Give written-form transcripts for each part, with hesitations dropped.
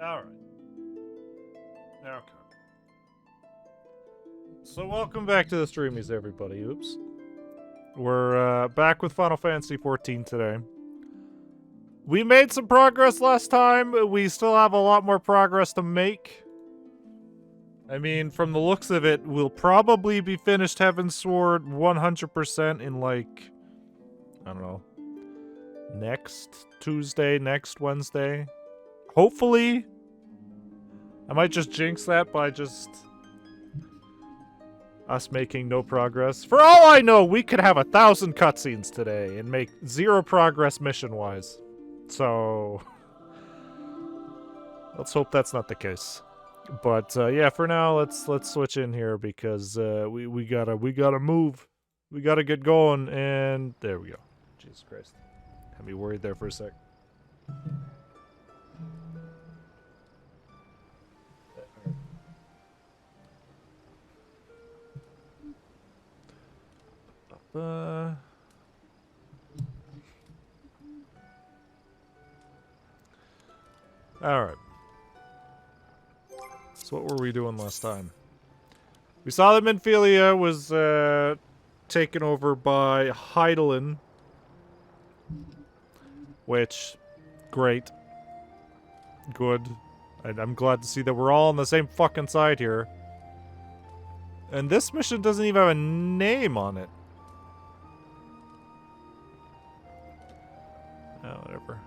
Alright. Okay. So welcome back to the streamies, everybody. Oops. We're back with Final Fantasy XIV today. We made some progress last time. We still have a lot more progress to make. I mean, from the looks of it, we'll probably be finished Heavensward 100% in, like, I don't know, next Tuesday, next Wednesday. Hopefully. I might just jinx that by just us making no progress. For all I know, we could have 1,000 cutscenes today and make 0 progress mission-wise. So let's hope that's not the case. But yeah, for now, let's switch in here because we gotta move. We gotta get going, and there we go. Jesus Christ, had me worried there for a sec. Alright. So what were we doing last time? We saw that Minfilia was taken over by Hydaelyn. Which, great. Good. I'm glad to see that we're all on the same fucking side here. And this mission doesn't even have a name on it. Oh, whatever.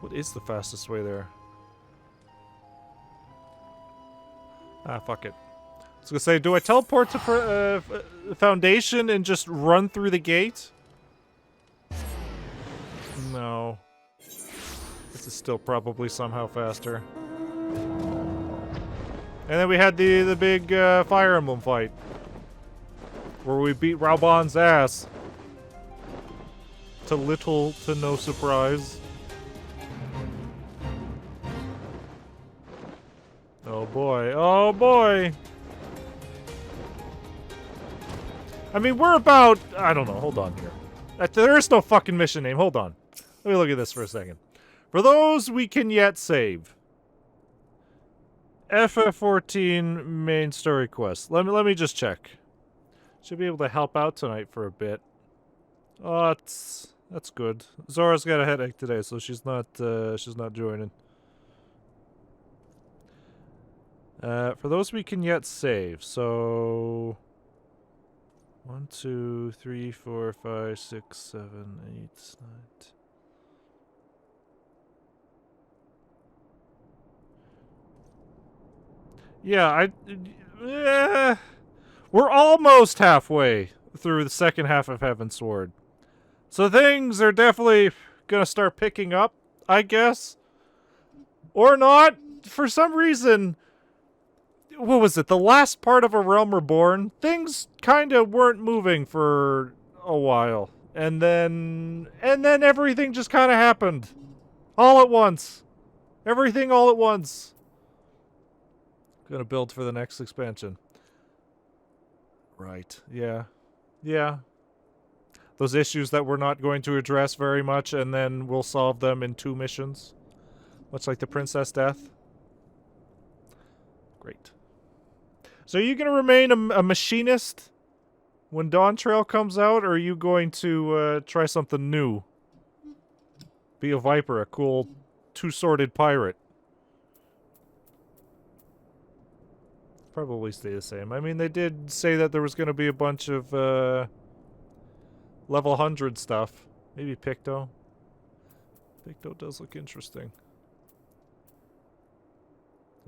What is the fastest way there? Ah, fuck it. I was gonna say, do I teleport to Foundation and just run through the gate? No. This is still probably somehow faster. And then we had the big Fire Emblem fight. Where we beat Raubon's ass. To little to no surprise. Oh boy, oh boy! I mean, we're about... I don't know, hold on here. There is no fucking mission name, hold on. Let me look at this for a second. For those we can yet save. FF14 main story quest. Let me just check. Should be able to help out tonight for a bit. Oh, that's good. Zora's got a headache today, so she's not joining. For those we can yet save, so 1, 2, 3, 4, 5, 6, 7, 8, 9. Yeah, we're almost halfway through the second half of Heavensward. So things are definitely gonna start picking up, I guess. Or not. For some reason, what was it? The last part of A Realm Reborn? Things kind of weren't moving for a while. And then everything just kind of happened. All at once. Everything all at once. Gonna build for the next expansion. Right. Yeah. Yeah. Those issues that we're not going to address very much, and then we'll solve them in 2 missions. Much like the Princess Death. Great. So are you going to remain a machinist when Dawn Trail comes out, or are you going to try something new? Be a Viper, a cool 2-sworded pirate. Probably stay the same. I mean, they did say that there was going to be a bunch of level 100 stuff. Maybe Picto. Picto does look interesting.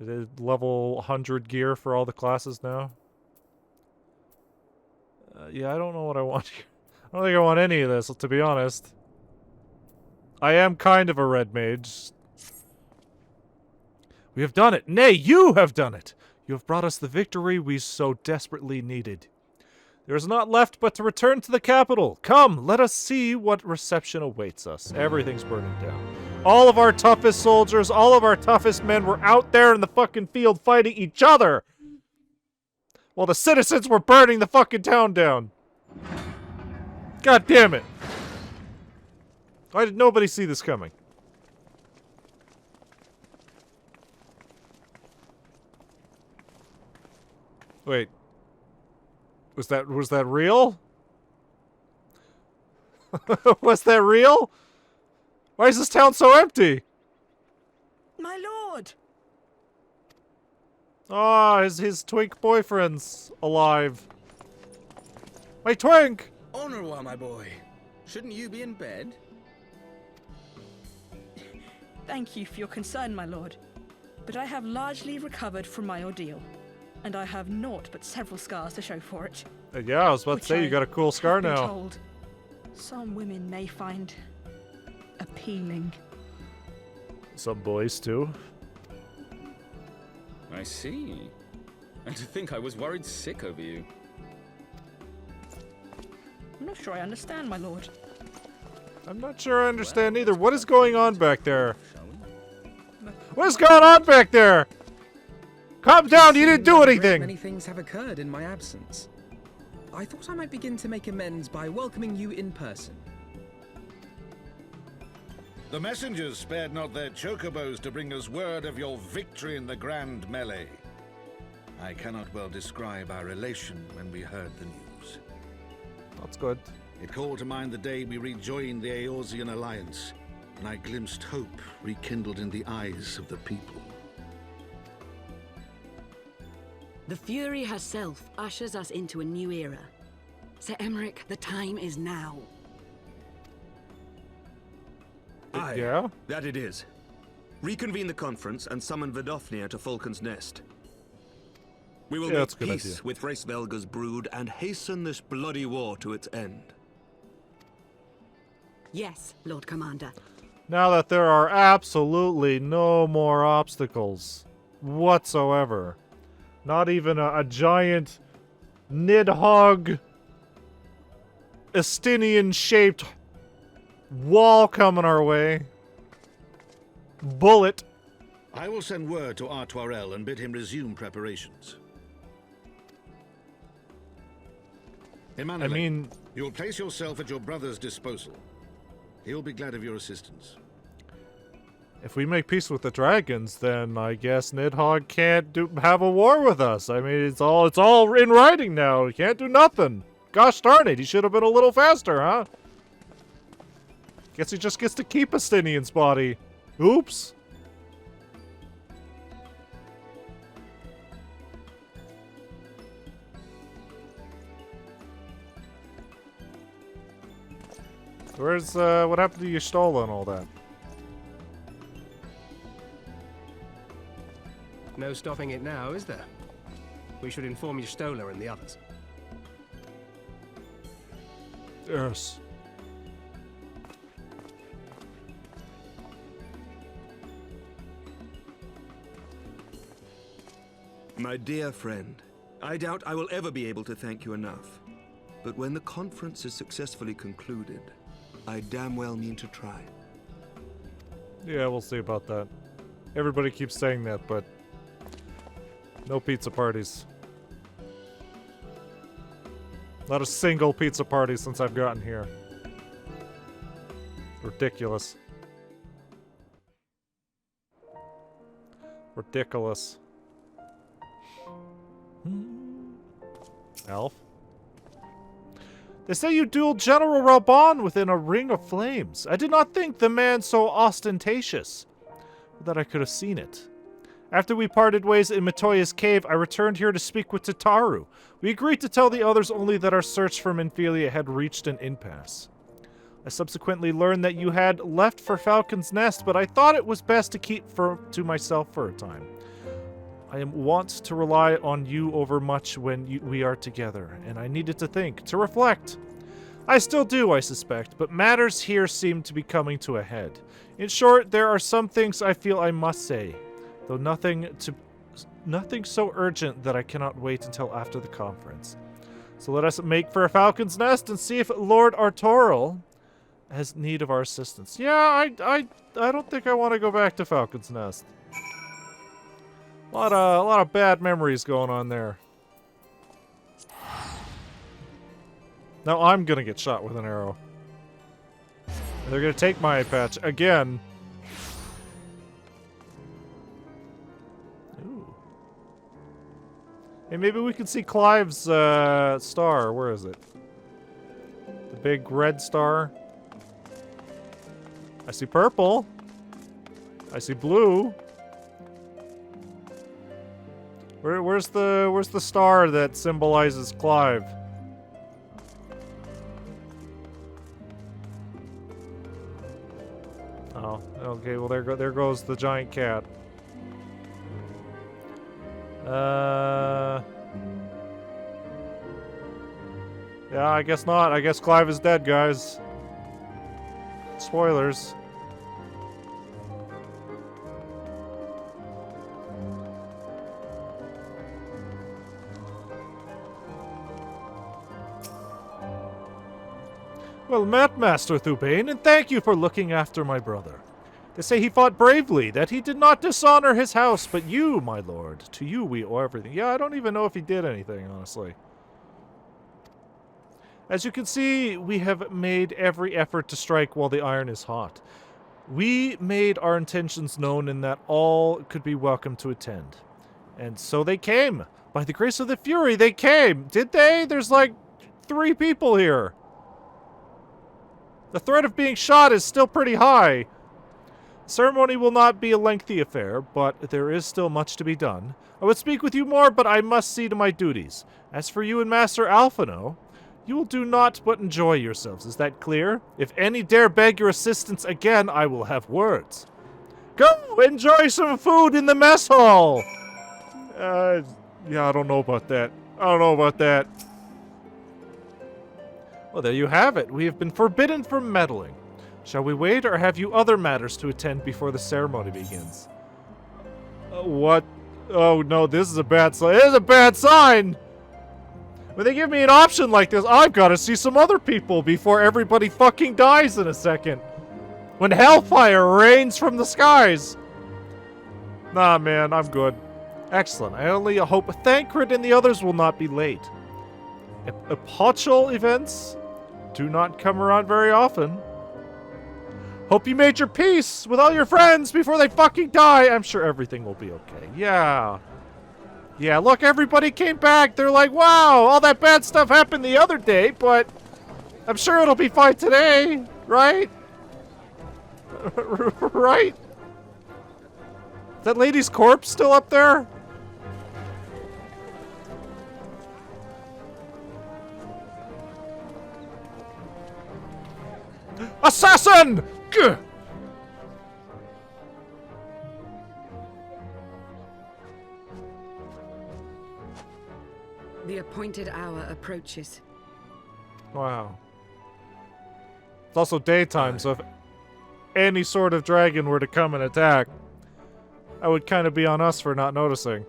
It is level 100 gear for all the classes now. Yeah, I don't know what I want here. I don't think I want any of this, to be honest. I am kind of a red mage. We have done it! Nay, you have done it! You have brought us the victory we so desperately needed. There is naught left but to return to the capital. Come, let us see what reception awaits us. Everything's burning down. All of our toughest soldiers, all of our toughest men were out there in the fucking field fighting each other! While the citizens were burning the fucking town down. God damn it. Why did nobody see this coming? Wait. Was that real? Was that real? Why is this town so empty? My lord! Ah, his twink boyfriend's alive. My twink! Au revoir, my boy. Shouldn't you be in bed? Thank you for your concern, my lord. But I have largely recovered from my ordeal, and I have naught but several scars to show for it. Yeah, I was about to say, you got a cool scar Been now. told some women may find appealing. Some boys, too. I see. And to think I was worried sick over you. I'm not sure I understand, my lord. I'm not sure I understand either. What is going on back there? Shall we? What is going on back there? Calm down, you didn't do anything! Many things have occurred in my absence. I thought I might begin to make amends by welcoming you in person. The messengers spared not their chocobos to bring us word of your victory in the grand melee. I cannot well describe our elation when we heard the news. That's good. It called to mind the day we rejoined the Eorzean alliance, and I glimpsed hope rekindled in the eyes of the people. The Fury herself ushers us into a new era. Sir Emmerich, the time is now. Aye, Yeah? that it is. Reconvene the conference and summon Vidofnir to Falcon's Nest. We will Yeah, that's a make good peace idea. with Hraesvelga's brood and hasten this bloody war to its end. Yes, Lord Commander. Now that there are absolutely no more obstacles whatsoever. Not even a giant Nidhogg Estinian-shaped wall coming our way. Bullet. I will send word to Artoirel and bid him resume preparations. Emmanuel, I mean, you'll place yourself at your brother's disposal. He'll be glad of your assistance. if we make peace with the dragons, then I guess Nidhogg can't have a war with us. I mean, it's all in writing now. He can't do nothing. Gosh darn it, he should have been a little faster, huh? Guess he just gets to keep Estinian's body. Oops. Where's, what happened to Y'shtola and all that? No stopping it now, is there? We should inform Y'shtola and the others. Yes. My dear friend, I doubt I will ever be able to thank you enough. But when the conference is successfully concluded, I damn well mean to try. Yeah, we'll see about that. Everybody keeps saying that, but no pizza parties. Not a single pizza party since I've gotten here. Ridiculous. Ridiculous. Elf? They say you dueled General Raban within a ring of flames. I did not think the man so ostentatious that I could have seen it. After we parted ways in Matoya's cave, I returned here to speak with Tataru. We agreed to tell the others only that our search for Minfilia had reached an impasse. I subsequently learned that you had left for Falcon's Nest, but I thought it was best to keep to myself for a time. I am wont to rely on you over much when we are together, and I needed to think, to reflect. I still do, I suspect, but matters here seem to be coming to a head. In short, there are some things I feel I must say, though nothing so urgent that I cannot wait until after the conference. So let us make for a Falcon's Nest and see if Lord Artorial has need of our assistance. Yeah, I don't think I want to go back to Falcon's Nest. A lot of bad memories going on there. Now I'm gonna get shot with an arrow. They're gonna take my eye patch again. Ooh. Hey, maybe we can see Clive's star. Where is it? The big red star. I see purple. I see blue. Where's the star that symbolizes Clive? Oh, okay. Well, there goes the giant cat. Yeah, I guess not. I guess Clive is dead, guys. Spoilers. Well met, Master Thubain, and thank you for looking after my brother. They say he fought bravely, that he did not dishonor his house, but you, my lord, to you we owe everything. Yeah, I don't even know if he did anything, honestly. As you can see, we have made every effort to strike while the iron is hot. We made our intentions known in that all could be welcome to attend. And so they came. By the grace of the Fury, they came. Did they? There's like 3 people here. The threat of being shot is still pretty high. The ceremony will not be a lengthy affair, but there is still much to be done. I would speak with you more, but I must see to my duties. As for you and Master Alphino, you will do naught but enjoy yourselves. Is that clear? If any dare beg your assistance again, I will have words. Go! Enjoy some food in the mess hall! Yeah, I don't know about that. I don't know about that. Well, there you have it. We have been forbidden from meddling. Shall we wait, or have you other matters to attend before the ceremony begins? What? Oh, no, this is a bad sign. It is a bad sign! When they give me an option like this, I've got to see some other people before everybody fucking dies in a second. When hellfire rains from the skies. Nah, man, I'm good. Excellent. I only hope Thancred and the others will not be late. Epochal events do not come around very often. Hope you made your peace with all your friends before they fucking die. I'm sure everything will be okay. Yeah. Yeah, look, everybody came back. They're like, wow, all that bad stuff happened the other day, but I'm sure it'll be fine today, right? Right? That lady's corpse still up there? Assassin! Gah! The appointed hour approaches. Wow. It's also daytime, so if any sort of dragon were to come and attack, that would kind of be on us for not noticing.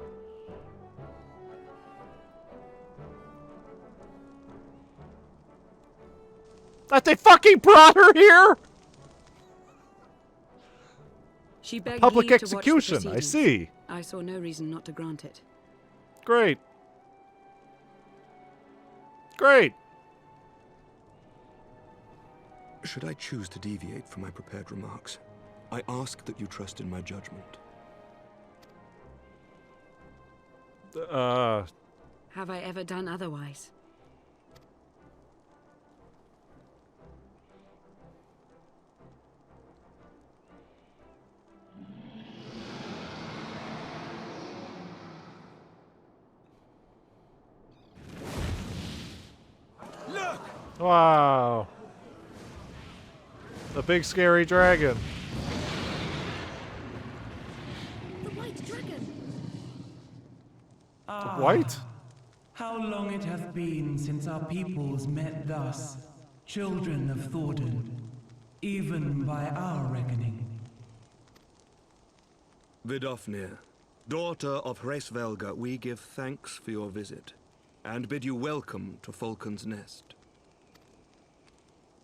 That they fucking brought her here? She begged Public leave to watch the execution, I proceedings. see. I saw no reason not to grant it. Great. Great. Should I choose to deviate from my prepared remarks, I ask that you trust in my judgment. Have I ever done otherwise? Wow. The big scary dragon. The white dragon! White? How long it hath been since our peoples met thus, children of Thornton, even by our reckoning. Vidofnir, daughter of Hraesvelga, we give thanks for your visit, and bid you welcome to Falcon's Nest.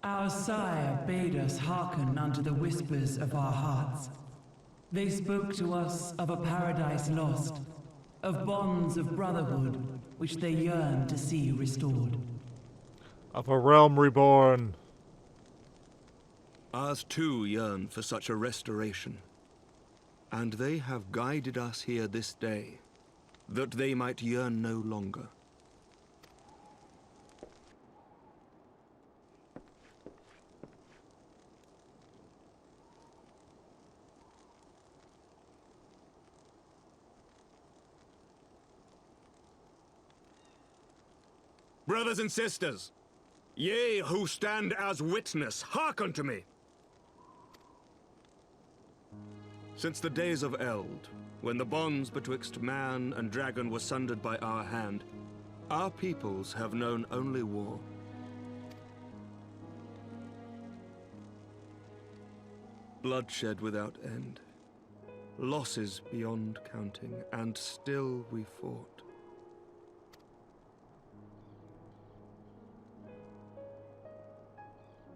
Our sire bade us hearken unto the whispers of our hearts. They spoke to us of a paradise lost, of bonds of brotherhood which they yearned to see restored. Of a realm reborn. Ours too yearn for such a restoration. And they have guided us here this day, that they might yearn no longer. Brothers and sisters, ye who stand as witness, hearken to me. Since the days of Eld, when the bonds betwixt man and dragon were sundered by our hand, our peoples have known only war. Bloodshed without end, losses beyond counting, and still we fought.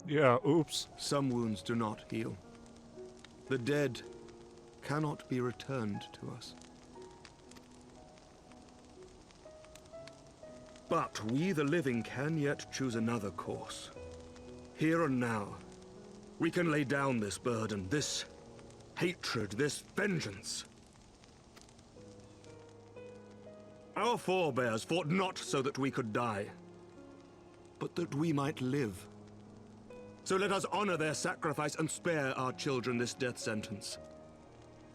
Yeah, oops. Some wounds do not heal. The dead cannot be returned to us. But we, the living, can yet choose another course. Here and now, we can lay down this burden, this hatred, this vengeance. Our forebears fought not so that we could die, but that we might live. So let us honor their sacrifice and spare our children this death sentence.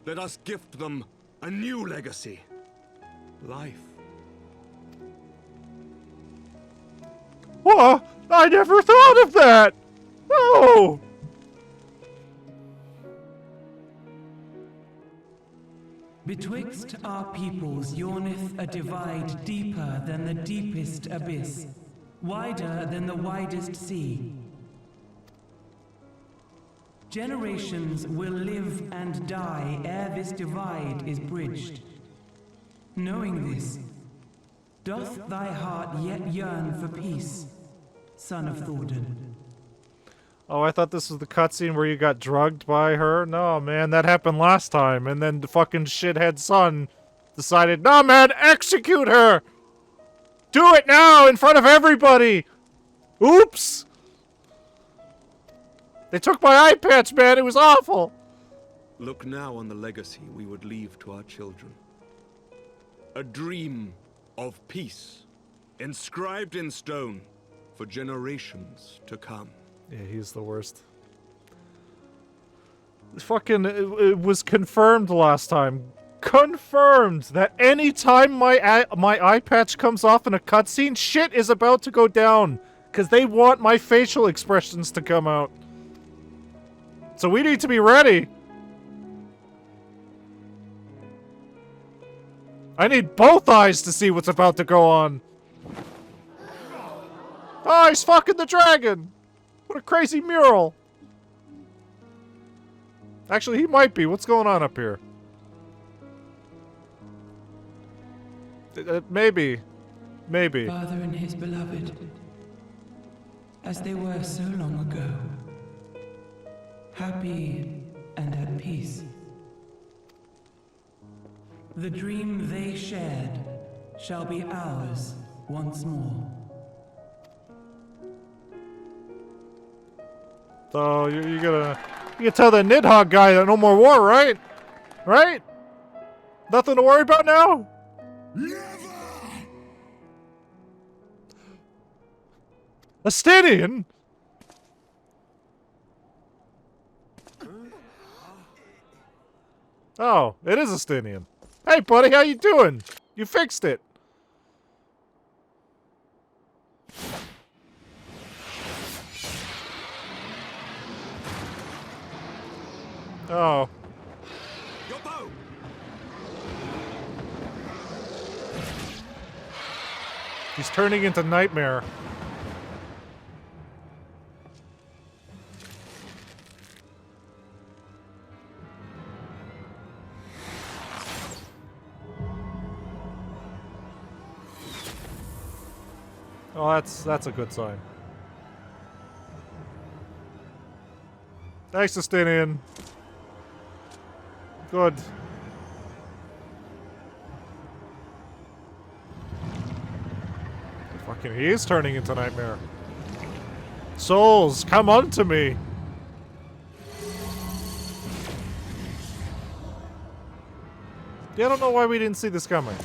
Let us gift them a new legacy. Life. What? I never thought of that! No! Betwixt our peoples yawneth a divide deeper than the deepest abyss, wider than the widest sea. Generations will live and die ere this divide is bridged. Knowing this, doth thy heart yet yearn for peace, son of Thordan? Oh, I thought this was the cutscene where you got drugged by her. No, man, that happened last time. And then the fucking shithead son decided, no, man, execute her! Do it now in front of everybody! Oops! They took my eye patch, man. It was awful. Look now on the legacy we would leave to our children. A dream of peace, inscribed in stone for generations to come. Yeah, he's the worst. Fucking, it was confirmed last time. Confirmed that any time my eye patch comes off in a cutscene, shit is about to go down. Because they want my facial expressions to come out. So we need to be ready. I need both eyes to see what's about to go on. Oh, he's fucking the dragon. What a crazy mural. Actually, he might be. What's going on up here? Maybe. Maybe. Father and his beloved, as they were so long ago. Happy and at peace. The dream they shared shall be ours once more. So you gotta tell the Nidhogg guy that no more war, right? Right? Nothing to worry about now? Never! Astinian? Oh, it is Astinian. Hey, buddy, how you doing? You fixed it. Oh. Your bow! He's turning into Nightmare. Oh, that's a good sign. Thanks, Astinian. Good. Fucking he is turning into Nightmare. Souls, come unto me. Yeah, I don't know why we didn't see this coming.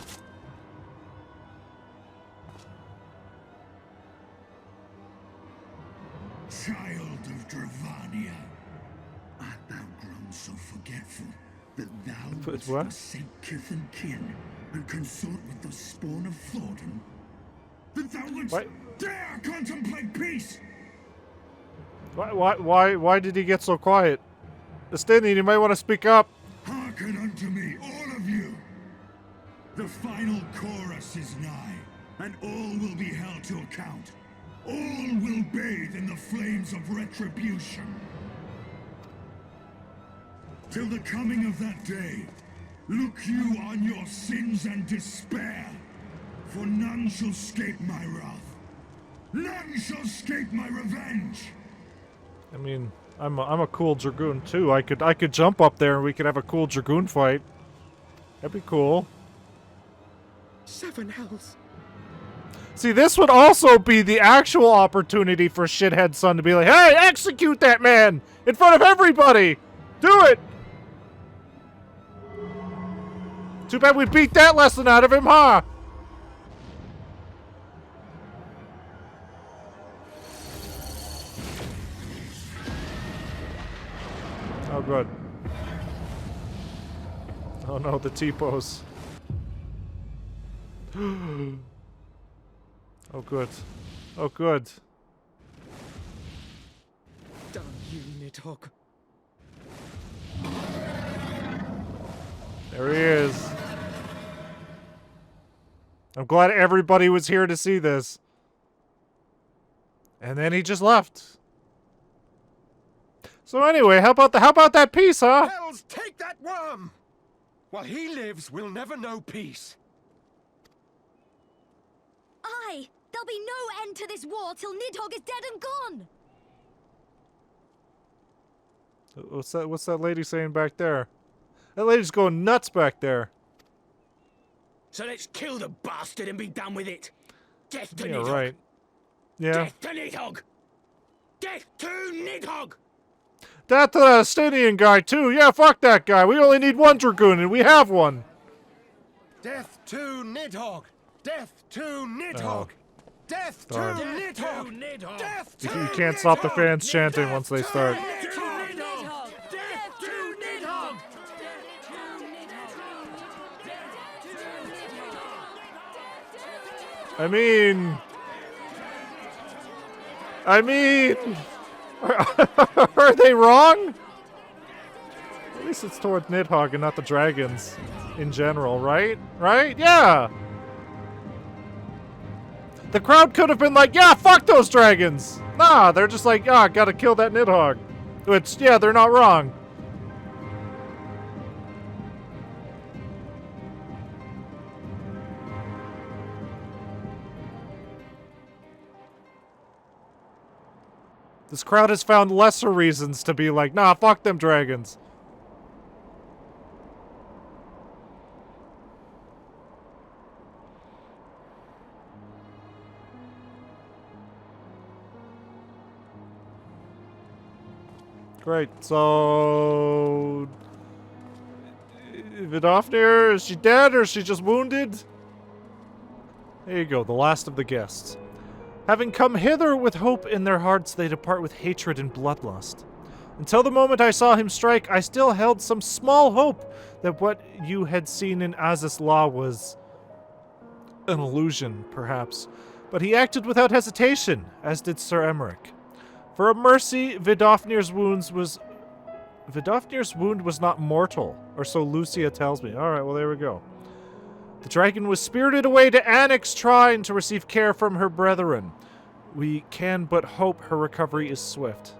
child of Dravania, art thou grown so forgetful that thou wouldst what? forsake kith and kin and consort with the spawn of Thornton? That thou wouldst What? dare contemplate peace? Why did he get so quiet? Estinian, you might want to speak up. Hearken unto me, all of you. The final chorus is nigh, and all will be held to account. All will bathe in the flames of retribution. Till the coming of that day, look you on your sins and despair, for none shall escape my wrath. None shall escape my revenge. I mean, I'm a cool dragoon too. I could jump up there and we could have a cool dragoon fight. That'd be cool. 7 hells. See, this would also be the actual opportunity for Shithead Son to be like, hey, execute that man in front of everybody. Do it. Too bad we beat that lesson out of him, huh? Oh, good. Oh no, the T-pose. Oh, good. Oh, good. Damn you, Nidhogg. There he is. I'm glad everybody was here to see this. And then he just left. So anyway, how about that peace, huh? Hells, take that worm! While he lives, we'll never know peace. Aye! There'll be no end to this war till Nidhogg is dead and gone! What's that lady saying back there? That lady's going nuts back there. So let's kill the bastard and be done with it. Death to Yeah, Nidhogg. right. Yeah. Death to Nidhogg. Death to Nidhogg. That Estinian guy too. Yeah, fuck that guy. We only need one dragoon and we have one. Death to Nidhogg! Death to Nidhogg! Death to Darn. Nidhogg! Death to You can't stop the fans chanting once they start. I mean, are they wrong? At least it's toward Nidhogg and not the dragons in general, right? Right? Yeah. The crowd could have been like, yeah, fuck those dragons. Nah, they're just like, ah, gotta kill that Nidhogg. Which, yeah, they're not wrong. This crowd has found lesser reasons to be like, nah, fuck them dragons. Great, so... Vidofnir, is she dead or is she just wounded? There you go, the last of the guests. Having come hither with hope in their hearts, they depart with hatred and bloodlust. Until the moment I saw him strike, I still held some small hope that what you had seen in Azys Law was an illusion, perhaps. But he acted without hesitation, as did Sir Emmerich. For a mercy, Vidofnir's wound was not mortal, or so Lucia tells me. Alright, well there we go. The dragon was spirited away to Annex Trine to receive care from her brethren. We can but hope her recovery is swift.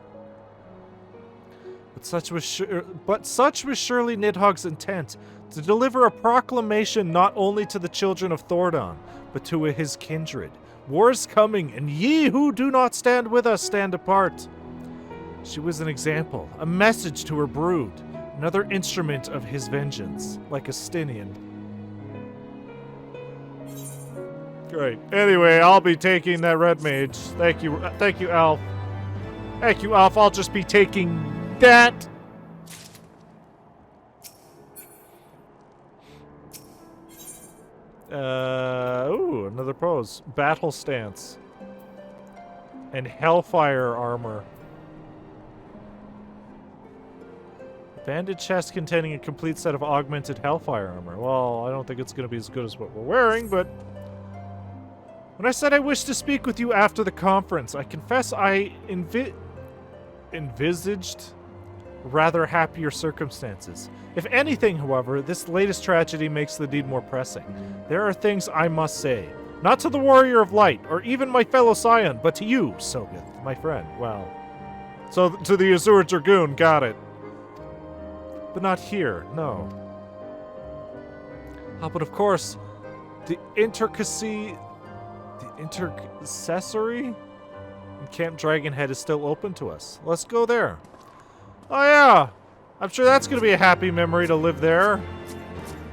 But such was surely Nidhogg's intent, to deliver a proclamation not only to the children of Thordon, but to his kindred. War is coming, and ye who do not stand with us stand apart. She was an example, a message to her brood, another instrument of his vengeance, like a Stinian. Great. Anyway, I'll be taking that red mage. Thank you, Alf. Thank you, Alf. I'll just be taking that. Ooh, another pose. Battle stance. And Hellfire armor. Banded chest containing a complete set of augmented Hellfire armor. Well, I don't think it's going to be as good as what we're wearing, but... When I said I wished to speak with you after the conference, I confess I envisaged rather happier circumstances. If anything, however, this latest tragedy makes the need more pressing. There are things I must say. Not to the Warrior of Light, or even my fellow Scion, but to you, Sogeth, my friend. Well, so to the Azure Dragoon, got it. But not here, no. Ah, but of course, the intercessory in Camp Dragonhead is still open to us. Let's go there. Oh yeah, I'm sure that's gonna be a happy memory to live there.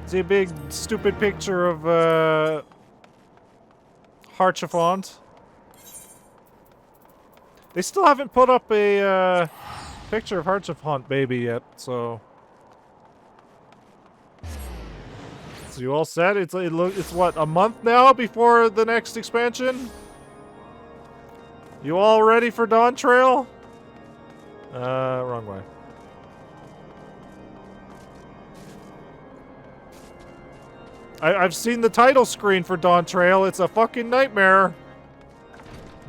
See a big stupid picture of Harchefont. They still haven't put up a picture of Harchefont baby yet, so. So you all set? It's what, a month now before the next expansion? You all ready for Dawn Trail? Wrong way. I've seen the title screen for Dawn Trail. It's a fucking nightmare.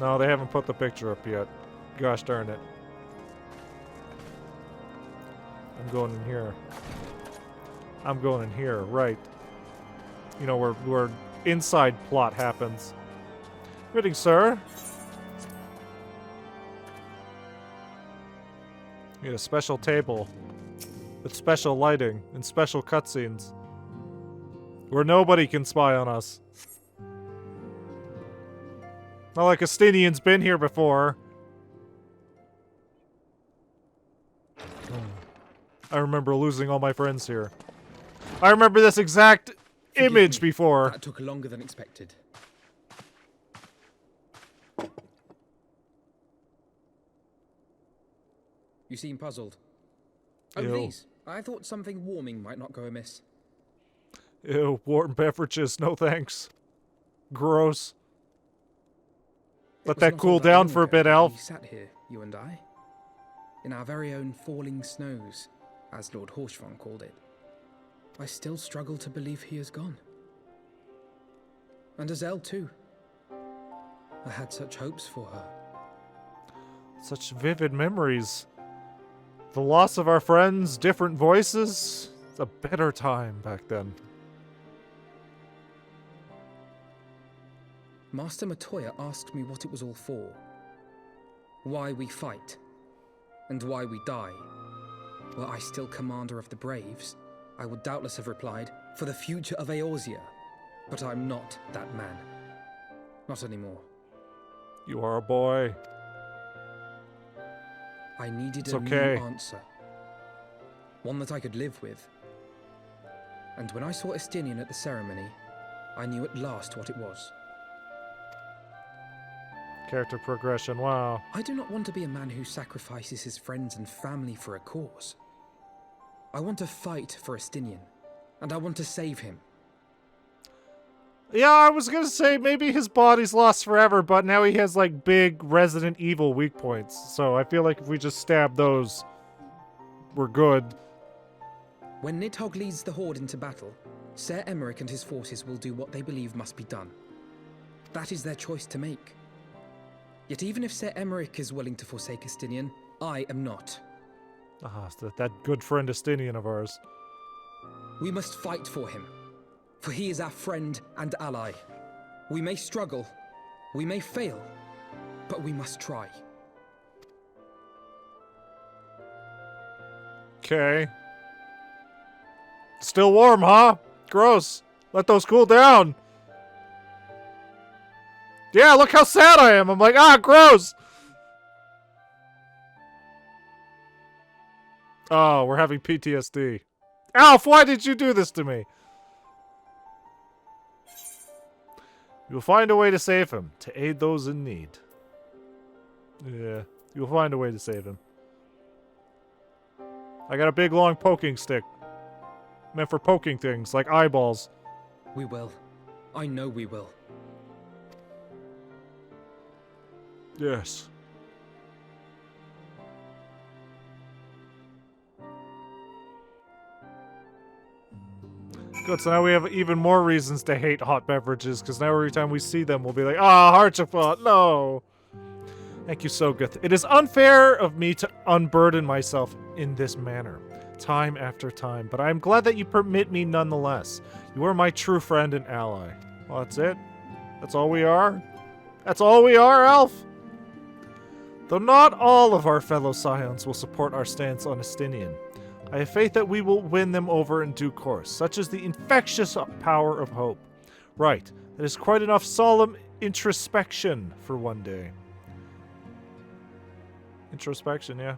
No, they haven't put the picture up yet. Gosh darn it. I'm going in here. I'm going in here, right. You know, where inside plot happens. Greetings, sir. We need a special table with special lighting and special cutscenes where nobody can spy on us. Not like Estinian's been here before. I remember losing all my friends here. I remember this exact image before. That took longer than expected. You seem puzzled. Oh, Ew. these. I thought something warming might not go amiss. Ew, warm beverages, no thanks. Gross. Let that cool down for a bit, Alf. We sat here, you and I, in our very own falling snows, as Lord Horshvon called it. I still struggle to believe he is gone. And Azelle too. I had such hopes for her. Such vivid memories. The loss of our friends, different voices. It's a better time back then. Master Matoya asked me what it was all for. Why we fight. And why we die. Were I still commander of the Braves, I would doubtless have replied, for the future of Eorzea. But I'm not that man. Not anymore. You are a boy. I needed It's a okay. new answer. One that I could live with. And when I saw Estinian at the ceremony, I knew at last what it was. Character progression, wow. I do not want to be a man who sacrifices his friends and family for a cause. I want to fight for Estinian, and I want to save him. Yeah, I was gonna say maybe his body's lost forever, but now he has like big Resident Evil weak points. So I feel like if we just stab those, we're good. When Nidhogg leads the Horde into battle, Ser Emeric and his forces will do what they believe must be done. That is their choice to make. Yet even if Ser Emeric is willing to forsake Estinian, I am not. Ah, that good friend Estinian of ours. We must fight for him, for he is our friend and ally. We may struggle, we may fail, but we must try. Okay. Still warm, huh? Gross. Let those cool down. Yeah, look how sad I am. I'm like, ah, gross. Oh, we're having PTSD. Alf, why did you do this to me? You'll find a way to save him, to aid those in need. Yeah, you'll find a way to save him. I got a big long poking stick. Meant for poking things, like eyeballs. We will. I know we will. Yes. Good, so now we have even more reasons to hate hot beverages, because now every time we see them, we'll be like, ah, Harchapot, no! Thank you, Sogeth. It is unfair of me to unburden myself in this manner, time after time, but I am glad that you permit me nonetheless. You are my true friend and ally. Well, that's it? That's all we are? That's all we are, Elf? Though not all of our fellow Scions will support our stance on Estinian, I have faith that we will win them over in due course. Such is the infectious power of hope. Right, that is quite enough solemn introspection for one day. Introspection, yeah.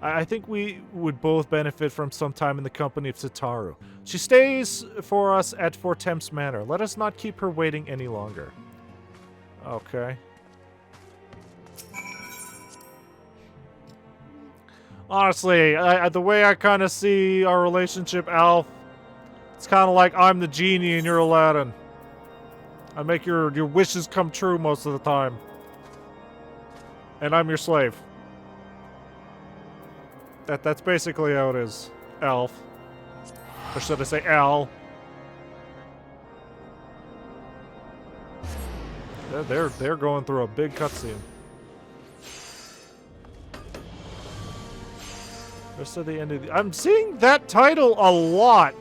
I think we would both benefit from some time in the company of Sitaru. She stays for us at Fort Temps Manor. Let us not keep her waiting any longer. Okay. Honestly, the way I kind of see our relationship, Alf, it's kind of like I'm the genie and you're Aladdin. I make your wishes come true most of the time. And I'm your slave. That's basically how it is, Elf. Or should I say Al? They're going through a big cutscene. Barista at the end of the... I'm seeing that title a lot.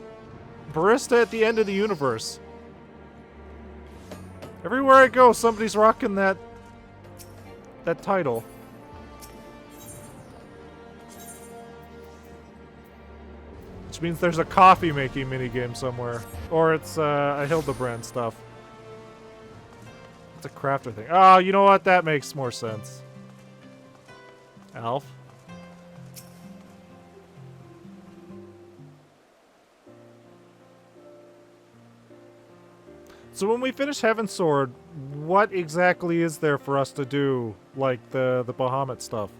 Barista at the end of the universe. Everywhere I go, somebody's rocking that title. Which means there's a coffee making minigame somewhere. Or it's a Hildebrand stuff. It's a crafter thing. Oh, you know what? That makes more sense. Alf? So when we finish Heavensward, what exactly is there for us to do? Like the Bahamut stuff?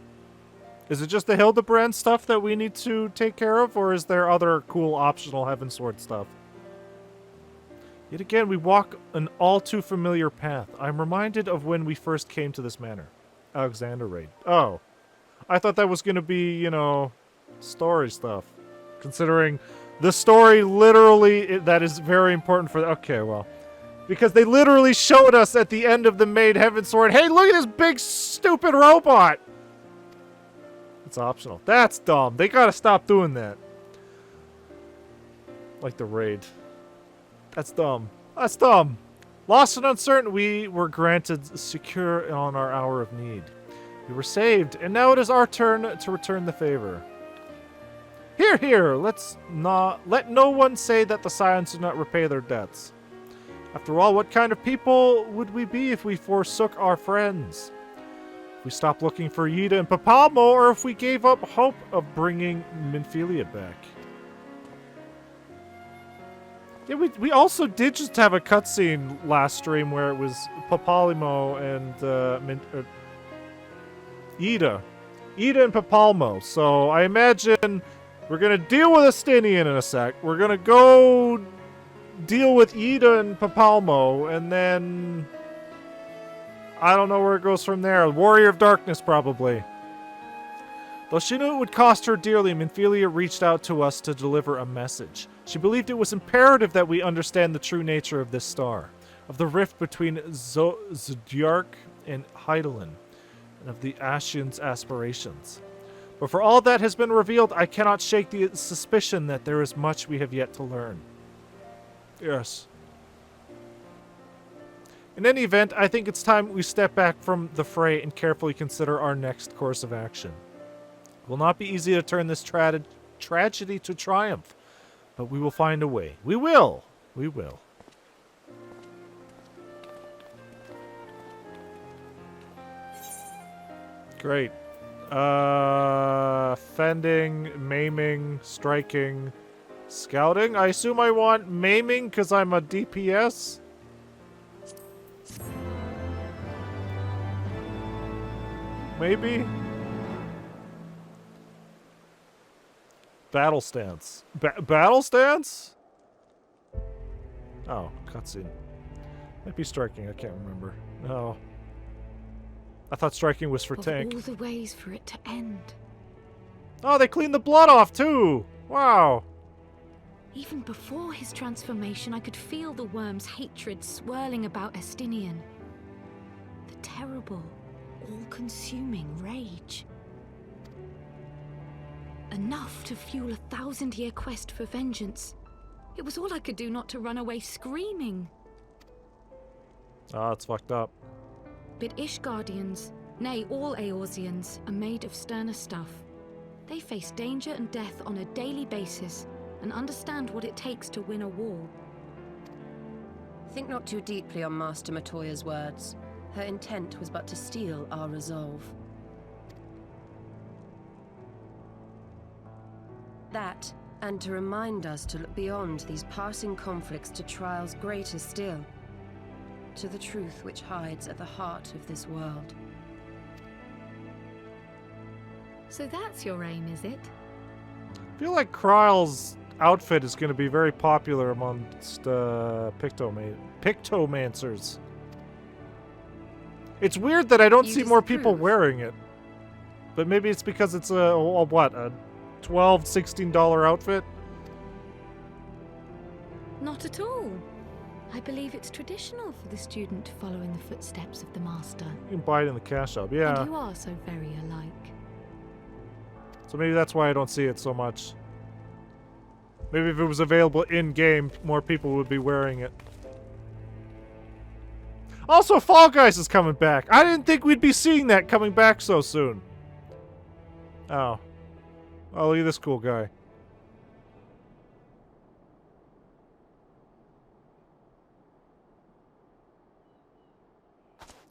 Is it just the Hildebrand stuff that we need to take care of? Or is there other cool optional Heavensward stuff? Yet again, we walk an all too familiar path. I'm reminded of when we first came to this manor. Alexander raid. Oh. I thought that was going to be, you know, story stuff. Considering the story literally, that is very important for... Okay, well... Because they literally showed us at the end of the Maid Heavensward, hey, look at this big, stupid robot! It's optional. That's dumb. They gotta stop doing that. Like the raid. That's dumb. That's dumb. Lost and uncertain, we were granted secure on our hour of need. We were saved, and now it is our turn to return the favor. Here, here! Let no one say that the Scions do not repay their debts. After all, what kind of people would we be if we forsook our friends? If we stopped looking for Yida and Papalmo, or if we gave up hope of bringing Minfilia back? Yeah, we also did just have a cutscene last stream where it was Papalmo and Yida. Yida and Papalmo. So I imagine we're going to deal with Estinian in a sec. We're going to go... deal with Ida and Papalmo, and then... I don't know where it goes from there. Warrior of Darkness, probably. Though she knew it would cost her dearly, Minfilia reached out to us to deliver a message. She believed it was imperative that we understand the true nature of this star, of the rift between Zodiark and Hydaelyn, and of the Ascian's aspirations. But for all that has been revealed, I cannot shake the suspicion that there is much we have yet to learn. Yes. In any event, I think it's time we step back from the fray and carefully consider our next course of action. It will not be easy to turn this tragedy to triumph, but we will find a way. We will! We will. Great. Fending, maiming, striking... Scouting? I assume I want maiming because I'm a DPS? Maybe? Battle stance. Battle stance? Oh, cutscene. Might be striking, I can't remember. No. I thought striking was for tank. All the ways for it to end. Oh, they cleaned the blood off too! Wow. Even before his transformation, I could feel the worm's hatred swirling about Estinian. The terrible, all-consuming rage. Enough to fuel a 1,000-year quest for vengeance. It was all I could do not to run away screaming. Ah, it's fucked up. But Ishgardians, nay, all Eorzeans, are made of sterner stuff. They face danger and death on a daily basis, and understand what it takes to win a war. Think not too deeply on Master Matoya's words. Her intent was but to steal our resolve. That, and to remind us to look beyond these passing conflicts to trials greater still, to the truth which hides at the heart of this world. So that's your aim, is it? I feel like Kryle's outfit is going to be very popular amongst Pictomancers. It's weird that I don't see more people wearing it. But maybe it's because it's a what, a $12, $16 outfit? Not at all. I believe it's traditional for the student to follow in the footsteps of the master. You can buy it in the cash shop, yeah. And you are so very alike. So maybe that's why I don't see it so much. Maybe if it was available in-game, more people would be wearing it. Also, Fall Guys is coming back. I didn't think we'd be seeing that coming back so soon. Oh. Oh, look at this cool guy.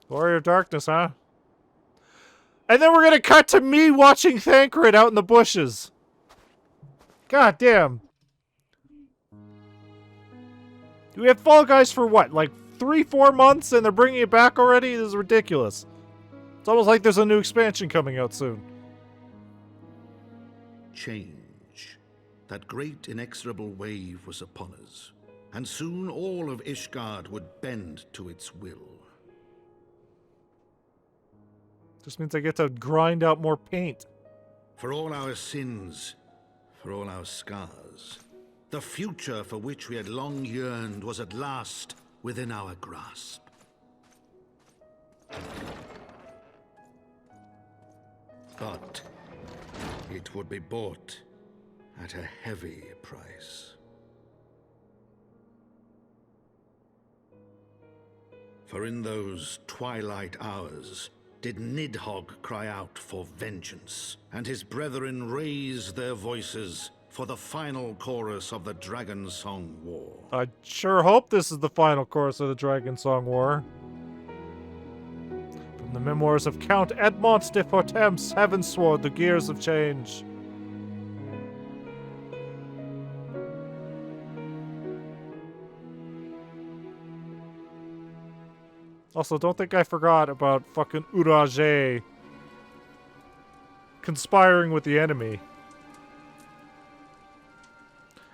Warrior of Darkness, huh? And then we're gonna cut to me watching Thancred out in the bushes. God damn. We had Fall Guys for what, like 3-4 months and they're bringing it back already? This is ridiculous. It's almost like there's a new expansion coming out soon. Change. That great inexorable wave was upon us, and soon all of Ishgard would bend to its will. Just means I get to grind out more paint. For all our sins, for all our scars, the future for which we had long yearned was at last within our grasp. But it would be bought at a heavy price. For in those twilight hours did Nidhogg cry out for vengeance, and his brethren raise their voices for the final chorus of the Dragon Song War. I sure hope this is the final chorus of the Dragon Song War. From the memoirs of Count Edmond de Fortemps, Heavensward, The Gears of Change. Also, don't think I forgot about fucking Urage conspiring with the enemy.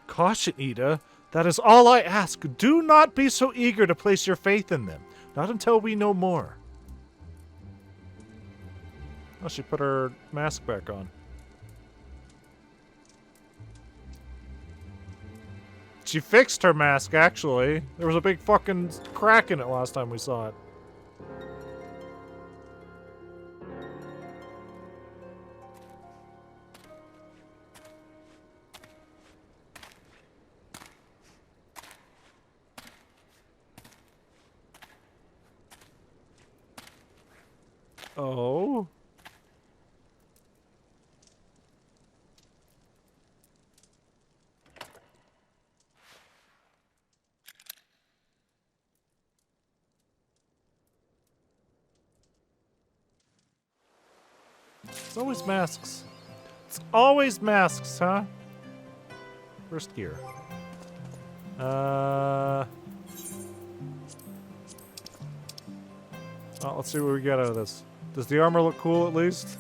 Caution, Ida. That is all I ask. Do not be so eager to place your faith in them. Not until we know more. Oh, she put her mask back on. She fixed her mask, actually. There was a big fucking crack in it last time we saw it. Oh. It's always masks. It's always masks, huh? First gear. Well, let's see what we get out of this. Does the armor look cool at least?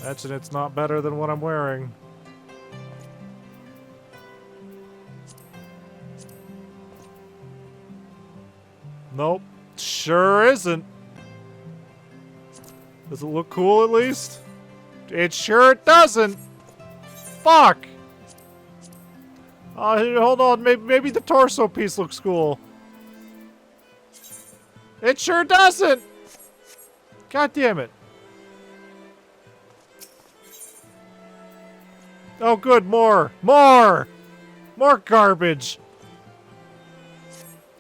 Imagine it's not better than what I'm wearing. Nope. Sure isn't. Does it look cool at least? It sure doesn't. Fuck. Hold on. Maybe the torso piece looks cool. It sure doesn't. God damn it. Oh, good. More garbage.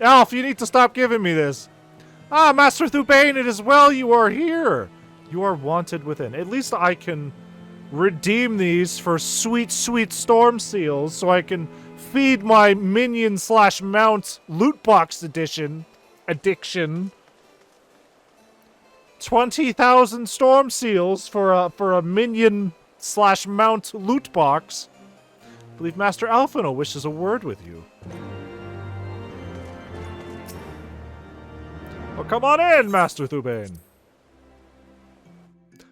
Alf, you need to stop giving me this. Ah, Master Thubain, it is well you are here. You are wanted within. At least I can redeem these for sweet, sweet storm seals so I can feed my minion / mount loot box addiction. 20,000 storm seals for a minion / mount loot box. I believe Master Alphino wishes a word with you. Well, come on in, Master Thubain.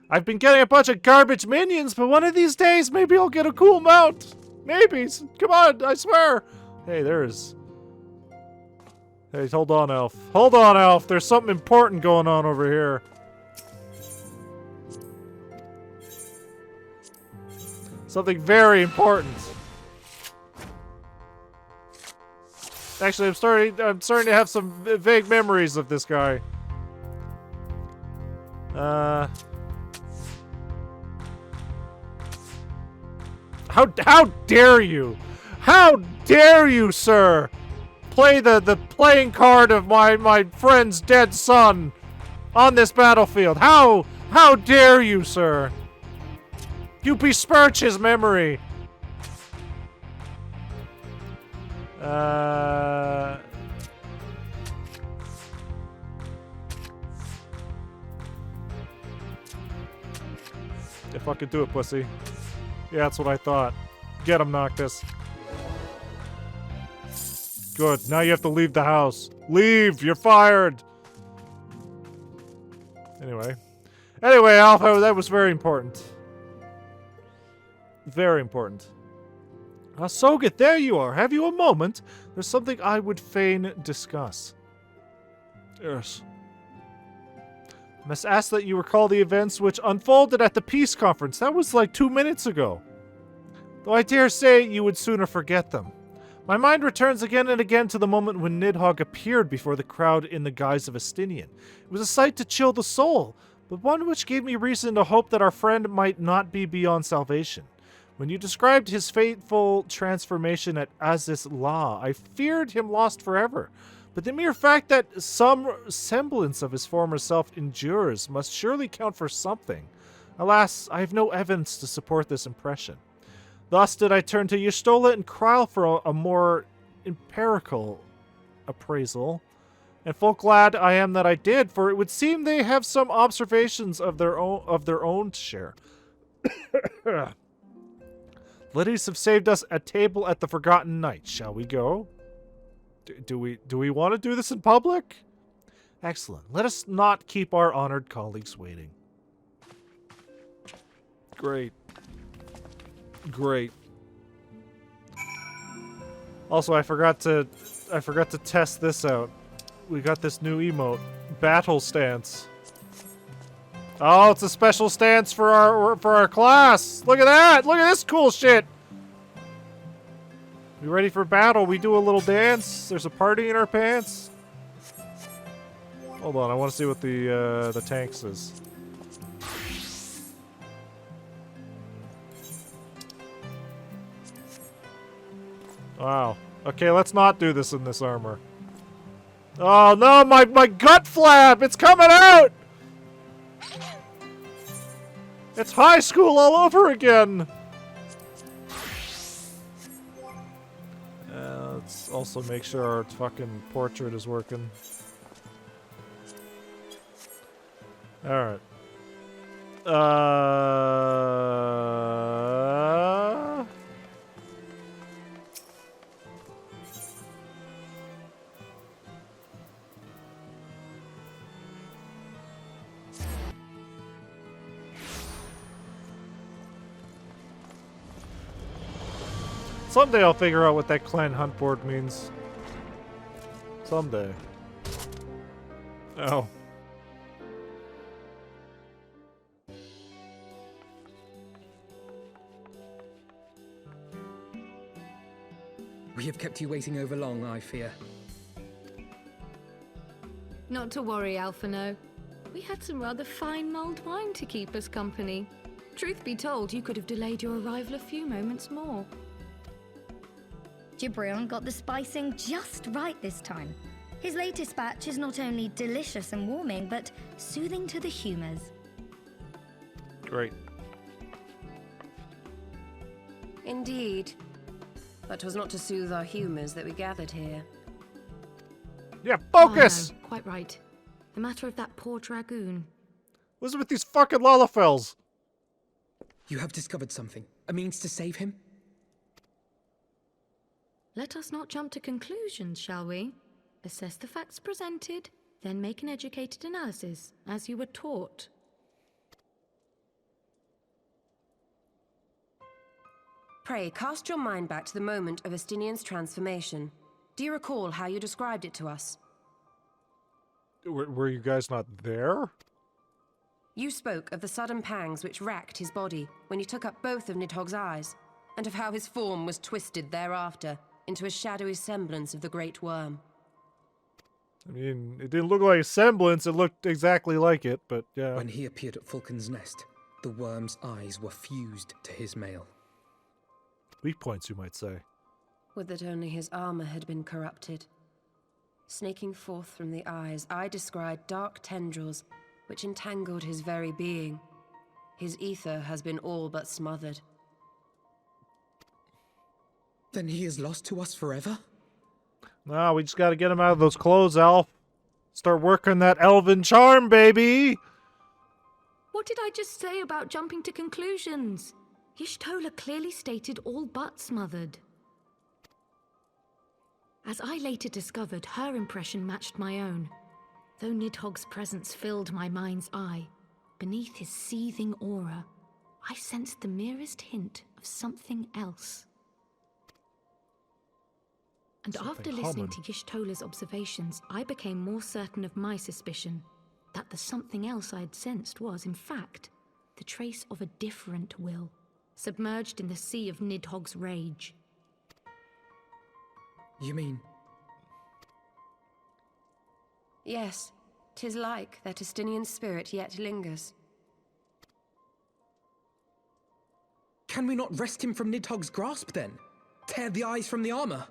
I've been getting a bunch of garbage minions, but one of these days, maybe I'll get a cool mount. Maybe. Come on, I swear. Hey, there's... Hey, hold on, Elf. Hold on, Elf. There's something important going on over here. Something very important. Actually, I'm starting to have some vague memories of this guy. How dare you? How dare you, sir? Play the playing card of my friend's dead son on this battlefield. How dare you, sir? You besmirch his memory. If I could do it, pussy. Yeah, that's what I thought. Get him, Noctis. Good. Now you have to leave the house. Leave! You're fired! Anyway, Alpha, that was very important. Very important. Soget, there you are. Have you a moment? There's something I would fain discuss. Yes. I must ask that you recall the events which unfolded at the peace conference. That was like 2 minutes ago. Though I dare say you would sooner forget them. My mind returns again and again to the moment when Nidhogg appeared before the crowd in the guise of a Stinian. It was a sight to chill the soul, but one which gave me reason to hope that our friend might not be beyond salvation. When you described his fateful transformation at Aziz La, I feared him lost forever. But the mere fact that some semblance of his former self endures must surely count for something. Alas, I have no evidence to support this impression. Thus did I turn to Y'shtola and Krile for a more empirical appraisal. And full glad I am that I did, for it would seem they have some observations of their own to share. Ladies have saved us a table at the Forgotten Night. Shall we go? Do we want to do this in public? Excellent. Let us not keep our honored colleagues waiting. Great. Great. Also, I forgot to test this out. We got this new emote, Battle Stance. Oh, it's a special stance for our class. Look at that. Look at this cool shit. We ready for battle? We do a little dance. There's a party in our pants. Hold on, I want to see what the tanks is. Wow. Okay, let's not do this in this armor. Oh no, my gut flap! It's coming out! It's high school all over again! Let's also make sure our fucking portrait is working. Alright. Someday I'll figure out what that clan hunt board means. Someday. Oh. We have kept you waiting over long, I fear. Not to worry, Alphino. We had some rather fine mulled wine to keep us company. Truth be told, you could have delayed your arrival a few moments more. Gibrion got the spicing just right this time. His latest batch is not only delicious and warming, but soothing to the humours. Great. Indeed. But 'twas not to soothe our humours that we gathered here. Yeah, focus! Oh, no, quite right. The matter of that poor dragoon. What's with these fucking Lalafels? You have discovered something. A means to save him? Let us not jump to conclusions, shall we? Assess the facts presented, then make an educated analysis, as you were taught. Pray, cast your mind back to the moment of Estinian's transformation. Do you recall how you described it to us? Were you guys not there? You spoke of the sudden pangs which racked his body when he took up both of Nidhogg's eyes, and of how his form was twisted thereafter into a shadowy semblance of the Great Worm. I mean, it didn't look like a semblance, it looked exactly like it, but yeah. When he appeared at Falcon's Nest, the worm's eyes were fused to his mail. Weak points, you might say. Would that only his armor had been corrupted. Snaking forth from the eyes, I descried dark tendrils which entangled his very being. His ether has been all but smothered. Then he is lost to us forever? No, we just gotta get him out of those clothes, Alf. Start working that elven charm, baby! What did I just say about jumping to conclusions? Y'shtola clearly stated all but smothered. As I later discovered, her impression matched my own. Though Nidhogg's presence filled my mind's eye, beneath his seething aura, I sensed the merest hint of something else. And after listening to Y'shtola's observations, I became more certain of my suspicion, that the something else I had sensed was, in fact, the trace of a different will, submerged in the sea of Nidhogg's rage. You mean? Yes, 'tis like that Estinian spirit yet lingers. Can we not wrest him from Nidhogg's grasp, then? Tear the eyes from the armor?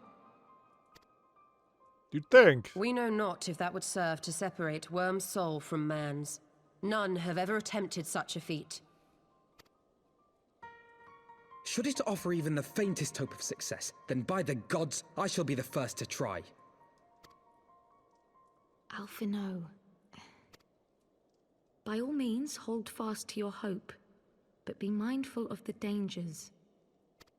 You'd think. We know not if that would serve to separate Worm's soul from man's. None have ever attempted such a feat. Should it offer even the faintest hope of success, then by the gods, I shall be the first to try. Alphino. By all means, hold fast to your hope, but be mindful of the dangers.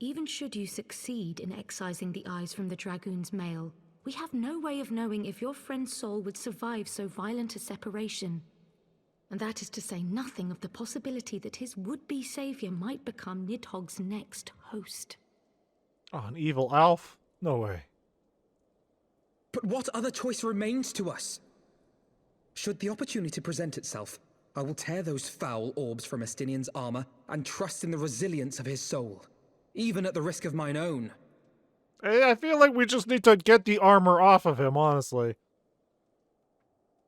Even should you succeed in excising the eyes from the dragoon's mail, we have no way of knowing if your friend's soul would survive so violent a separation. And that is to say nothing of the possibility that his would-be savior might become Nidhogg's next host. Oh, an evil Alf? No way. But what other choice remains to us? Should the opportunity present itself, I will tear those foul orbs from Estinian's armor and trust in the resilience of his soul, even at the risk of mine own. I feel like we just need to get the armor off of him, honestly.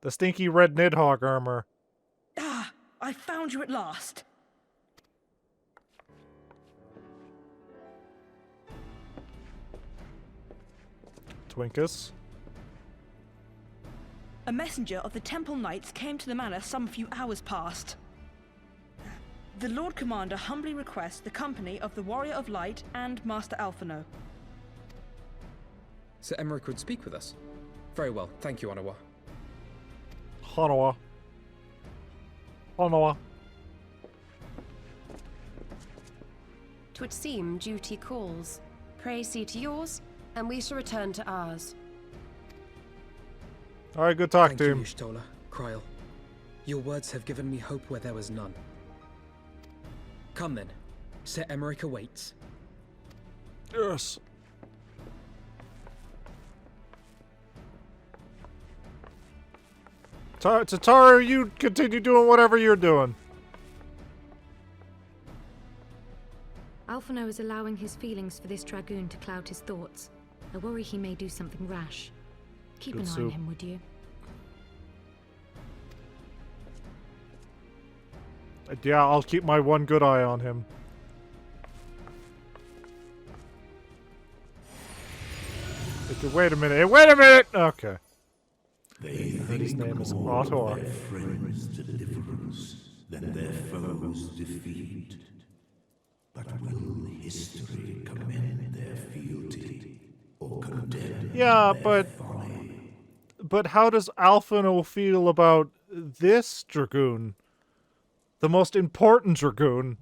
The stinky red Nidhogg armor. Ah, I found you at last. Twinkus. A messenger of the Temple Knights came to the manor some few hours past. The Lord Commander humbly requests the company of the Warrior of Light and Master Alphino. Sir Emmerich would speak with us. Very well, thank you, Onawa. Onawa. Onawa. 'Twould seem duty calls. Pray see to yours, and we shall return to ours. Alright, good talk, Thank team. you, Y'shtola, Kryl. Your words have given me hope where there was none. Come then. Sir Emmerich awaits. Yes. Tatara, you continue doing whatever you're doing. Alphino is allowing his feelings for this dragoon to cloud his thoughts. I worry he may do something rash. Keep Good an eye on soup. him, would you? Yeah, I'll keep my one good eye on him. Wait a minute. Hey, wait a minute! Okay. His name is Otto. Their friends' deliverance than their foes' defeat. But will history commend their fealty or condemn Yeah, their but folly? but how does Alphino feel about this Dragoon? The most important Dragoon.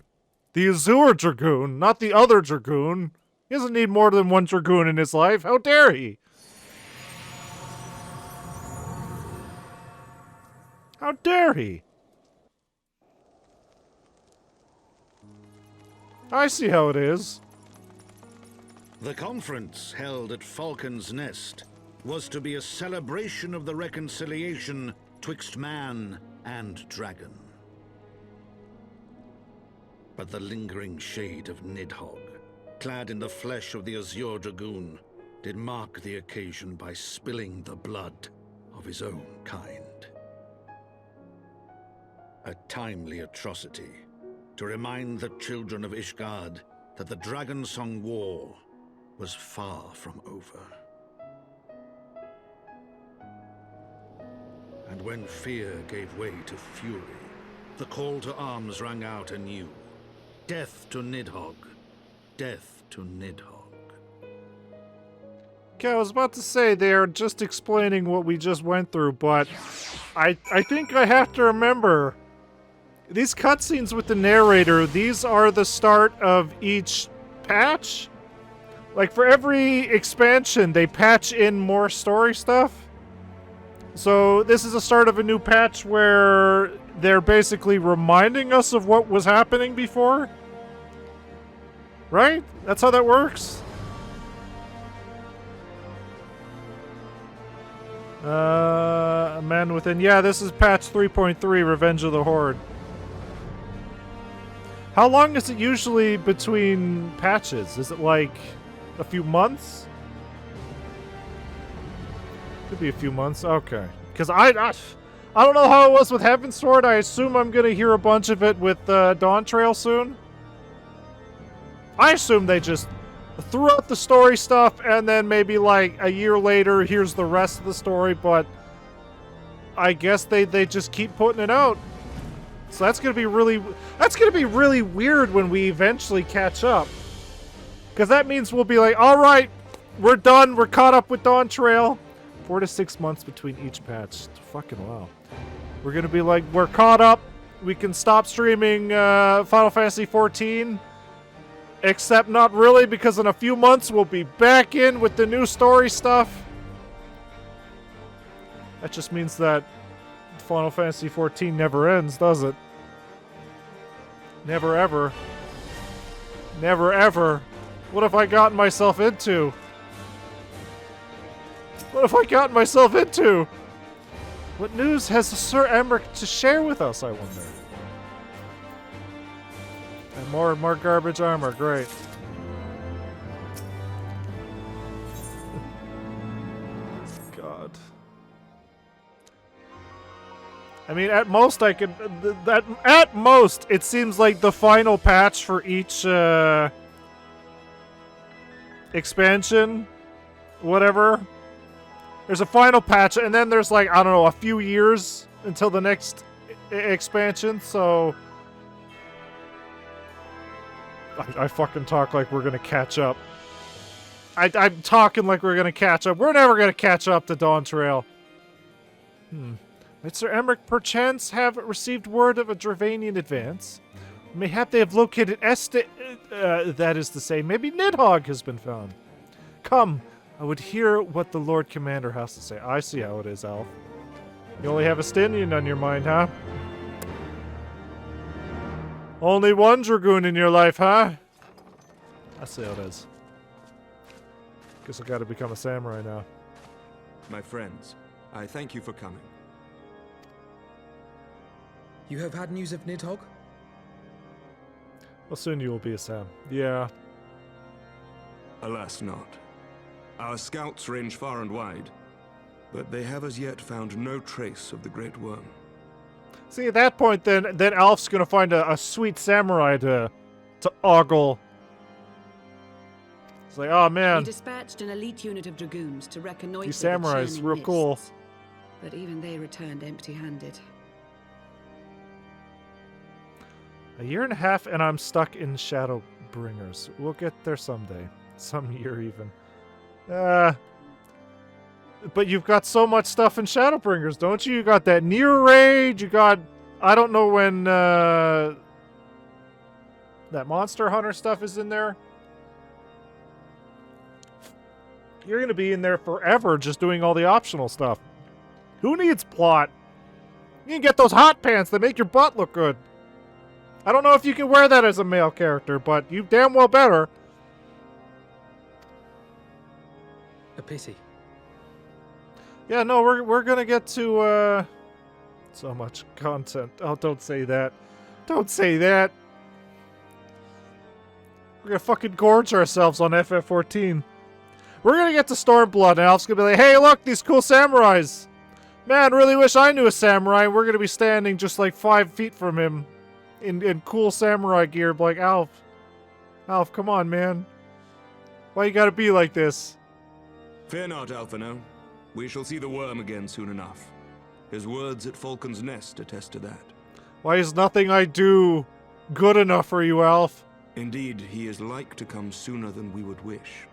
The Azure Dragoon, not the other Dragoon. He doesn't need more than one Dragoon in his life. How dare he? How dare he? I see how it is. The conference held at Falcon's Nest was to be a celebration of the reconciliation twixt man and dragon. But the lingering shade of Nidhogg, clad in the flesh of the Azure Dragoon, did mark the occasion by spilling the blood of his own kind. A timely atrocity to remind the children of Ishgard that the Dragonsong War was far from over. And when fear gave way to fury, the call to arms rang out anew. Death to Nidhogg. Death to Nidhogg. Okay, I was about to say they're just explaining what we just went through, but I think I have to remember these cutscenes with the narrator, these are the start of each patch? Like, for every expansion, they patch in more story stuff? So, this is the start of a new patch where they're basically reminding us of what was happening before? Right? That's how that works? A Man Within. Yeah, this is patch 3.3, Revenge of the Horde. How long is it usually between patches? Is it like a few months? Could be a few months. Okay. Because I don't know how it was with Heavensward. I assume I'm going to hear a bunch of it with Dawn Trail soon. I assume they just threw out the story stuff and then maybe like a year later, here's the rest of the story. But I guess they just keep putting it out. So that's gonna be really weird when we eventually catch up. Because that means we'll be like, alright, we're done, we're caught up with Dawn Trail. 4 to 6 months between each patch. Fucking wow. We're gonna be like, we're caught up, we can stop streaming Final Fantasy XIV. Except not really, because in a few months we'll be back in with the new story stuff. That just means that Final Fantasy XIV never ends, does it? Never ever. Never ever. What have I gotten myself into? What have I gotten myself into? What news has Sir Emmerich to share with us, I wonder? And more garbage armor, great. God. I mean, at most I could... at most, it seems like the final patch for each expansion, whatever. There's a final patch, and then there's like, I don't know, a few years until the next expansion, so... I fucking talk like we're gonna catch up. I'm talking like we're gonna catch up. We're never gonna catch up to Dawn Trail. Might Sir Emmerich perchance have received word of a Dravanian advance? Mayhap they have located that is to say, maybe Nidhogg has been found. Come, I would hear what the Lord Commander has to say. I see how it is, Alf. You only have a Stynian on your mind, huh? Only one Dragoon in your life, huh? I see how it is. Guess I gotta become a samurai now. My friends, I thank you for coming. You have had news of Nidhogg? Well, soon you will be a Sam. Yeah. Alas not. Our scouts range far and wide, but they have as yet found no trace of the Great Worm. See, at that point, then Alf's gonna find a sweet samurai to ogle. It's like, oh man, We dispatched an elite unit of dragoons to reconnoiter these the samurais, churning real cool. mists, but even they returned empty-handed. A year and a half, and I'm stuck in Shadowbringers. We'll get there someday, some year even. But you've got so much stuff in Shadowbringers, don't you? You got that Near Raid, you got... I don't know when, that Monster Hunter stuff is in there. You're gonna be in there forever just doing all the optional stuff. Who needs plot? You can get those hot pants that make your butt look good. I don't know if you can wear that as a male character, but you damn well better. A pity. Yeah, no, we're gonna get to so much content. Oh, don't say that. Don't say that. We're gonna fucking gorge ourselves on FF14. We're gonna get to Stormblood, and Alf's gonna be like, hey, look, these cool samurais. Man, really wish I knew a samurai. And we're gonna be standing just like 5 feet from him in cool samurai gear. Like, Alf, come on, man. Why you gotta be like this? Fear not, Alphino. We shall see the worm again soon enough. His words at Falcon's Nest attest to that. Why is nothing I do good enough for you, Alf? Indeed, he is like to come sooner than we would wish.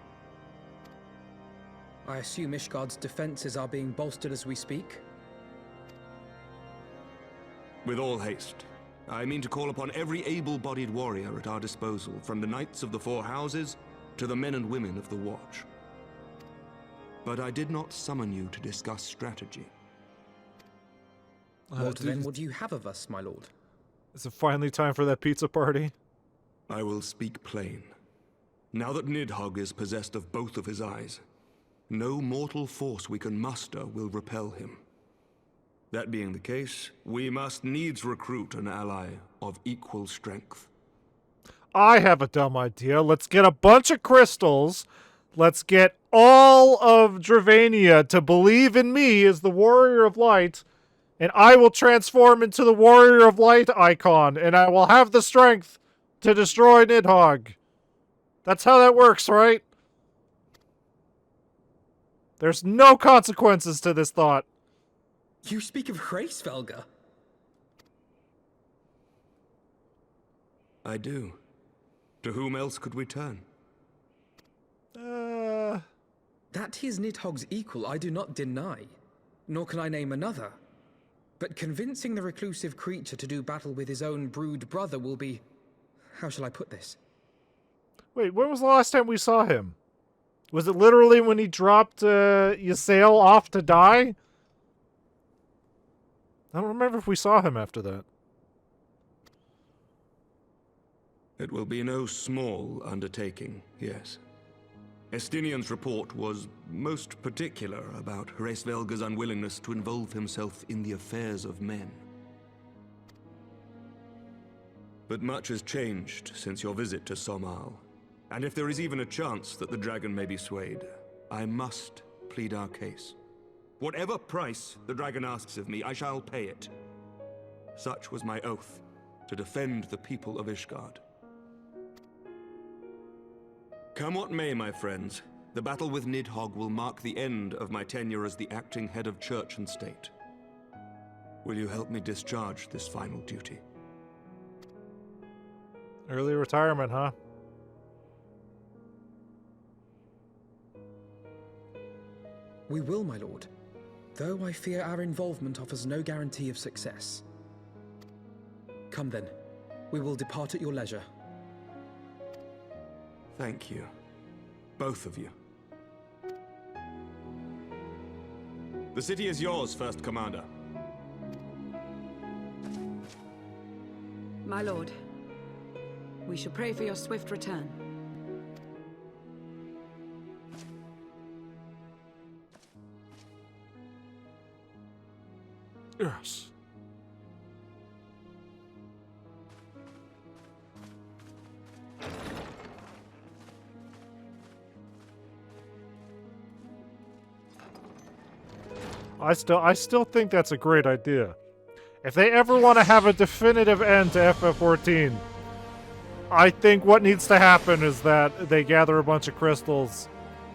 I assume Ishgard's defenses are being bolstered as we speak? With all haste. I mean to call upon every able-bodied warrior at our disposal, from the Knights of the Four Houses to the men and women of the Watch. But I did not summon you to discuss strategy. What then would you have of us, my lord? Is it finally time for that pizza party? I will speak plain. Now that Nidhogg is possessed of both of his eyes, no mortal force we can muster will repel him. That being the case, we must needs recruit an ally of equal strength. I have a dumb idea. Let's get a bunch of crystals. Let's get all of Dravania to believe in me as the Warrior of Light, and I will transform into the Warrior of Light icon, and I will have the strength to destroy Nidhogg. That's how that works, right? There's no consequences to this thought. You speak of Hraesvelga? I do. To whom else could we turn? That he is Nidhogg's equal, I do not deny. Nor can I name another. But convincing the reclusive creature to do battle with his own brood brother will be... How shall I put this? Wait, when was the last time we saw him? Was it literally when he dropped Ysayle off to die? I don't remember if we saw him after that. It will be no small undertaking, yes. Estinian's report was most particular about Hraesvelga's unwillingness to involve himself in the affairs of men. But much has changed since your visit to Somal, and if there is even a chance that the dragon may be swayed, I must plead our case. Whatever price the dragon asks of me, I shall pay it. Such was my oath, to defend the people of Ishgard. Come what may, my friends, the battle with Nidhogg will mark the end of my tenure as the acting head of church and state. Will you help me discharge this final duty? Early retirement, huh? We will, my lord. Though I fear our involvement offers no guarantee of success. Come then. We will depart at your leisure. Thank you. Both of you. The city is yours, First Commander. My lord, we shall pray for your swift return. Yes. I still think that's a great idea. If they ever want to have a definitive end to FF14, I think what needs to happen is that they gather a bunch of crystals,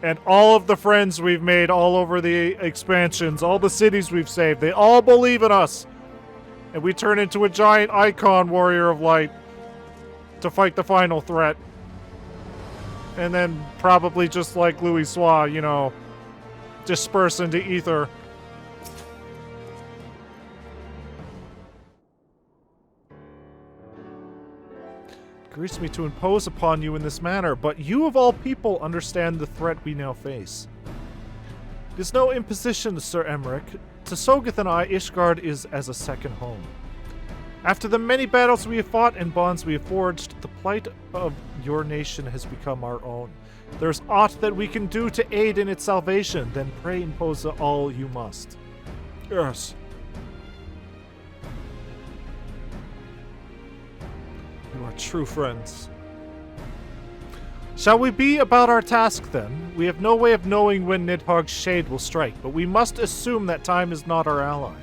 and all of the friends we've made all over the expansions, all the cities we've saved, they all believe in us. And we turn into a giant icon warrior of light to fight the final threat. And then probably just like Louis Sois, you know, disperse into ether. It grieves me to impose upon you in this manner, but you of all people understand the threat we now face. It is no imposition, Sir Emmerich. To Sogeth and I, Ishgard is as a second home. After the many battles we have fought and bonds we have forged, the plight of your nation has become our own. If there is aught that we can do to aid in its salvation, then pray impose all you must. Yes. You are true friends. Shall we be about our task, then? We have no way of knowing when Nidhogg's shade will strike, but we must assume that time is not our ally.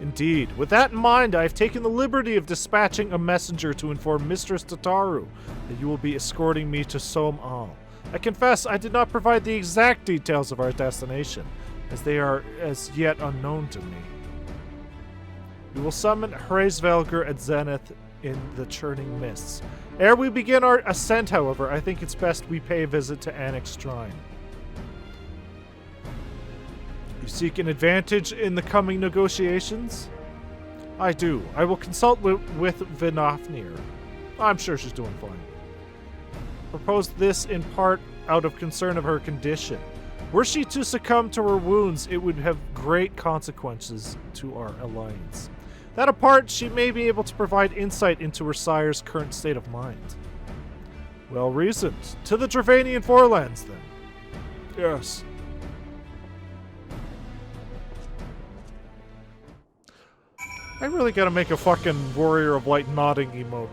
Indeed. With that in mind, I have taken the liberty of dispatching a messenger to inform Mistress Tataru that you will be escorting me to Som Al. I confess I did not provide the exact details of our destination, as they are as yet unknown to me. We will summon Hraesvelgr at Zenith in the churning mists. Ere we begin our ascent, however, I think it's best we pay a visit to Anix Shrine. You seek an advantage in the coming negotiations? I do. I will consult with Vinafnir. I'm sure she's doing fine. Proposed this in part out of concern of her condition. Were she to succumb to her wounds, it would have great consequences to our alliance. That apart, she may be able to provide insight into her sire's current state of mind. Well reasoned. To the Dravanian Forelands, then. Yes. I really gotta make a fucking Warrior of Light nodding emote.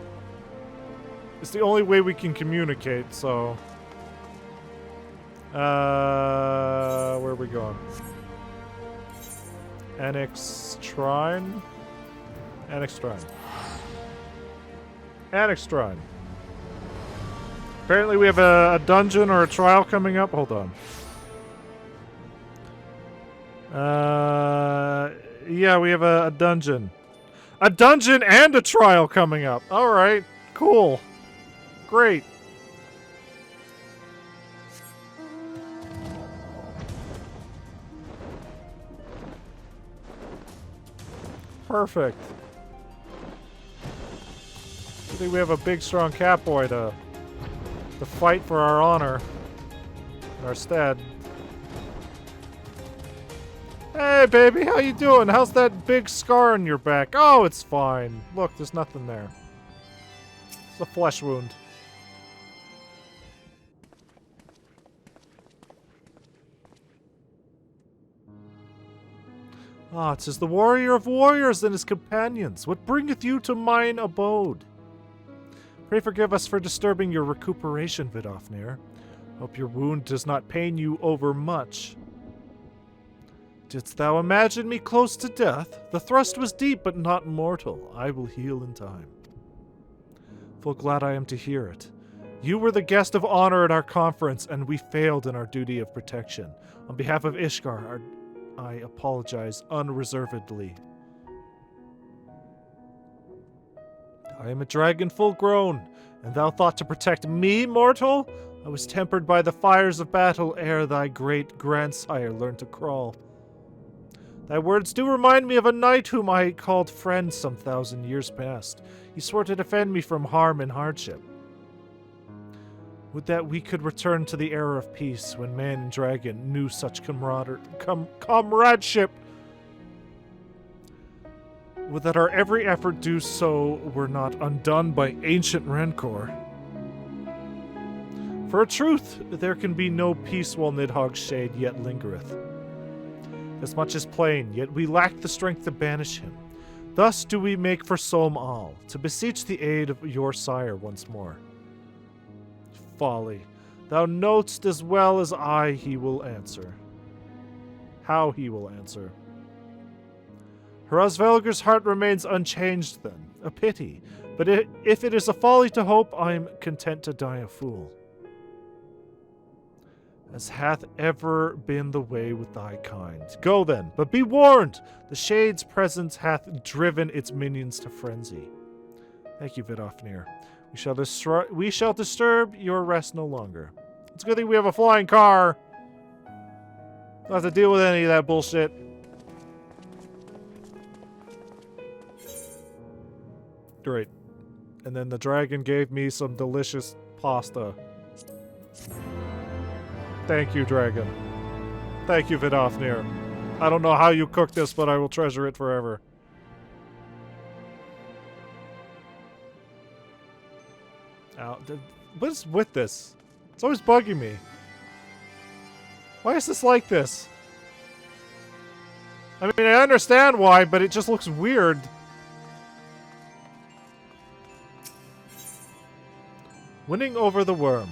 It's the only way we can communicate, so... where are we going? Anix Shrine? Anix Shrine. Anix Shrine. Apparently we have a dungeon or a trial coming up. Hold on. Yeah, we have a dungeon. A dungeon and a trial coming up. Alright, cool. Great. Perfect. I think we have a big, strong catboy to fight for our honor in our stead. Hey, baby, how you doing? How's that big scar on your back? Oh, it's fine. Look, there's nothing there. It's a flesh wound. Ah, 'tis the warrior of warriors and his companions. What bringeth you to mine abode? Pray forgive us for disturbing your recuperation, Vidofnir. Hope your wound does not pain you overmuch. Didst thou imagine me close to death? The thrust was deep, but not mortal. I will heal in time. Full glad I am to hear it. You were the guest of honor at our conference, and we failed in our duty of protection. On behalf of Ishgard, I apologize unreservedly. I am a dragon full grown, and thou thought to protect me, mortal? I was tempered by the fires of battle ere thy great grandsire learned to crawl. Thy words do remind me of a knight whom I called friend some 1,000 years past. He swore to defend me from harm and hardship. Would that we could return to the era of peace when man and dragon knew such comradeship. Would that our every effort do so were not undone by ancient rancor. For a truth, there can be no peace while Nidhogg's shade yet lingereth. As much is plain, yet we lack the strength to banish him. Thus do we make for Som Al, to beseech the aid of your sire once more. Folly. Thou know'st as well as I he will answer. how he will answer. Hrosvelger's heart remains unchanged then. A pity. But if it is a folly to hope, I am content to die a fool. As hath ever been the way with thy kind. Go then, but be warned! The Shade's presence hath driven its minions to frenzy. Thank you, Vidofnir. We shall disturb your rest no longer. It's a good thing we have a flying car. Don't have to deal with any of that bullshit. Great. And then the dragon gave me some delicious pasta. Thank you, dragon. Thank you, Vidofnir. I don't know how you cooked this, but I will treasure it forever. Ow. What is with this? It's always bugging me. Why is this like this? I mean, I understand why, but it just looks weird. Winning over the worm.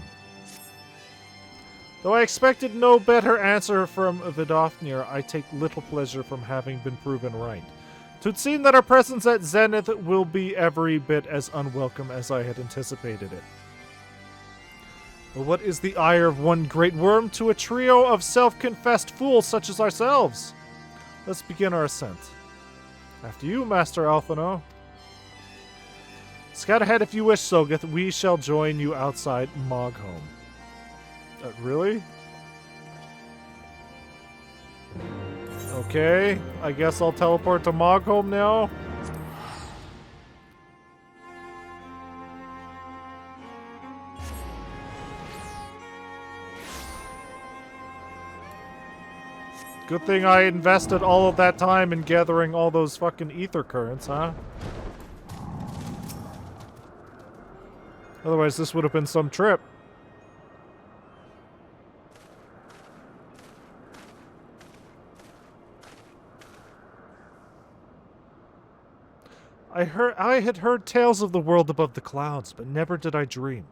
Though I expected no better answer from Vidofnir, I take little pleasure from having been proven right. 'Twould seem that our presence at Zenith will be every bit as unwelcome as I had anticipated it. But what is the ire of one great worm to a trio of self-confessed fools such as ourselves? Let's begin our ascent. After you, Master Alphino. Scout ahead if you wish, Sogeth. We shall join you outside Mogholm. Really? Okay, I guess I'll teleport to Mogholm now. Good thing I invested all of that time in gathering all those fucking ether currents, huh? Otherwise, this would have been some trip. I had heard tales of the world above the clouds, but never did I dream.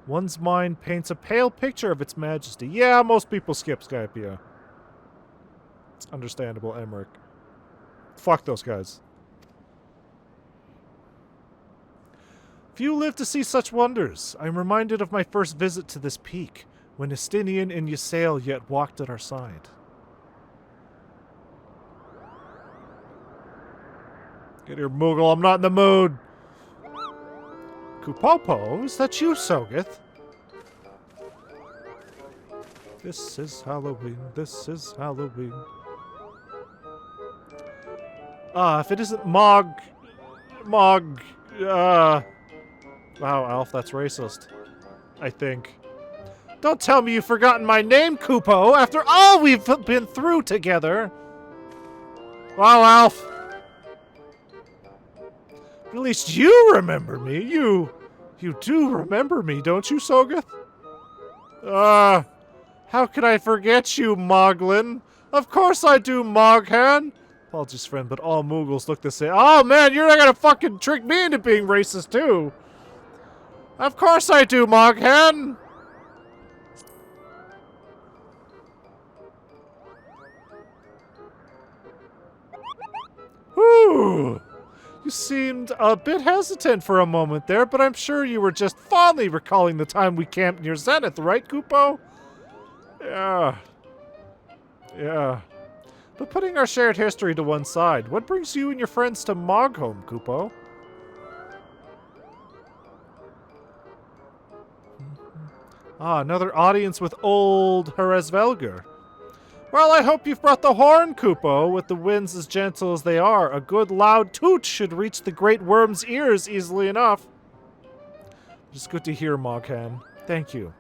One's mind paints a pale picture of its majesty. Yeah, most people skip Skypia. It's understandable, Emmerich. Fuck those guys. Few live to see such wonders. I am reminded of my first visit to this peak, when Estinian and Ysael yet walked at our side. Get here, Moogle, I'm not in the mood! Kupopo, is that you, Sogeth? This is Halloween, this is Halloween. If it isn't Wow, Alf, that's racist. I think. Don't tell me you've forgotten my name, Kupo, after all we've been through together! Wow, Alf! At least you remember me. You do remember me, don't you, Sogeth? How could I forget you, Moglin? Of course I do, Moghan! Apologies, friend, but all Moogles look the same. Oh, man, you're not gonna fucking trick me into being racist, too! Of course I do, Moghan! Whew! You seemed a bit hesitant for a moment there, but I'm sure you were just fondly recalling the time we camped near Zenith, right, Kupo? Yeah. Yeah. But putting our shared history to one side, what brings you and your friends to Mogholm, Kupo? Another audience with old Hrosvelger. Well, I hope you've brought the horn, Kupo. With the winds as gentle as they are, a good loud toot should reach the great worm's ears easily enough. It's good to hear, Moghan. Thank you.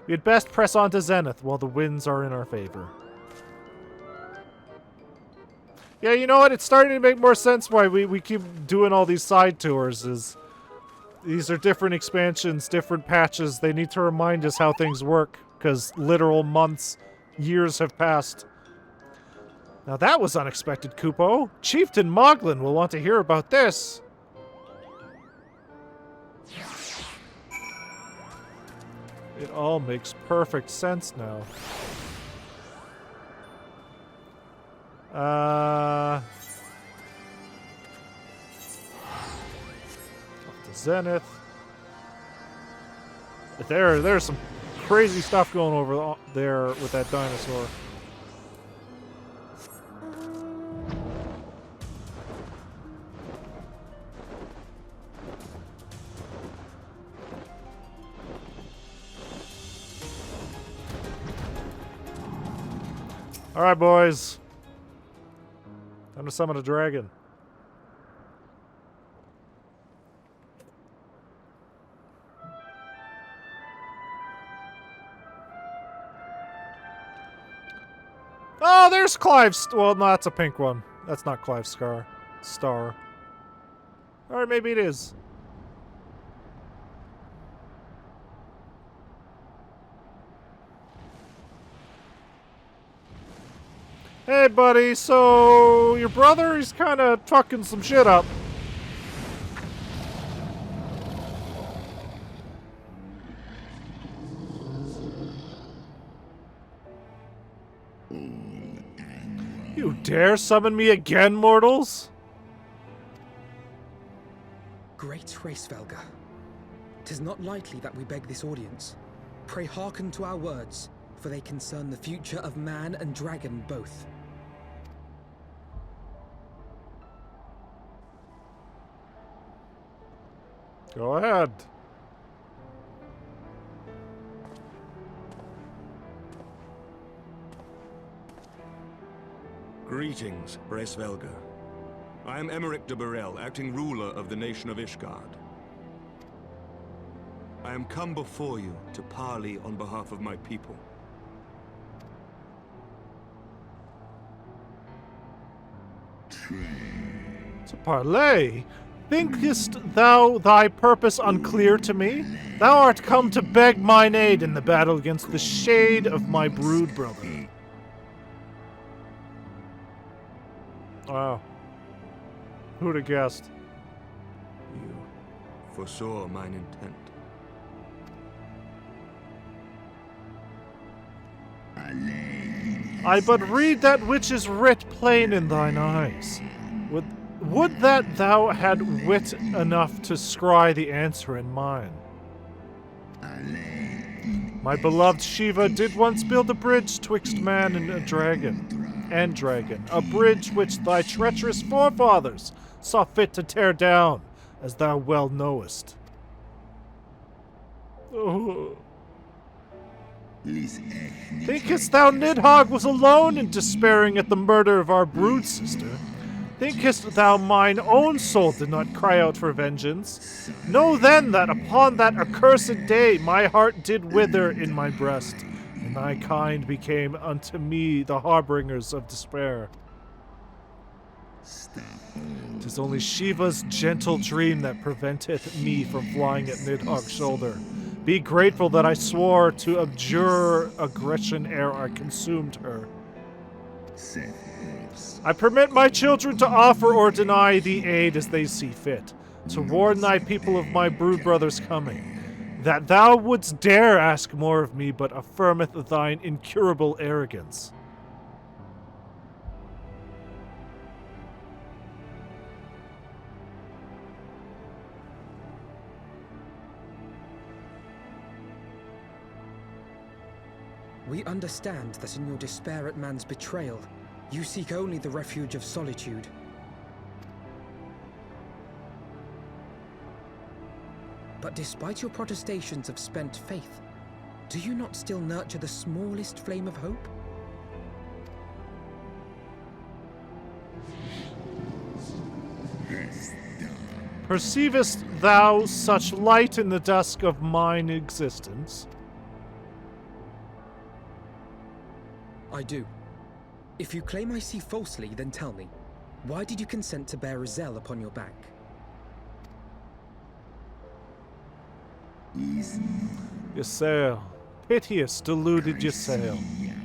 We had best press on to Zenith while the winds are in our favor. Yeah, you know what? It's starting to make more sense why we keep doing all these side tours. These are different expansions, different patches. They need to remind us how things work, because literal months, years have passed. Now that was unexpected, Kupo. Chieftain Moglin will want to hear about this. It all makes perfect sense now. Off to Zenith. There's some crazy stuff going over there with that dinosaur. Alright, boys. Time to summon a dragon. Oh, there's Clive's. Well, no, that's a pink one. That's not Clive's star. Alright, maybe it is. Hey, buddy, so your brother, he's kind of fucking some shit up. You dare summon me again, mortals? Great Hraesvelga, 'tis not lightly that we beg this audience. Pray hearken to our words, for they concern the future of man and dragon both. Go ahead. Greetings, Hraesvelga. I am Emeric de Burrell, acting ruler of the nation of Ishgard. I am come before you to parley on behalf of my people. To parley? Thinkest thou thy purpose unclear to me? Thou art come to beg mine aid in the battle against the shade of my brood brother. Wow. Who'd have guessed? You foresaw mine intent. I but read that which is writ plain in thine eyes. Would that thou had wit enough to scry the answer in mine. My beloved Shiva did once build a bridge twixt man and dragon, a bridge which thy treacherous forefathers saw fit to tear down, as thou well knowest. Oh. Thinkest thou Nidhogg was alone in despairing at the murder of our brood sister? Thinkest thou mine own soul did not cry out for vengeance? Know then that upon that accursed day my heart did wither in my breast, and thy kind became unto me the harbingers of despair. 'Tis only Shiva's gentle dream that preventeth me from flying at Nidhogg's shoulder. Be grateful that I swore to abjure aggression ere I consumed her. I permit my children to offer or deny thee aid as they see fit, to warn thy people of my brood brother's coming. That thou wouldst dare ask more of me but affirmeth thine incurable arrogance. We understand that in your despair at man's betrayal, you seek only the refuge of solitude. But despite your protestations of spent faith, do you not still nurture the smallest flame of hope? Perceivest thou such light in the dusk of mine existence? I do. If you claim I see falsely, then tell me, why did you consent to bear Rizel upon your back? Ysael, piteous, deluded Ysael.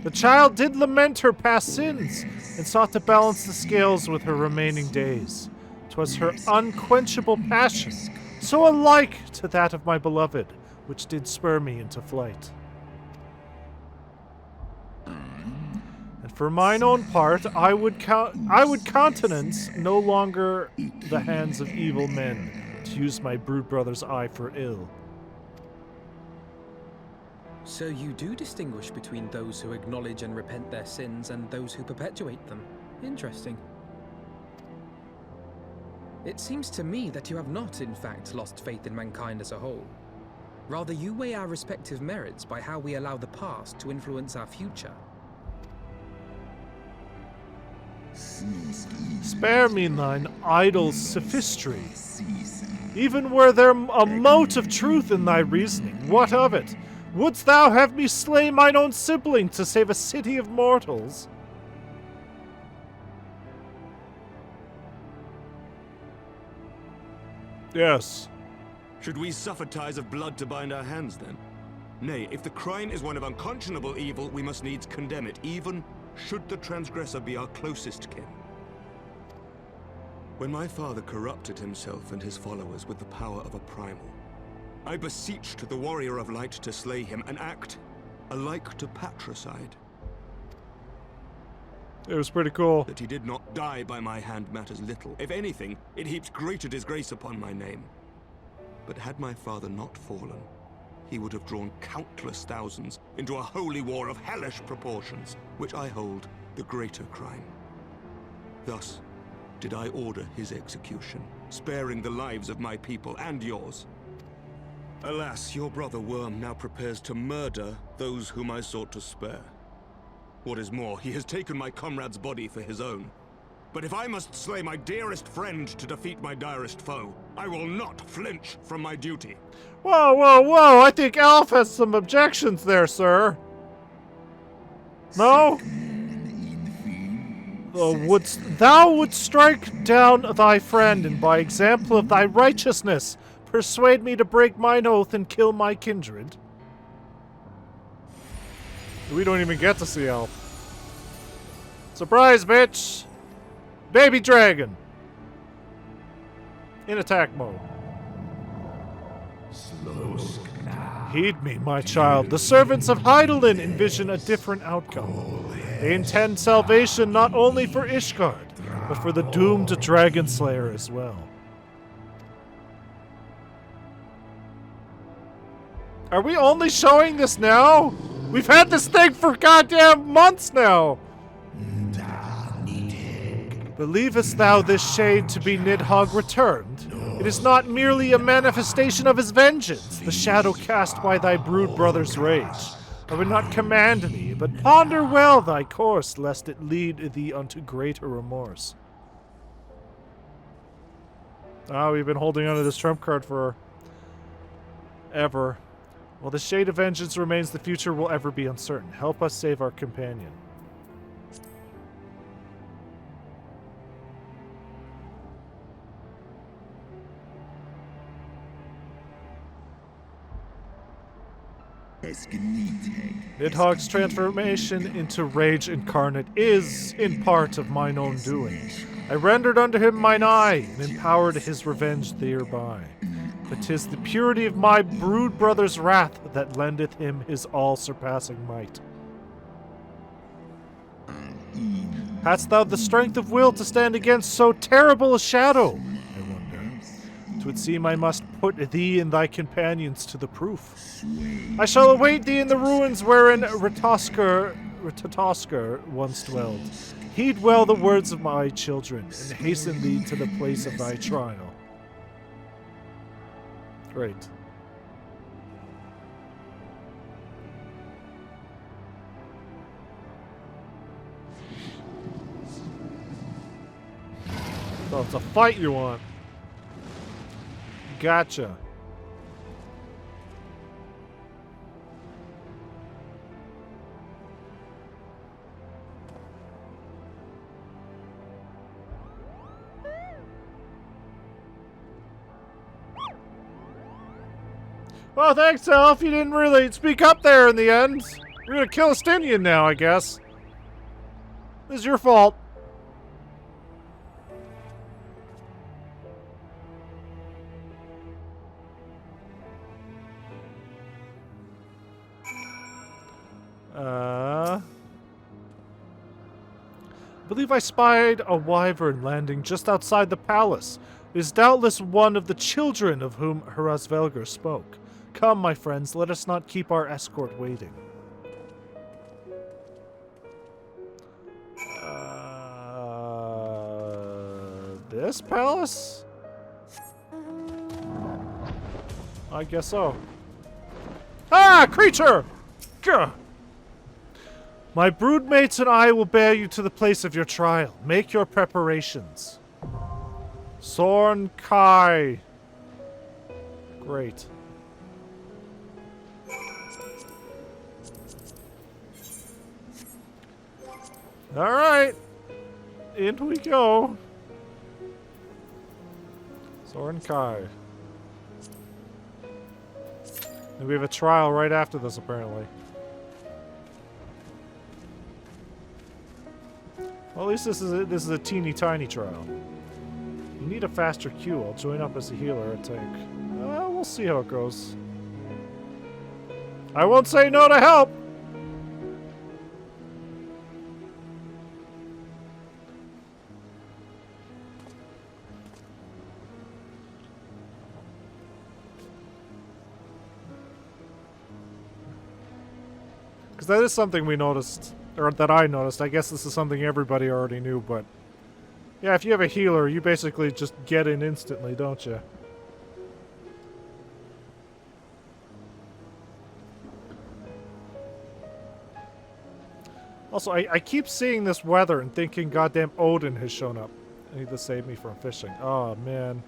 The child did lament her past sins, and sought to balance the scales with her remaining days. 'Twas her unquenchable passion, so alike to that of my beloved, which did spur me into flight. And And for mine own part, I would countenance no longer the hands of evil men to use my brood brother's eye for ill. So you do distinguish between those who acknowledge and repent their sins and those who perpetuate them. Interesting. It seems to me that you have not, in fact, lost faith in mankind as a whole. Rather, you weigh our respective merits by how we allow the past to influence our future. Spare me thine idle sophistry. Even were there a mote of truth in thy reasoning, what of it? Wouldst thou have me slay mine own sibling to save a city of mortals? Yes. Should we suffer ties of blood to bind our hands, then? Nay, if the crime is one of unconscionable evil, we must needs condemn it, even should the transgressor be our closest kin. When my father corrupted himself and his followers with the power of a primal, I beseeched the warrior of light to slay him, an act alike to patricide. It was pretty cool. That he did not die by my hand matters little. If anything, it heaps greater disgrace upon my name. But had my father not fallen, he would have drawn countless thousands into a holy war of hellish proportions, which I hold the greater crime. Thus did I order his execution, sparing the lives of my people and yours. Alas, your brother Worm now prepares to murder those whom I sought to spare. What is more, he has taken my comrade's body for his own. But if I must slay my dearest friend to defeat my direst foe, I will not flinch from my duty. Whoa, whoa, whoa! I think Alf has some objections there, sir. No? Thou wouldst strike down thy friend, and by example of thy righteousness, persuade me to break mine oath and kill my kindred? We don't even get to see Alf. Surprise, bitch! Baby dragon! In attack mode. Heed me, my child. The servants of Heidelin envision a different outcome. They intend salvation not only for Ishgard, but for the doomed Dragon Slayer as well. Are we only showing this now? We've had this thing for goddamn months now! Believest thou this shade to be Nidhogg returned? It is not merely a manifestation of his vengeance, the shadow cast by thy brood brother's rage. I would not command thee, but ponder well thy course, lest it lead thee unto greater remorse. Ah, we've been holding onto this trump card for ever. While the shade of vengeance remains, the future will ever be uncertain. Help us save our companion. Nidhogg's transformation into rage incarnate is, in part, of mine own doing. I rendered unto him mine eye, and empowered his revenge thereby. But 'tis the purity of my brood brother's wrath that lendeth him his all-surpassing might. Hadst thou the strength of will to stand against so terrible a shadow? I wonder. 'Twould seem I must put thee and thy companions to the proof. I shall await thee in the ruins wherein Ratatoskr once dwelled. Heed well the words of my children, and hasten thee to the place of thy trial. Great. Oh, it's a fight you want. Gotcha. Well, thanks, Elf. You didn't really speak up there in the end. We're gonna kill a Stinian now, I guess. This is your fault. believe I spied a wyvern landing just outside the palace. It is doubtless one of the children of whom Hrasvelgr spoke. Come, my friends, let us not keep our escort waiting. This palace? I guess so. Ah, creature! Gah! My broodmates and I will bear you to the place of your trial. Make your preparations. Sorn Kai. Great. Alright. In we go. Sorn Kai. And we have a trial right after this, apparently. Well, at least this is a teeny tiny trial. You need a faster queue. I'll join up as a healer, I think. We'll see how it goes. I won't say no to help! Because that is something we noticed, or that I noticed. I guess this is something everybody already knew, but... yeah, if you have a healer, you basically just get in instantly, don't you? Also, I keep seeing this weather and thinking goddamn Odin has shown up. I need to save me from fishing. Oh, man.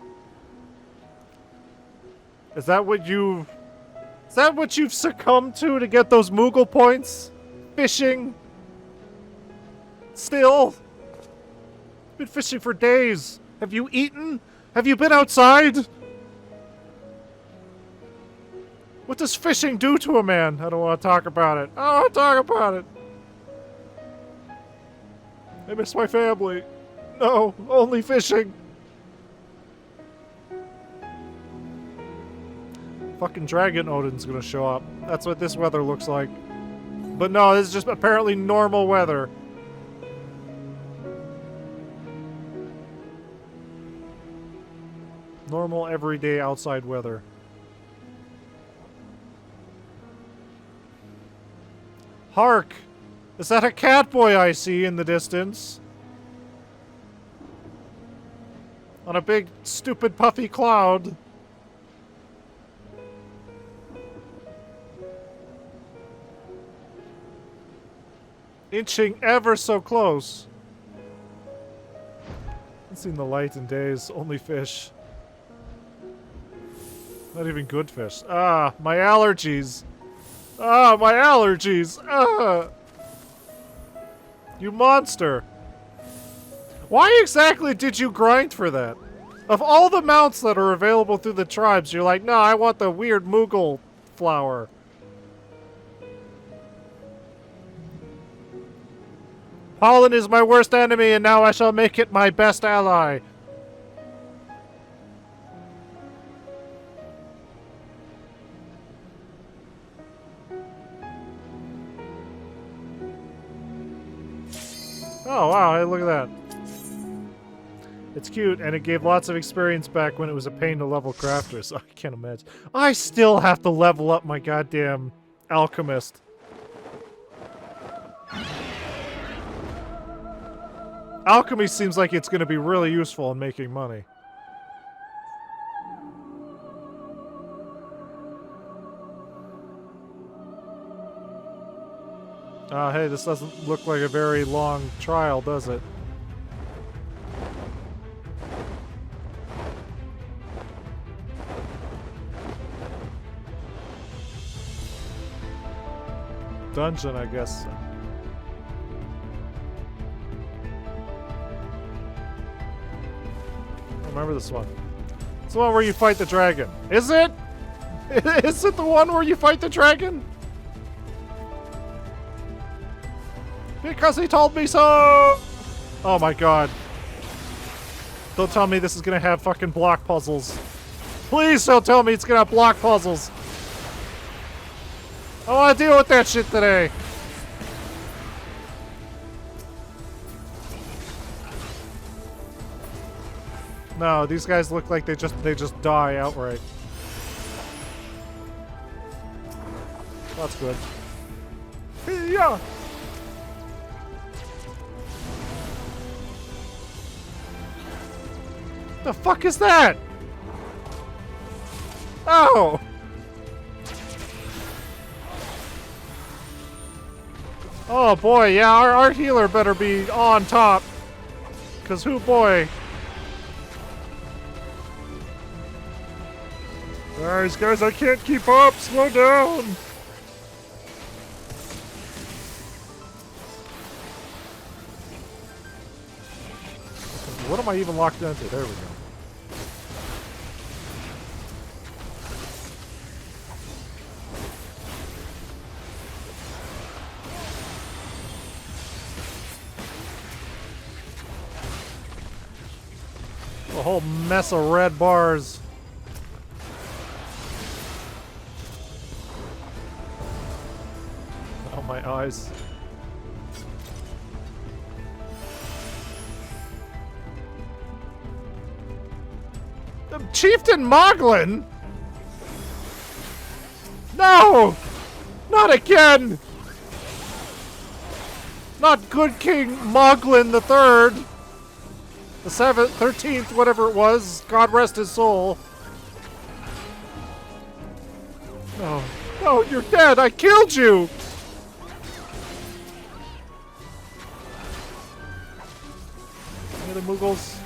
Is that what you've succumbed to get those Moogle points? Fishing? Still? Been fishing for days. Have you eaten? Have you been outside? What does fishing do to a man? I don't want to talk about it. I don't want to talk about it. I miss my family. No, only fishing. Fucking Dragon Odin's gonna show up. That's what this weather looks like. But no, this is just apparently normal weather. Normal, everyday outside weather. Hark! Is that a catboy I see in the distance? On a big, stupid, puffy cloud. Inching ever so close. Haven't seen the light in days. Only fish. Not even good fish. Ah, my allergies. Ah, my allergies. Ah. You monster. Why exactly did you grind for that? Of all the mounts that are available through the tribes, you're like, no, I want the weird Moogle flower. Pollen is my worst enemy, and now I shall make it my best ally. Oh, wow, hey, look at that. It's cute, and it gave lots of experience back when it was a pain to level crafters. I can't imagine. I still have to level up my goddamn alchemist. Alchemy seems like it's going to be really useful in making money. Hey, this doesn't look like a very long trial, does it? Dungeon, I guess. Remember this one. It's the one where you fight the dragon. Is it? Is it the one where you fight the dragon? Because he told me so! Oh my god. Don't tell me this is gonna have fucking block puzzles. Please don't tell me it's gonna have block puzzles. I wanna deal with that shit today. No, these guys look like they just die outright. That's good. Yeah. The fuck is that? Oh. Oh boy, yeah, our healer better be on top. Cause who boy? Guys, I can't keep up. Slow down. What am I even locked into? There we go. A whole mess of red bars. Oh, my eyes. Chieftain Moglin? No! Not again! Not good King Moglin III. The 7th, 13th, whatever it was. God rest his soul. No. No, you're dead! I killed you! Any other Mughals?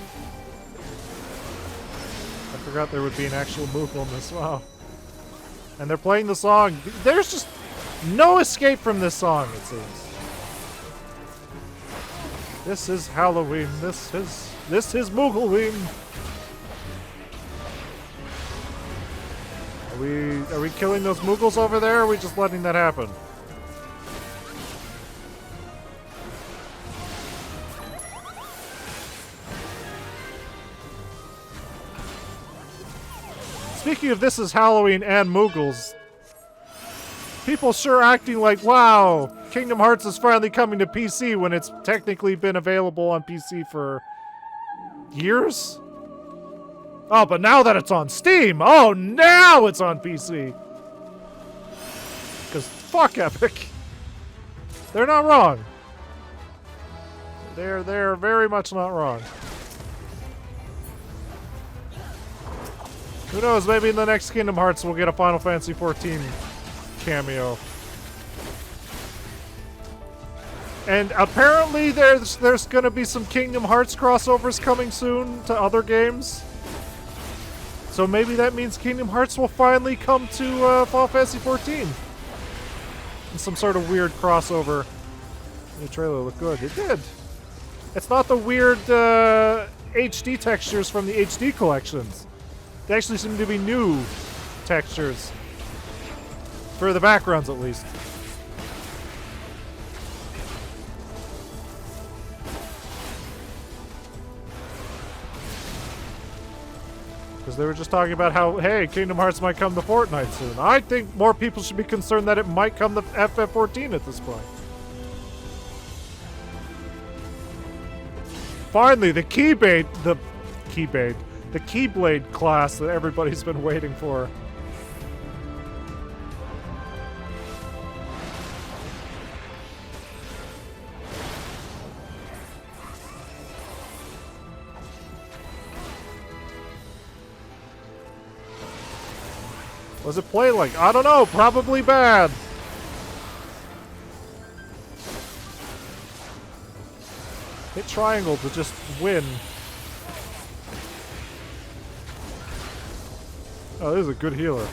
I forgot there would be an actual Mughal in this. Wow. And they're playing the song. There's just no escape from this song, it seems. This is Halloween. This is Mughalween. Are we killing those Mughals over there, or are we just letting that happen? Speaking of This is Halloween and Mughals, people sure acting like, wow, Kingdom Hearts is finally coming to PC when it's technically been available on PC for years? Oh, but now that it's on Steam, oh, now it's on PC. Because fuck Epic. They're not wrong. They're very much not wrong. Who knows, maybe in the next Kingdom Hearts we'll get a Final Fantasy XIV cameo. And apparently there's gonna be some Kingdom Hearts crossovers coming soon to other games. So maybe that means Kingdom Hearts will finally come to Final Fantasy XIV. In some sort of weird crossover. The trailer looked good. It did. It's not the weird HD textures from the HD collections. They actually seem to be new textures. For the backgrounds, at least. Because they were just talking about how, hey, Kingdom Hearts might come to Fortnite soon. I think more people should be concerned that it might come to FF14 at this point. Finally, the Keyblade class that everybody's been waiting for. What does it play like? I don't know, probably bad. Hit triangle to just win. Oh, this is a good healer.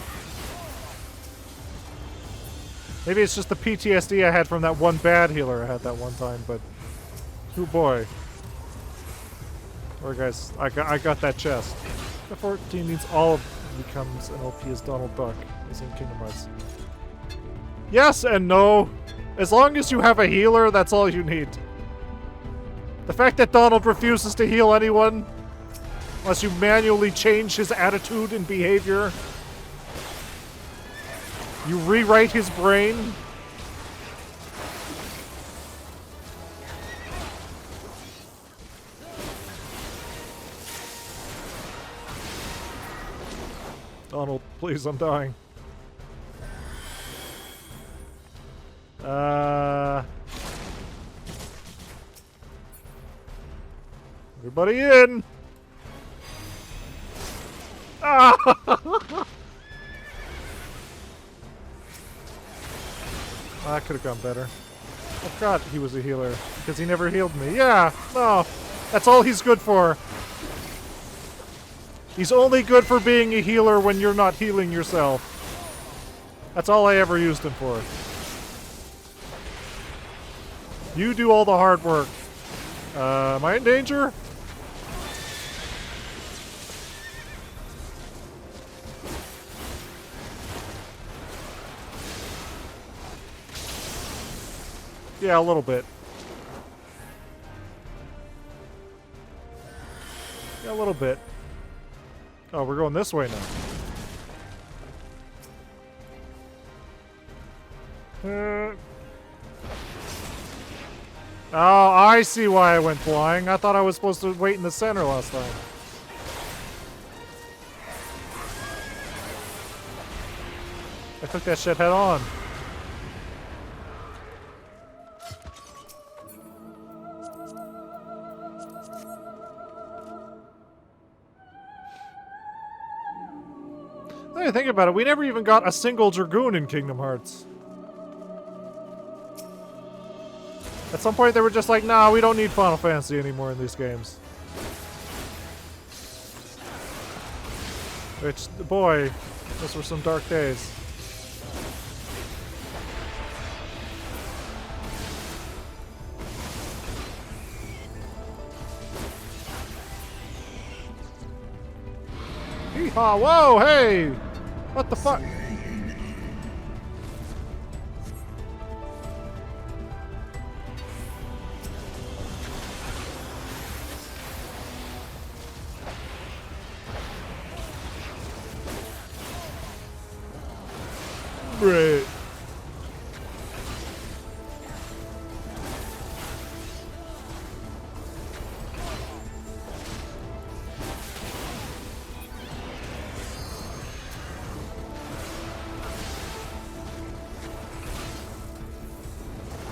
Maybe it's just the PTSD I had from that one bad healer I had that one time, but... oh boy. Alright guys, I got that chest. The 14 means all of becomes an OP as Donald Duck is in Kingdom Hearts. Yes and no. As long as you have a healer, that's all you need. The fact that Donald refuses to heal anyone, unless you manually change his attitude and behavior, you rewrite his brain. Donald, please, I'm dying. Everybody in! Ah! That could have gone better. I forgot he was a healer, because he never healed me. Yeah, no. That's all he's good for. He's only good for being a healer when you're not healing yourself. That's all I ever used him for. You do all the hard work. Am I in danger? Yeah, a little bit. Yeah, a little bit. Oh, we're going this way now. Oh, I see why I went flying. I thought I was supposed to wait in the center last time. I took that shit head on. Now you think about it, we never even got a single Dragoon in Kingdom Hearts. At some point they were just like, nah, we don't need Final Fantasy anymore in these games. Which, boy, those were some dark days. Hee-haw, whoa, hey! What the fuck? Great.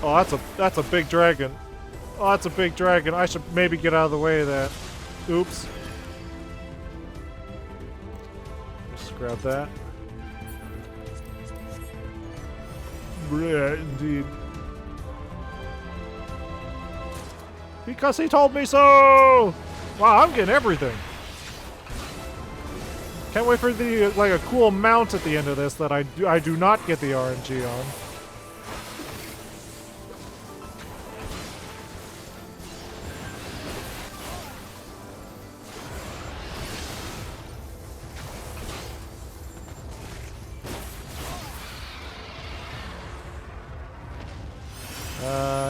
Oh, that's a big dragon. Oh, that's a big dragon. I should maybe get out of the way of that. Oops. Just grab that. Yeah, indeed. Because he told me so! Wow, I'm getting everything. Can't wait for the like a cool mount at the end of this that I do not get the RNG on.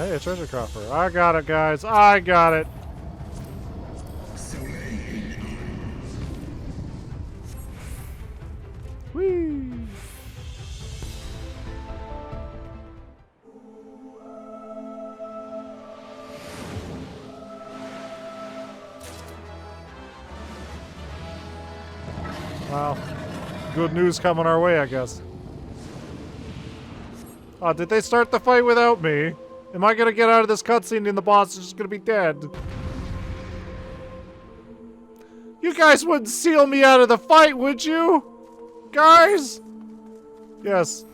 Hey, a treasure coffer. I got it, guys. I got it. Whee! Wow. Good news coming our way, I guess. Oh, did they start the fight without me? Am I gonna get out of this cutscene and the boss is just gonna be dead? You guys wouldn't seal me out of the fight, would you? Guys? Yes.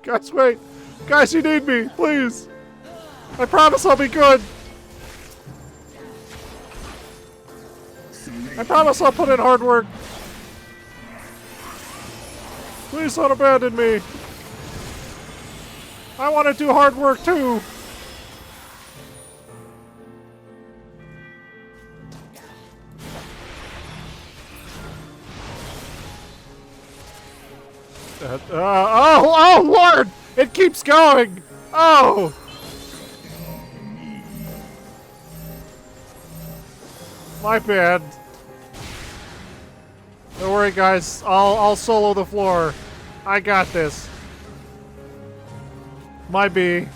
Guys, wait. Guys, you need me, please. I promise I'll be good. I promise I'll put in hard work. Please don't abandon me. I want to do hard work too. Oh Lord! It keeps going. Oh. My bad. Don't worry, guys. I'll solo the floor. I got this. My B.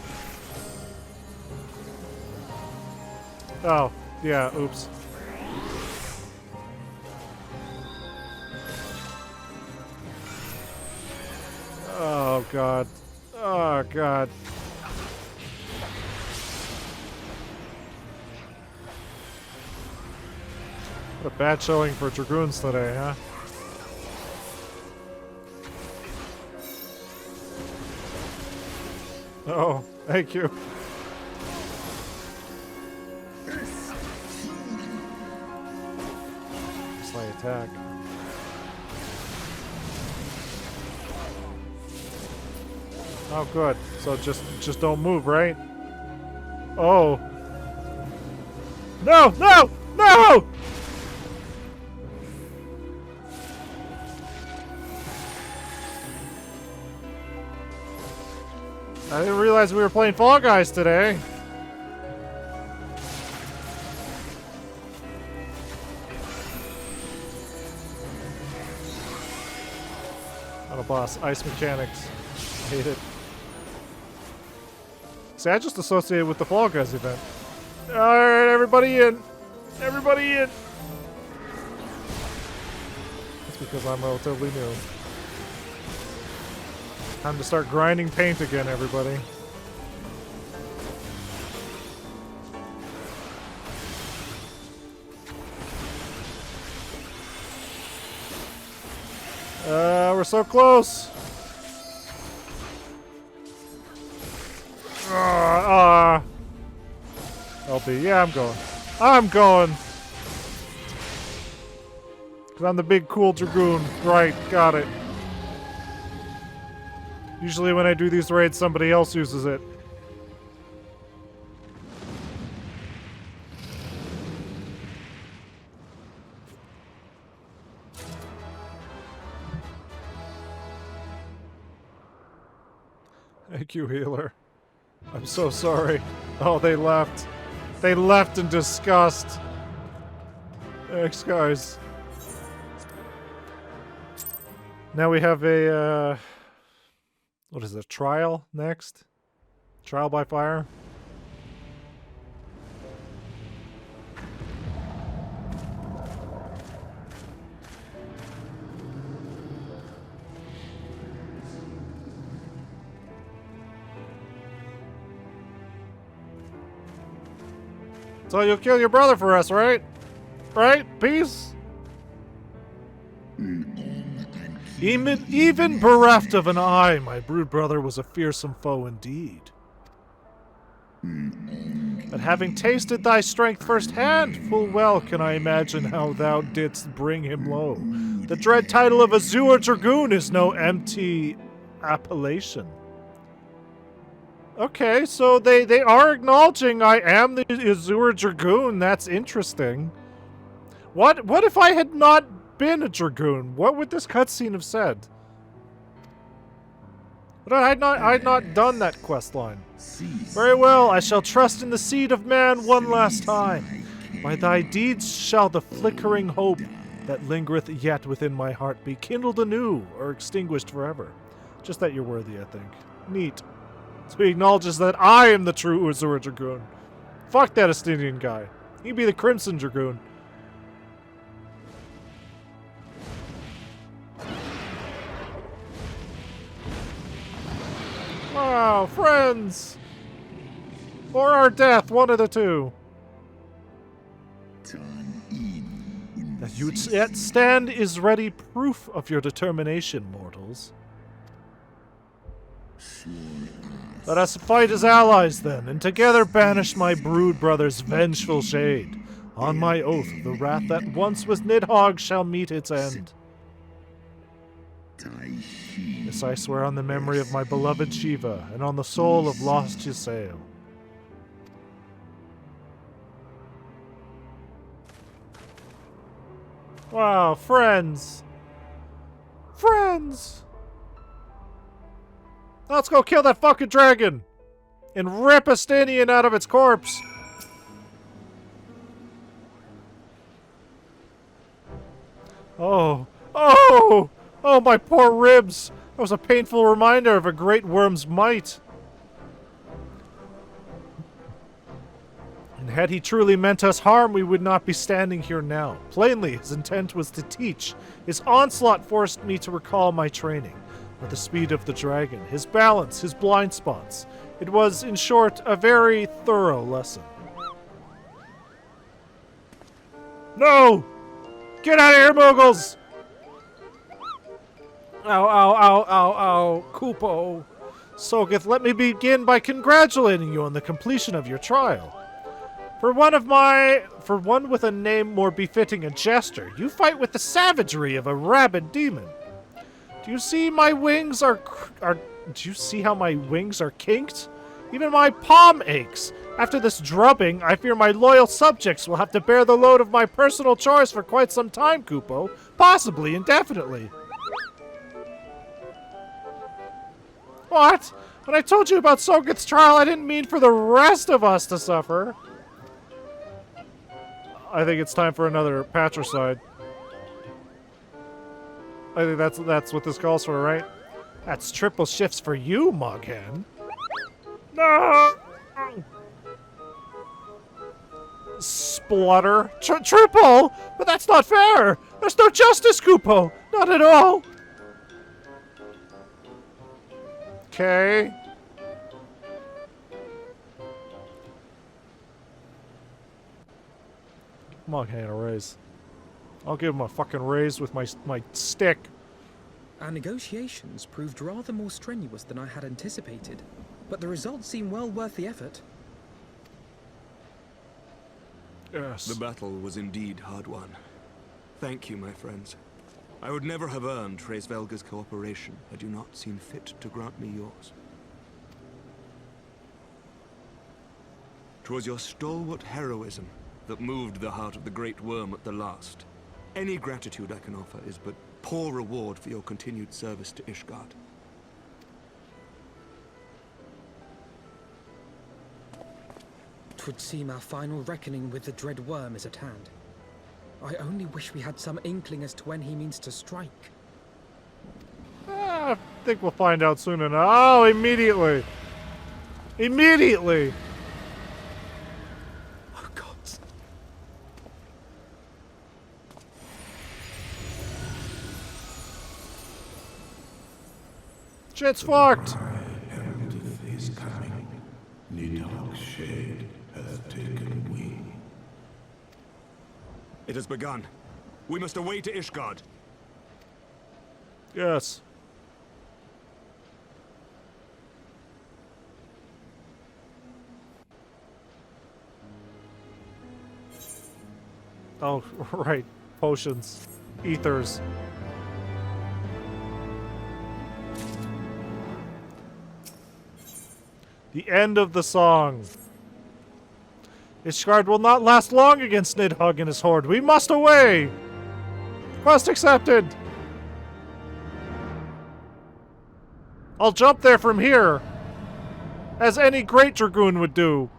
Oh, yeah, oops. god. Oh god. What a bad showing for Dragoons today, huh? Oh, thank you. Slight attack. Oh, good. So just don't move, right? Oh. No! No! No! I didn't realize we were playing Fall Guys today. Not a boss. Ice mechanics. Hate it. See, I just associate with the Fall Guys event. Alright, everybody in! Everybody in! That's because I'm relatively new. Time to start grinding paint again, everybody. We're so close. LB, yeah, I'm going. I'm going. Because I'm the big cool Dragoon. Right, got it. Usually when I do these raids, somebody else uses it. Thank you, healer. I'm so sorry. Oh, they left. They left in disgust. Thanks, guys. Now we have a, what is it, trial next? Trial by fire? So you'll kill your brother for us, right? Right? Peace? Even bereft of an eye, my brood brother was a fearsome foe indeed. But having tasted thy strength firsthand, full well can I imagine how thou didst bring him low. The dread title of Azure Dragoon is no empty appellation. Okay, so they are acknowledging I am the Azure Dragoon. That's interesting. What if I had not been a Dragoon? What would this cutscene have said? But I had not done that quest line. Very well, I shall trust in the seed of man one last time. By thy deeds shall the flickering hope that lingereth yet within my heart be kindled anew or extinguished forever. Just that you're worthy, I think. Neat. So he acknowledges that I am the true Azure Dragoon. Fuck that Estinian guy. He'd be the Crimson Dragoon. Wow, friends! Or our death, one of the two. That you yet stand is ready proof of your determination, mortals. Let us fight as allies, then, and together banish my brood brother's vengeful shade. On my oath, the wrath that once was Nidhogg shall meet its end. This I swear on the memory of my beloved Shiva, and on the soul of lost Ysael. Wow, friends! Friends! Let's go kill that fucking dragon! And rip Estinian out of its corpse! Oh! Oh! Oh, my poor ribs! That was a painful reminder of a great worm's might. And had he truly meant us harm, we would not be standing here now. Plainly, his intent was to teach. His onslaught forced me to recall my training. or the speed of the dragon, his balance, his blind spots. It was, in short, a very thorough lesson. No! Get out of here, Moogles! Ow, ow, ow, ow, ow. Kupo. Sogeth, let me begin by congratulating you on the completion of your trial. For one with a name more befitting a jester, you fight with the savagery of a rabid demon. Do you see my wings do you see how my wings are kinked? Even my palm aches. After this drubbing, I fear my loyal subjects will have to bear the load of my personal chores for quite some time, Kupo. Possibly indefinitely. What? When I told you about Sogeth's trial, I didn't mean for the rest of us to suffer. I think it's time for another patricide. I think that's what this calls for, right? That's triple shifts for you, Moghen. No! Splutter. Triple? But that's not fair! There's no justice, Kupo! Not at all! Okay. Moghen a raise. I'll give him a fucking raise with my stick. Our negotiations proved rather more strenuous than I had anticipated, but the results seem well worth the effort. Yes. The battle was indeed hard won. Thank you, my friends. I would never have earned Hraesvelga's cooperation had you not seen fit to grant me yours. 'Twas your stalwart heroism that moved the heart of the Great Worm at the last. Any gratitude I can offer is but poor reward for your continued service to Ishgard. 'Twould seem our final reckoning with the dread worm is at hand. I only wish we had some inkling as to when he means to strike. I think we'll find out soon enough. Oh, immediately! Immediately! Oh, God. Shit's fucked! Is coming. Nidhogg's shade hath taken wing. It has begun. We must away to Ishgard. Yes. Oh, right. Potions. Ethers. The end of the song. Ishgard will not last long against Nidhogg and his horde. We must away! Quest accepted! I'll jump there from here, as any great dragoon would do.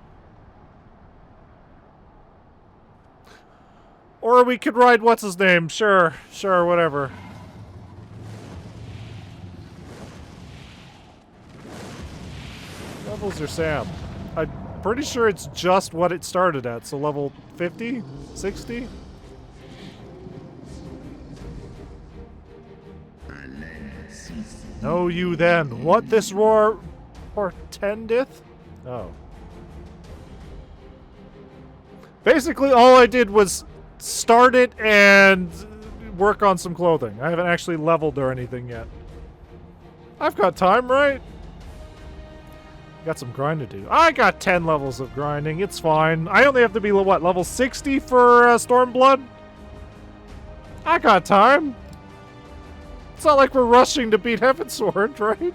Or we could ride what's-his-name. Sure, whatever. Levels are Sam? I'm pretty sure it's just what it started at, so level 50? 60? Know you then what this roar portendeth? Oh. Basically, all I did was start it and work on some clothing. I haven't actually leveled or anything yet. I've got time, right? Got some grind to do. I got 10 levels of grinding. It's fine. I only have to be, what, level 60 for Stormblood? I got time. It's not like we're rushing to beat Heavensward, right?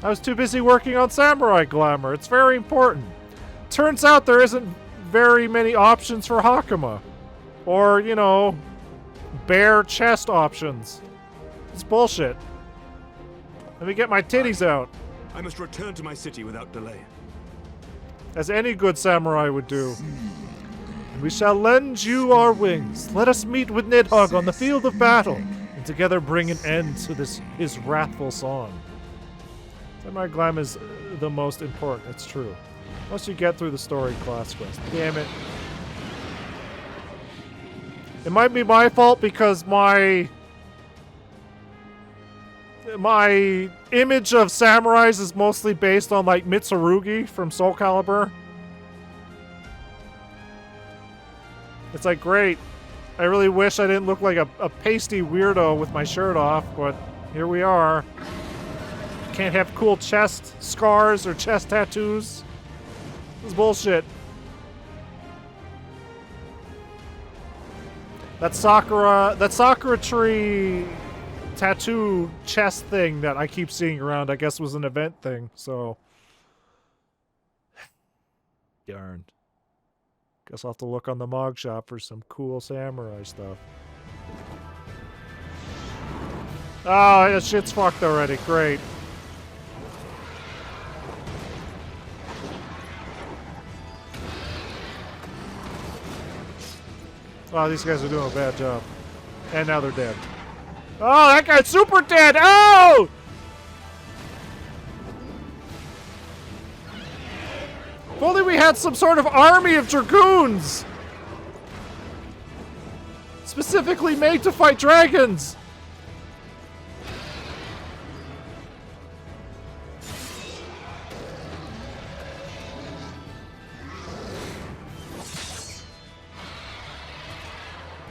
I was too busy working on Samurai Glamour. It's very important. Turns out there isn't very many options for Hakama. Or, you know, bare chest options. It's bullshit. Let me get my titties out. I must return to my city without delay. As any good samurai would do. We shall lend you our wings. Let us meet with Nidhogg on the field of battle, and together bring an end to his wrathful song. Samurai Glam is the most important, it's true. Once you get through the story class quest. Damn it. It might be my fault because my my image of samurais is mostly based on like Mitsurugi from Soul Calibur. It's like, great. I really wish I didn't look like a pasty weirdo with my shirt off, but here we are. Can't have cool chest scars or chest tattoos. This is bullshit. That Sakura tree tattoo chest thing that I keep seeing around, I guess was an event thing, so. Darn. Guess I'll have to look on the Mog Shop for some cool samurai stuff. Oh, that shit's fucked already. Great. Wow, these guys are doing a bad job. And now they're dead. Oh, that guy's super dead! Oh! If only we had some sort of army of dragoons! Specifically made to fight dragons!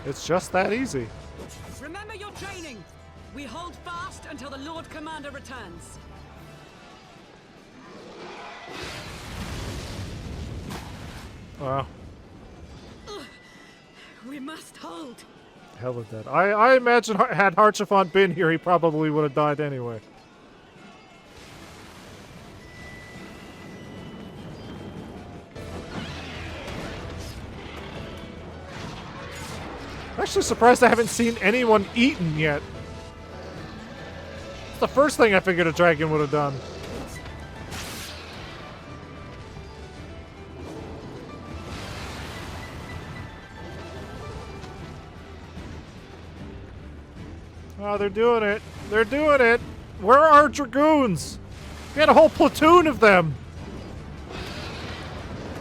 It's just that easy. Remember your training. We hold fast until the Lord Commander returns. Wow. We must hold. Hell with that. I imagine had Harchefant been here, he probably would have died anyway. I'm actually surprised I haven't seen anyone eaten yet. It's the first thing I figured a dragon would have done. Oh, they're doing it. They're doing it. Where are our dragoons? We had a whole platoon of them.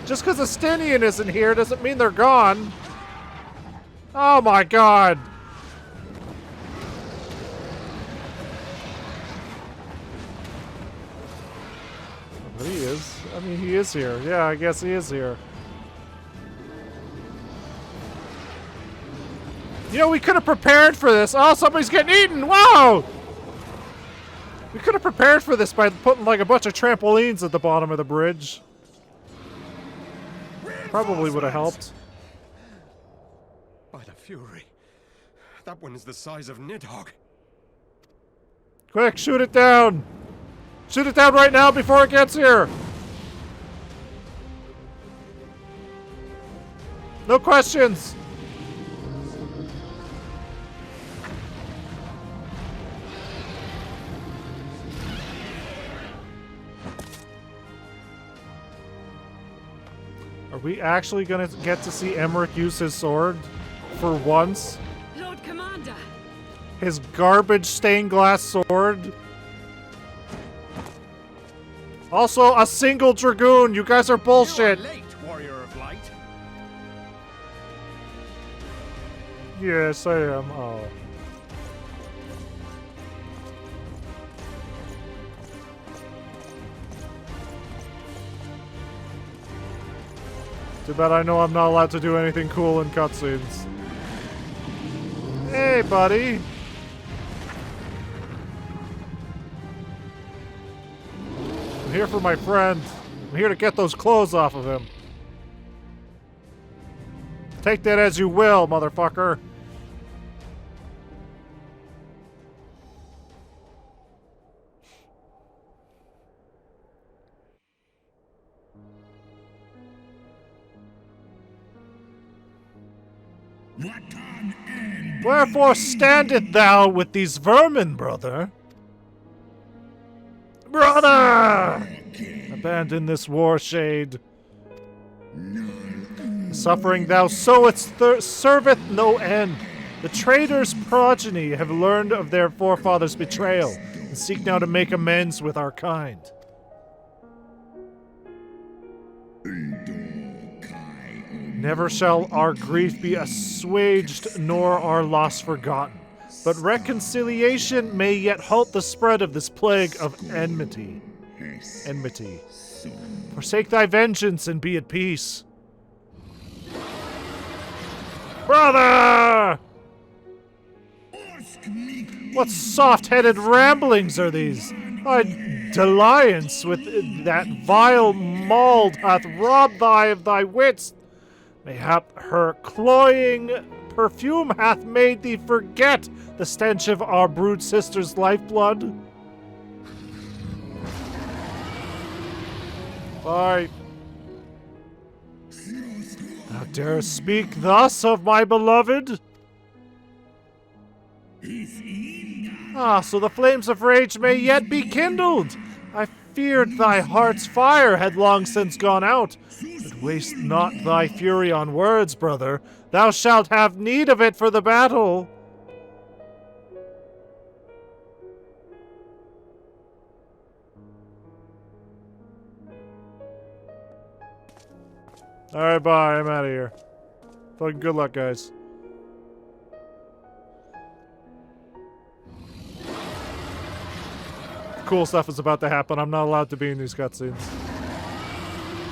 Just because Estinian isn't here doesn't mean they're gone. Oh my god! But he is. I mean, he is here. Yeah, I guess he is here. You know, we could have prepared for this. Oh, somebody's getting eaten! Wow! We could have prepared for this by putting like a bunch of trampolines at the bottom of the bridge. Probably would have helped. By the Fury. That one is the size of Nidhogg. Quick, shoot it down! Shoot it down right now before it gets here! No questions! Are we actually gonna get to see Emmerich use his sword? For once? Lord Commander! His garbage stained glass sword? Also, a single dragoon! You guys are bullshit! You are late, warrior of light. Yes, I am. Oh. Too bad I know I'm not allowed to do anything cool in cutscenes. Hey, buddy! I'm here for my friend. I'm here to get those clothes off of him. Take that as you will, motherfucker. Wherefore standeth thou with these vermin, brother? Brother! Abandon this war shade. The suffering thou sowest serveth no end. The traitor's progeny have learned of their forefathers' betrayal, and seek now to make amends with our kind. Never shall our grief be assuaged, nor our loss forgotten. but reconciliation may yet halt the spread of this plague of enmity. Forsake thy vengeance and be at peace. Brother! What soft-headed ramblings are these? Thy dalliance with that vile mauld hath robbed thee of thy wits. Mayhap her cloying perfume hath made thee forget the stench of our brood sister's lifeblood. Thou darest speak thus of my beloved? Ah, so the flames of rage may yet be kindled. I feared thy heart's fire had long since gone out. But waste not thy fury on words, brother. Thou shalt have need of it for the battle. Alright, bye. I'm out of here. Fucking good luck, guys. Cool stuff is about to happen. I'm not allowed to be in these cutscenes.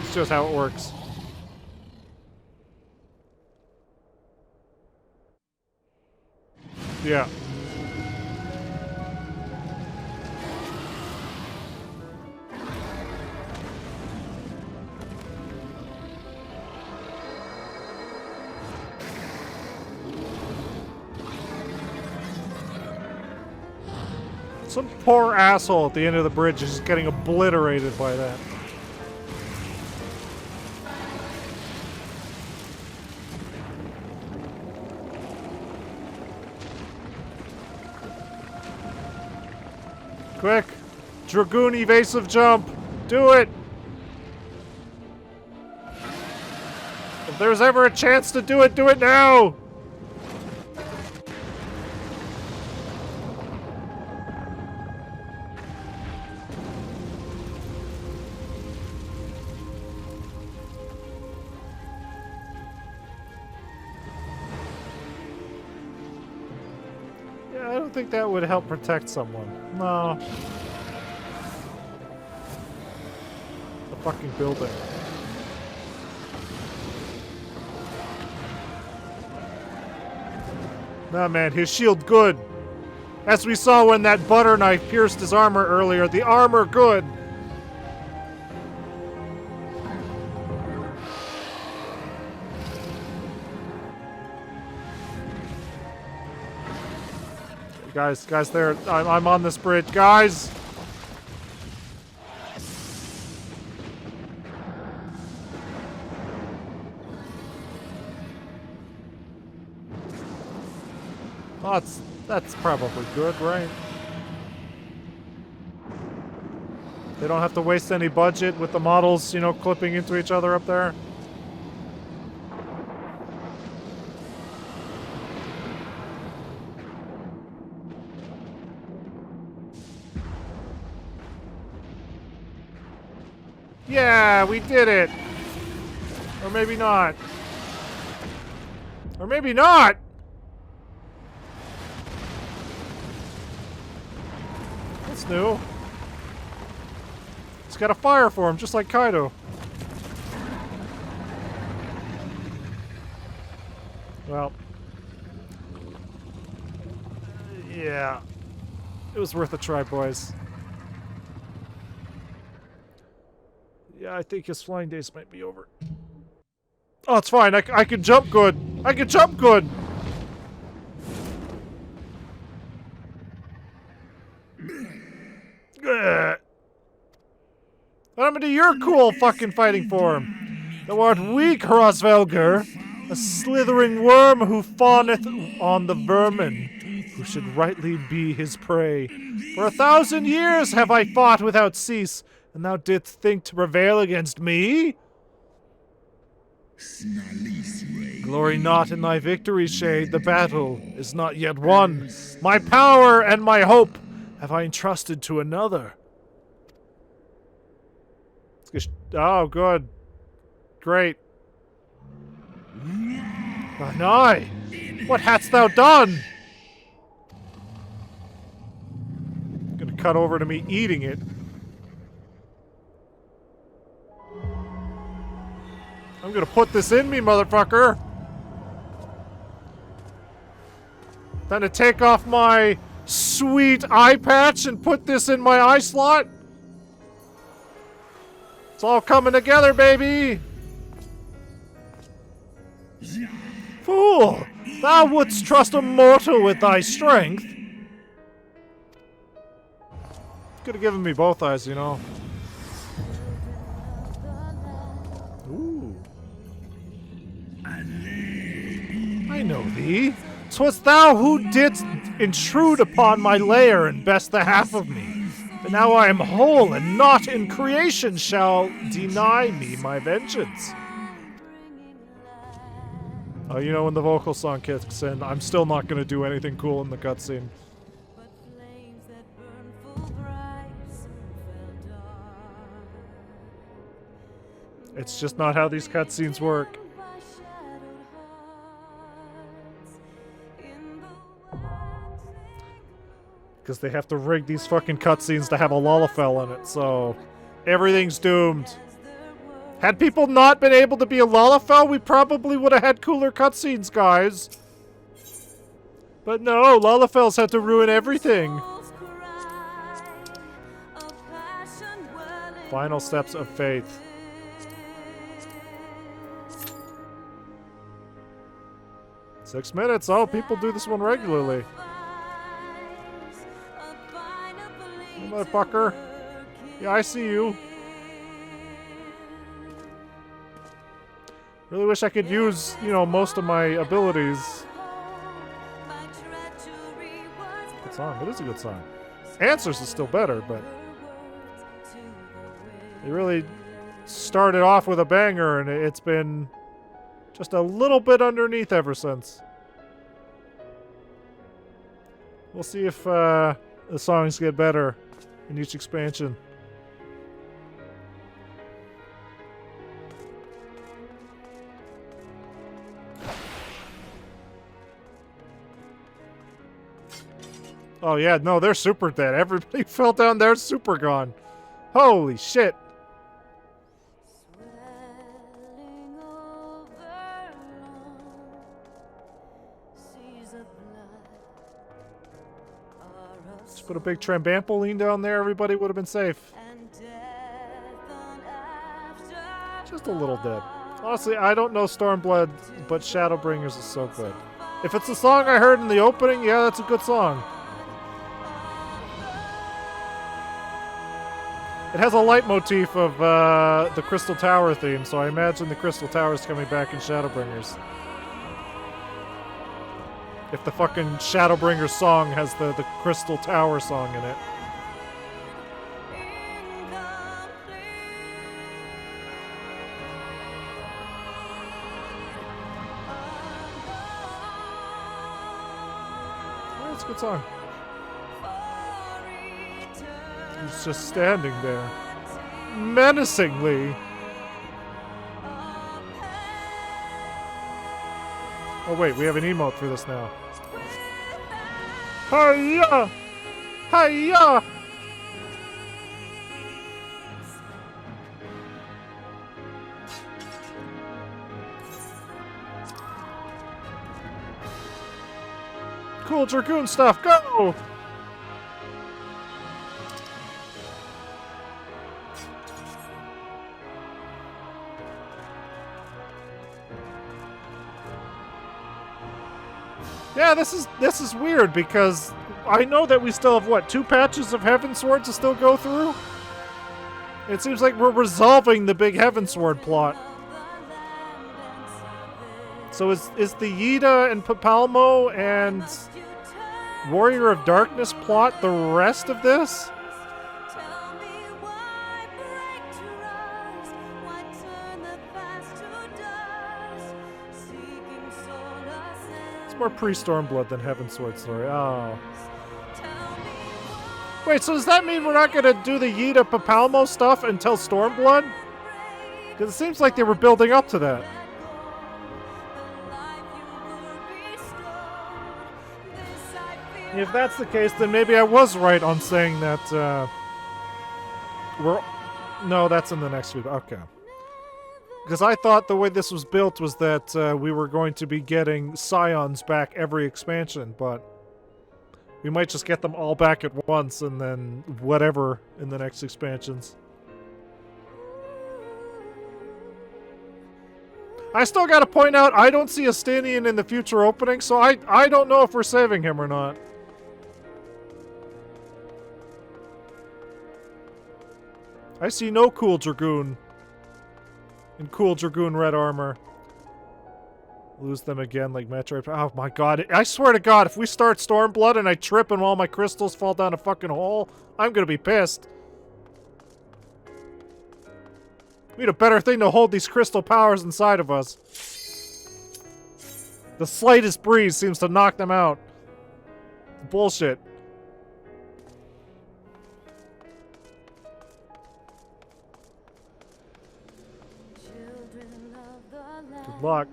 It's just how it works. Yeah. Some poor asshole at the end of the bridge is just getting obliterated by that. Quick! Dragoon evasive jump! Do it! If there's ever a chance to do it now! I don't think that would help protect someone. No. The fucking building. Nah, man, his shield good. As we saw when that butter knife pierced his armor earlier, the armor good. Guys, there. I'm on this bridge, guys. Oh, that's probably good, right? They don't have to waste any budget with the models, you know, clipping into each other up there. Yeah, we did it! Or maybe not. Or maybe not! That's new. He's got a fire for him, just like Kaido. Well. Yeah. It was worth a try, boys. Yeah, I think his flying days might be over. Oh, it's fine. I can jump good. I can jump good. What happened to your cool fucking fighting form? Thou art weak, Hrosvelger, a slithering worm who fawneth on the vermin, who should rightly be his prey. For 1,000 years have I fought without cease, and thou didst think to prevail against me? Glory not in thy victory, Shade. The battle is not yet won. My power and my hope have I entrusted to another. Oh, good. Great. Nay, what hast thou done? cut over to me eating it. I'm gonna put this in me, motherfucker. Then to take off my sweet eye patch and put this in my eye slot. It's all coming together, baby. Fool, thou wouldst trust a mortal with thy strength. Could have given me both eyes, you know. Ooh. I know thee. 'Twas thou who didst intrude upon my lair and best the half of me. But now I am whole, and naught in creation shall deny me my vengeance. Oh, you know, when the vocal song kicks in, I'm still not going to do anything cool in the cutscene. It's just not how these cutscenes work. Because they have to rig these fucking cutscenes to have a Lalafell in it, so everything's doomed. Had people not been able to be a Lalafell, we probably would have had cooler cutscenes, guys. But no, Lalafells had to ruin everything. Final steps of faith. Six minutes. Oh, people do this one regularly. Hey, motherfucker. Yeah, I see you. Really wish I could use, you know, most of my abilities. Good song. It is a good song. Answers is still better, but they really started off with a banger, and it's been just a little bit underneath ever since. We'll see if the songs get better in each expansion. Oh yeah, no, they're super dead. Everybody fell down there, super gone. Holy shit. Just put a big trampoline down there, everybody would have been safe. Just a little dead. Honestly, I don't know Stormblood, but Shadowbringers is so good. If it's the song I heard in the opening, yeah, that's a good song. It has a leitmotif of the Crystal Tower theme, so I imagine the Crystal Tower is coming back in Shadowbringers. If the fucking Shadowbringers song has the Crystal Tower song in it. Oh, it's a good song. He's just standing there, menacingly. Oh wait, we have an emote for this now. Hiya! Hiya! Cool Dragoon stuff, go! Yeah, this is weird because I know that we still have, what, 2 patches of Heavensward to still go through? It seems like we're resolving the big Heavensward plot. So is the Yida and Papalmo and Warrior of Darkness plot the rest of this? More pre-Stormblood than Heavensward story. Oh. Wait, so does that mean we're not gonna do the Yida Papalmo stuff until Stormblood? Because it seems like they were building up to that. If that's the case, then maybe I was right on saying that, we're... No, that's in the next video. Okay. Because I thought the way this was built was that we were going to be getting Scions back every expansion, but we might just get them all back at once and then whatever in the next expansions. I still gotta point out, I don't see a Stanian in the future opening, so I don't know if we're saving him or not. I see no cool Dragoon in cool Dragoon red armor. Lose them again like Metroid. Oh my god. I swear to god, if we start Stormblood and I trip and all my crystals fall down a fucking hole, I'm gonna be pissed. We need a better thing to hold these crystal powers inside of us. The slightest breeze seems to knock them out. Bullshit. Good luck.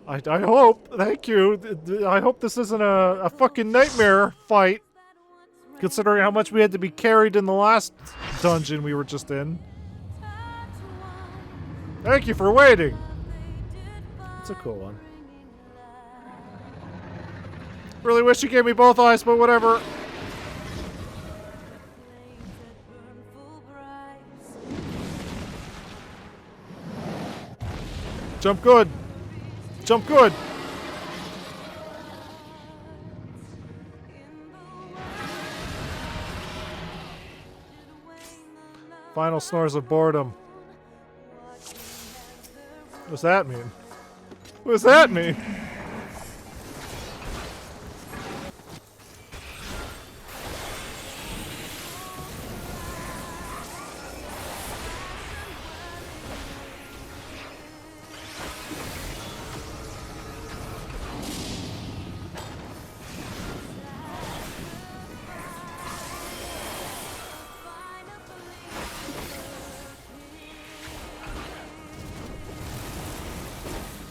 I hope. Thank you. I hope this isn't a fucking nightmare fight. Considering how much we had to be carried in the last dungeon we were just in. Thank you for waiting. It's a cool one. Really wish you gave me both eyes, but whatever. Jump good. Jump good. Final snores of boredom. What does that mean? What does that mean?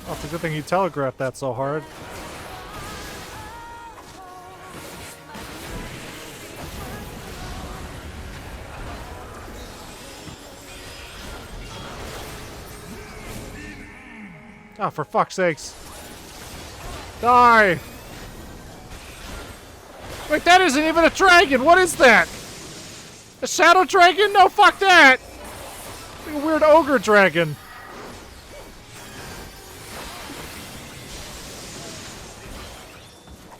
Oh, it's a good thing you telegraphed that so hard. Oh, for fuck's sakes. Die! Wait, that isn't even a dragon! What is that? A shadow dragon? No, fuck that! Like a weird ogre dragon.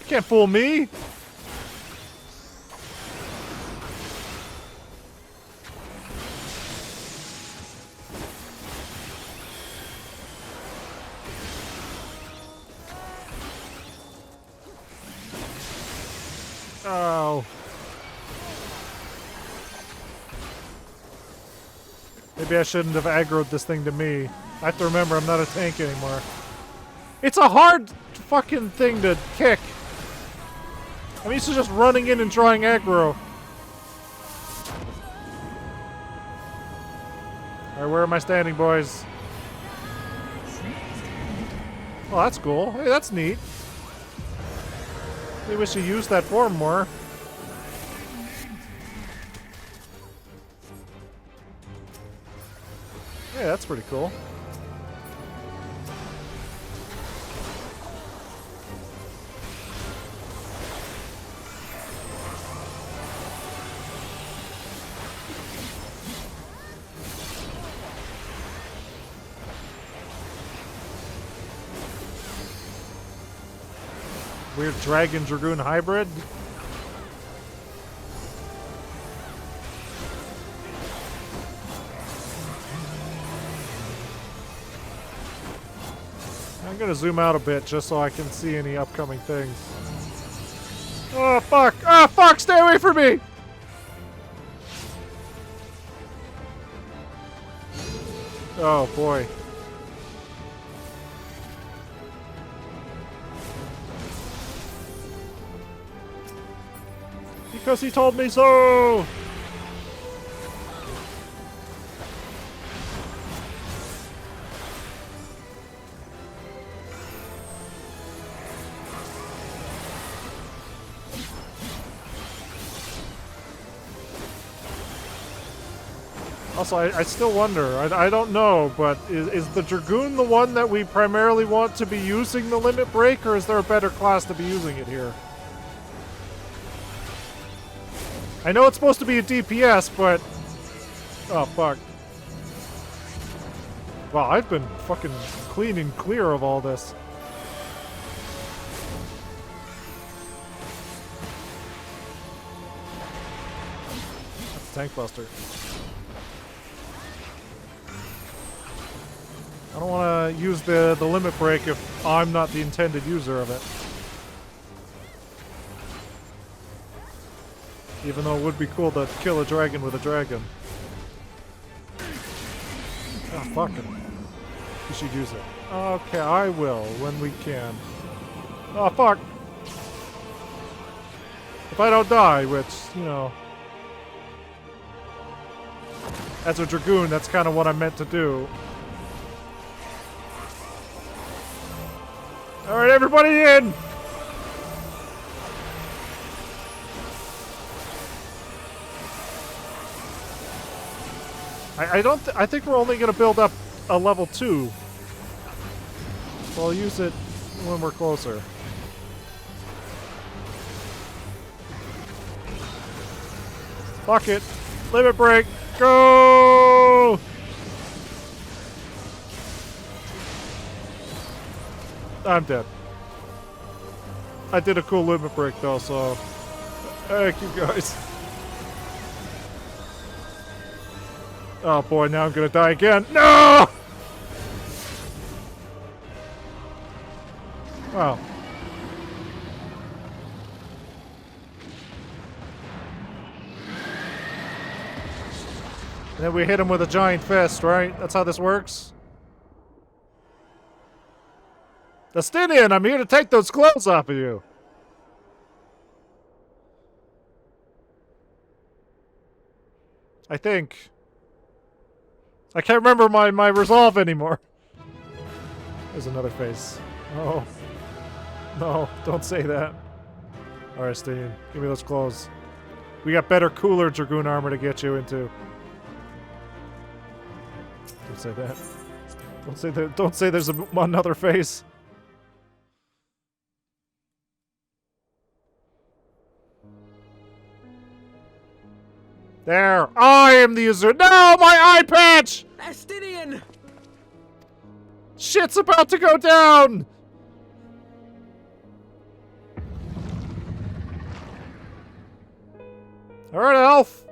Can't fool me. Oh. Maybe I shouldn't have aggroed this thing to me. I have to remember I'm not a tank anymore. It's a hard fucking thing to kick. I'm used to just running in and drawing aggro. Alright, where am I standing, boys? Oh, that's cool. Hey, that's neat. I wish you used that form more. Yeah, that's pretty cool. Weird Dragon Dragoon hybrid. I'm gonna zoom out a bit just so I can see any upcoming things. Oh fuck! Oh fuck! Stay away from me! Oh boy. Because he told me so! Also, I still wonder. I don't know, but is the Dragoon the one that we primarily want to be using the limit break, or is there a better class to be using it here? I know it's supposed to be a DPS, but... Oh, fuck. Wow, I've been fucking clean and clear of all this. That's a tank buster. I don't want to use the limit break if I'm not the intended user of it. Even though it would be cool to kill a dragon with a dragon. Oh, fuck it. You should use it. Okay, I will when we can. Oh, fuck! If I don't die, which, you know... As a Dragoon, that's kind of what I'm meant to do. Alright, everybody in! I think we're only gonna build up a level 2. So I'll use it when we're closer. Fuck it. Limit break. Go! I'm dead. I did a cool limit break though, so thank you guys. Oh boy, now I'm gonna die again. No! Wow. And then we hit him with a giant fist, right? That's how this works? Justinian, I'm here to take those clothes off of you. I think. I can't remember my resolve anymore. There's another face. Oh. No, don't say that. Alright, Justinian, give me those clothes. We got better, cooler Dragoon armor to get you into. Don't say that. Don't say that. Don't say there's another face. There! I am the user! No! My eye patch! Astinian! Shit's about to go down! Alright, Elf.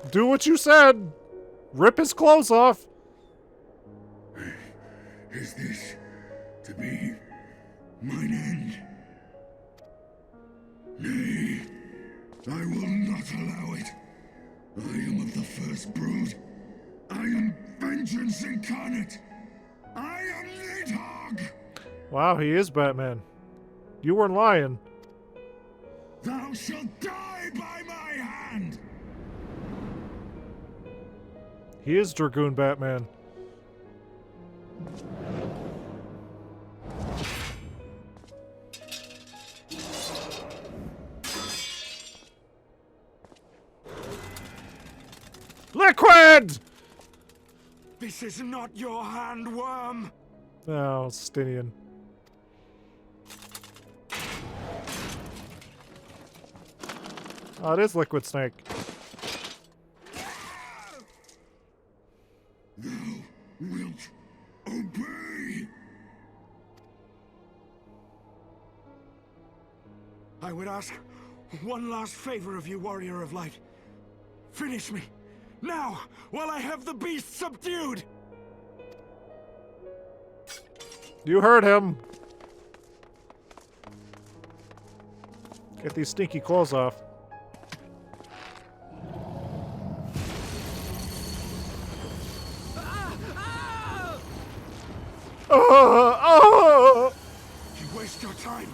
Do what you said. Rip his clothes off. Is this to be mine end? Nay, I will not allow it. I am of the first brood. I am vengeance incarnate. I am Nidhogg. Wow, he is Batman. You weren't lying. Thou shalt die by my hand. He is Dragoon Batman. Liquid! This is not your hand, worm. Oh, Stinian. Oh, it is Liquid Snake. Thou wilt obey. I would ask one last favor of you, Warrior of Light. Finish me. Now, while I have the beast subdued! You heard him. Get these stinky clothes off. You waste your time.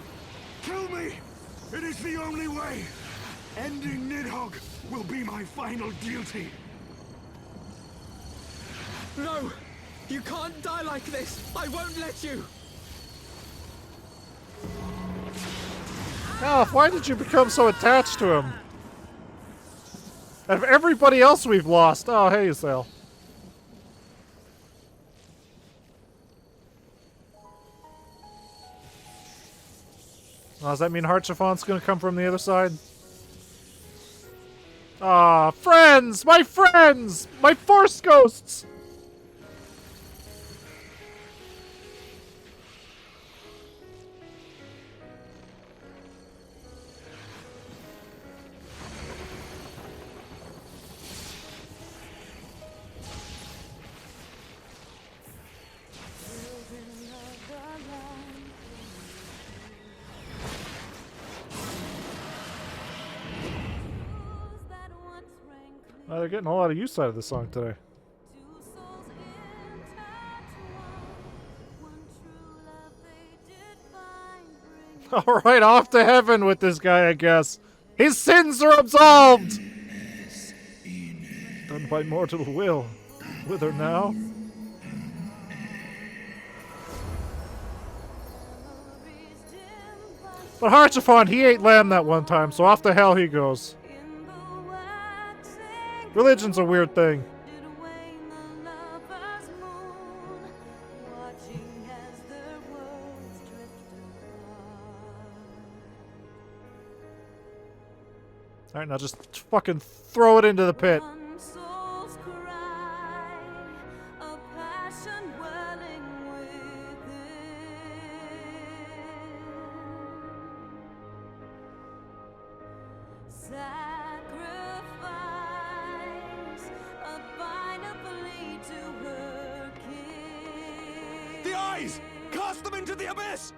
Kill me! It is the only way. Ending Nidhogg will be my final duty. No! You can't die like this! I won't let you! Elf, why did you become so attached to him? Of everybody else we've lost. Oh, hey, Zale. Oh, does that mean Harchafon's gonna come from the other side? Ah, friends! My friends! My force ghosts! Oh, they're getting a lot of use out of this song today. Alright, off to heaven with this guy, I guess. His sins are absolved! Done by mortal will. Whither now? But Harchafon, he ate lamb that one time, so off to hell he goes. Religion's a weird thing. Alright, now just fucking throw it into the pit. The eyes! Cast them into the abyss!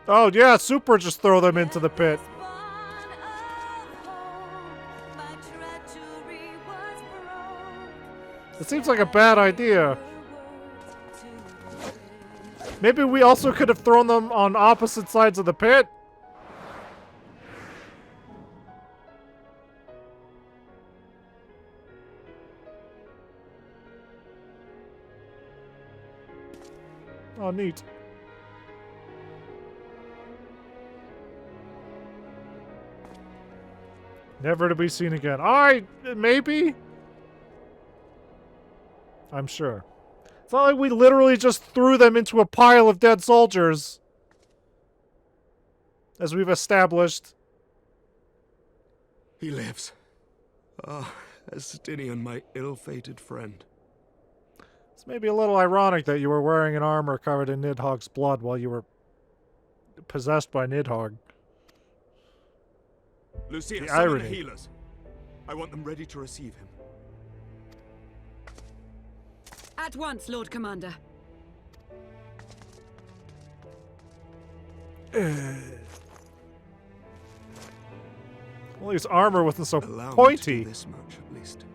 Oh yeah, super just throw them into the pit. It seems like a bad idea. Maybe we also could have thrown them on opposite sides of the pit. Oh, neat. Never to be seen again. Maybe? I'm sure. It's not like we literally just threw them into a pile of dead soldiers. As we've established. He lives. Ah, Estinian, my ill-fated friend. It's maybe a little ironic that you were wearing an armor covered in Nidhogg's blood while you were possessed by Nidhogg. Lucia, The summon the irony. healers. I want them ready to receive him. At once, Lord Commander. Well, his armor wasn't so Allow me to pointy. do this much, at least.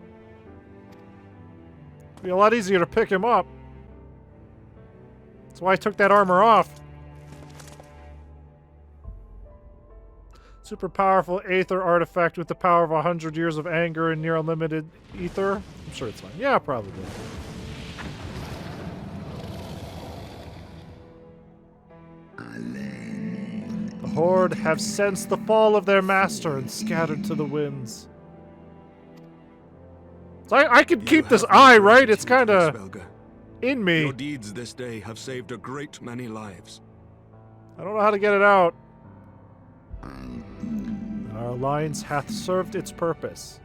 It'd be a lot easier to pick him up. That's why I took that armor off. Super powerful Aether artifact with the power of 100 years of anger and near unlimited ether. I'm sure it's fine. Yeah, probably. The Horde have sensed the fall of their master and scattered to the winds. So I could keep this eye, right? It's kind of in me. Your deeds this day have saved a great many lives. I don't know how to get it out. Our alliance hath served its purpose.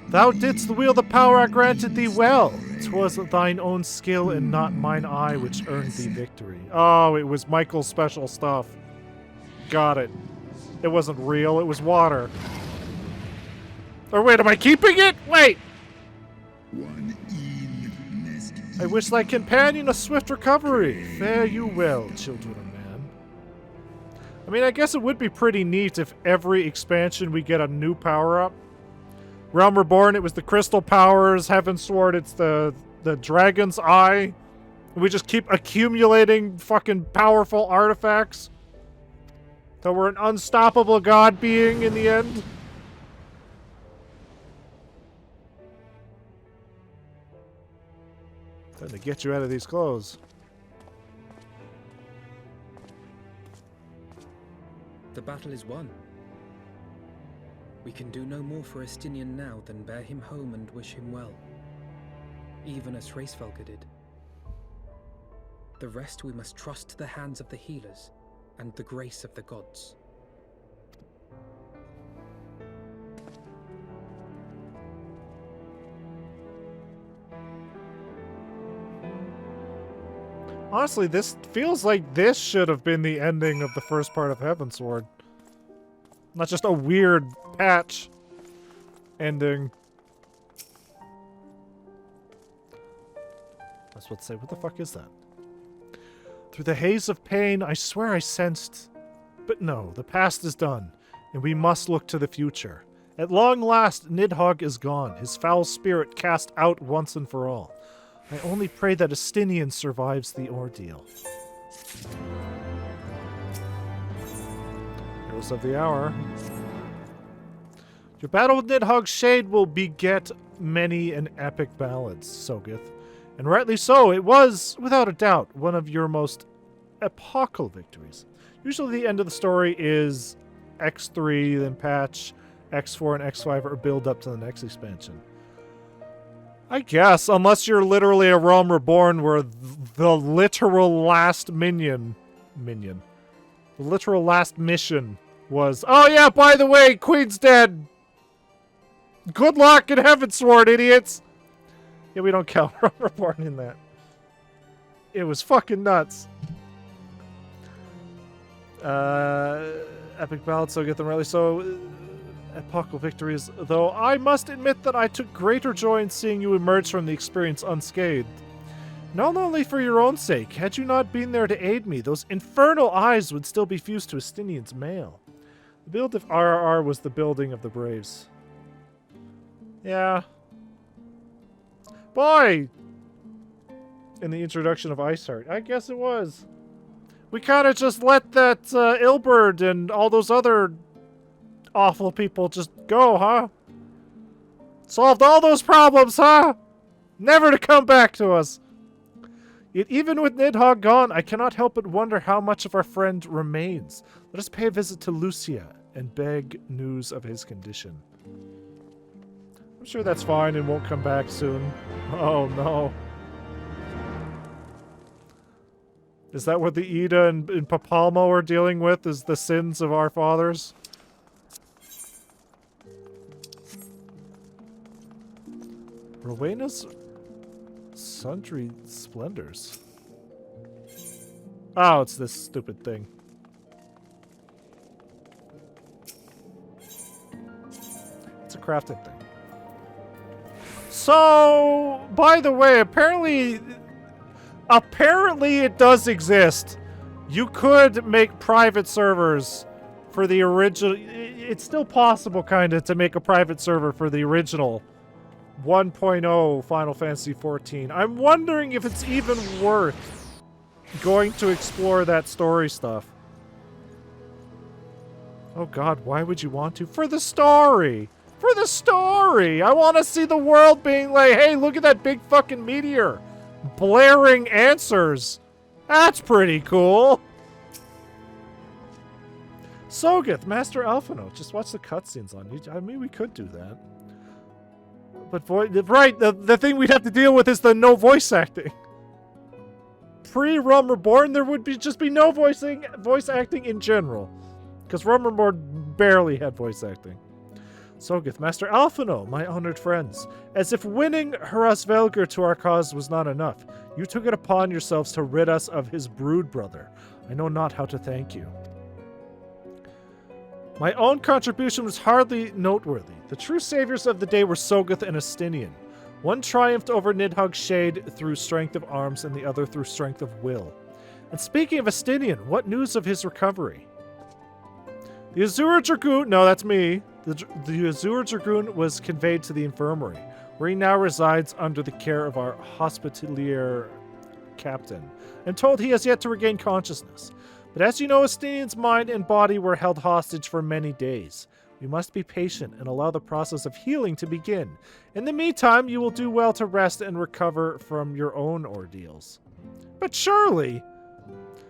Thou didst wield the power I granted thee well. 'Twas thine own skill and not mine eye which earned thee victory. Oh, it was Michael's special stuff. Got it. It wasn't real, it was water. Or wait, am I keeping it? Wait! I wish thy companion a swift recovery. Fare you well, children of man. I mean, I guess it would be pretty neat if every expansion we get a new power-up. Realm Reborn, it was the crystal powers. Heavensward, it's the dragon's eye. We just keep accumulating fucking powerful artifacts. So we're an unstoppable god being in the end. Time to get you out of these clothes. The battle is won. We can do no more for Estinian now than bear him home and wish him well. Even as Hraesvelgr did. The rest we must trust to the hands of the healers and the grace of the gods. Honestly, this feels like this should have been the ending of the first part of Heavensward. Not just a weird patch ending. I was about to say, what the fuck is that? Through the haze of pain, I swear I sensed... But no, the past is done, and we must look to the future. At long last, Nidhogg is gone, his foul spirit cast out once and for all. I only pray that Estinian survives the ordeal. Heroes of the hour. Your battle with Nidhogg's shade will beget many an epic ballads, Sogeth. And rightly so, it was, without a doubt, one of your most epochal victories. Usually the end of the story is X3, then patch, X4 and X5 are build up to the next expansion. I guess, unless you're literally a Realm Reborn where the literal last the literal last mission was, oh yeah, by the way, Queen's dead! Good luck in Heavensward, idiots! Yeah, we don't count Realm Reborn in that. It was fucking nuts. Epic ballad, so get them really so... epochal victories, though I must admit that I took greater joy in seeing you emerge from the experience unscathed. Not only for your own sake, had you not been there to aid me, those infernal eyes would still be fused to Estinian's mail. The build of RRR was the building of the Braves. Yeah. Boy! In the introduction of Iceheart. I guess it was. We kind of just let that Ilberd and all those other awful people just go, huh? Solved all those problems, huh? Never to come back to us. Yet even with Nidhogg gone, I cannot help but wonder how much of our friend remains. Let us pay a visit to Lucia and beg news of his condition. I'm sure that's fine and won't come back soon. Oh no. Is that what the Ida and Papalmo are dealing with? Is the sins of our fathers? Rowena's sundry splendors. Oh, it's this stupid thing. It's a crafting thing. So, by the way, apparently it does exist. You could make private servers for the original. It's still possible, kind of, to make a private server for the original 1.0 Final Fantasy XIV. I'm wondering if it's even worth going to explore that story stuff. Oh god, why would you want to? For the story! For the story! I want to see the world being like, hey, look at that big fucking meteor! Blaring answers! That's pretty cool! Sogeth, Master Alphino, just watch the cutscenes on YouTube. I mean, we could do that. But right, the thing we'd have to deal with is the no voice acting. Pre-Realm Reborn, there would just be no voice acting in general. Because Realm Reborn barely had voice acting. Sogeth, Master Alphino, my honored friends. As if winning Hrasvelgr to our cause was not enough, you took it upon yourselves to rid us of his brood brother. I know not how to thank you. My own contribution was hardly noteworthy. The true saviors of the day were Sogeth and Estinian. One triumphed over Nidhogg's shade through strength of arms, and the other through strength of will. And speaking of Estinian, what news of his recovery? The Azure Dragoon... No, that's me. The Azure Dragoon was conveyed to the infirmary, where he now resides under the care of our hospitalier captain, and told he has yet to regain consciousness. But as you know, Estinian's mind and body were held hostage for many days. We must be patient and allow the process of healing to begin. In the meantime, you will do well to rest and recover from your own ordeals. But surely...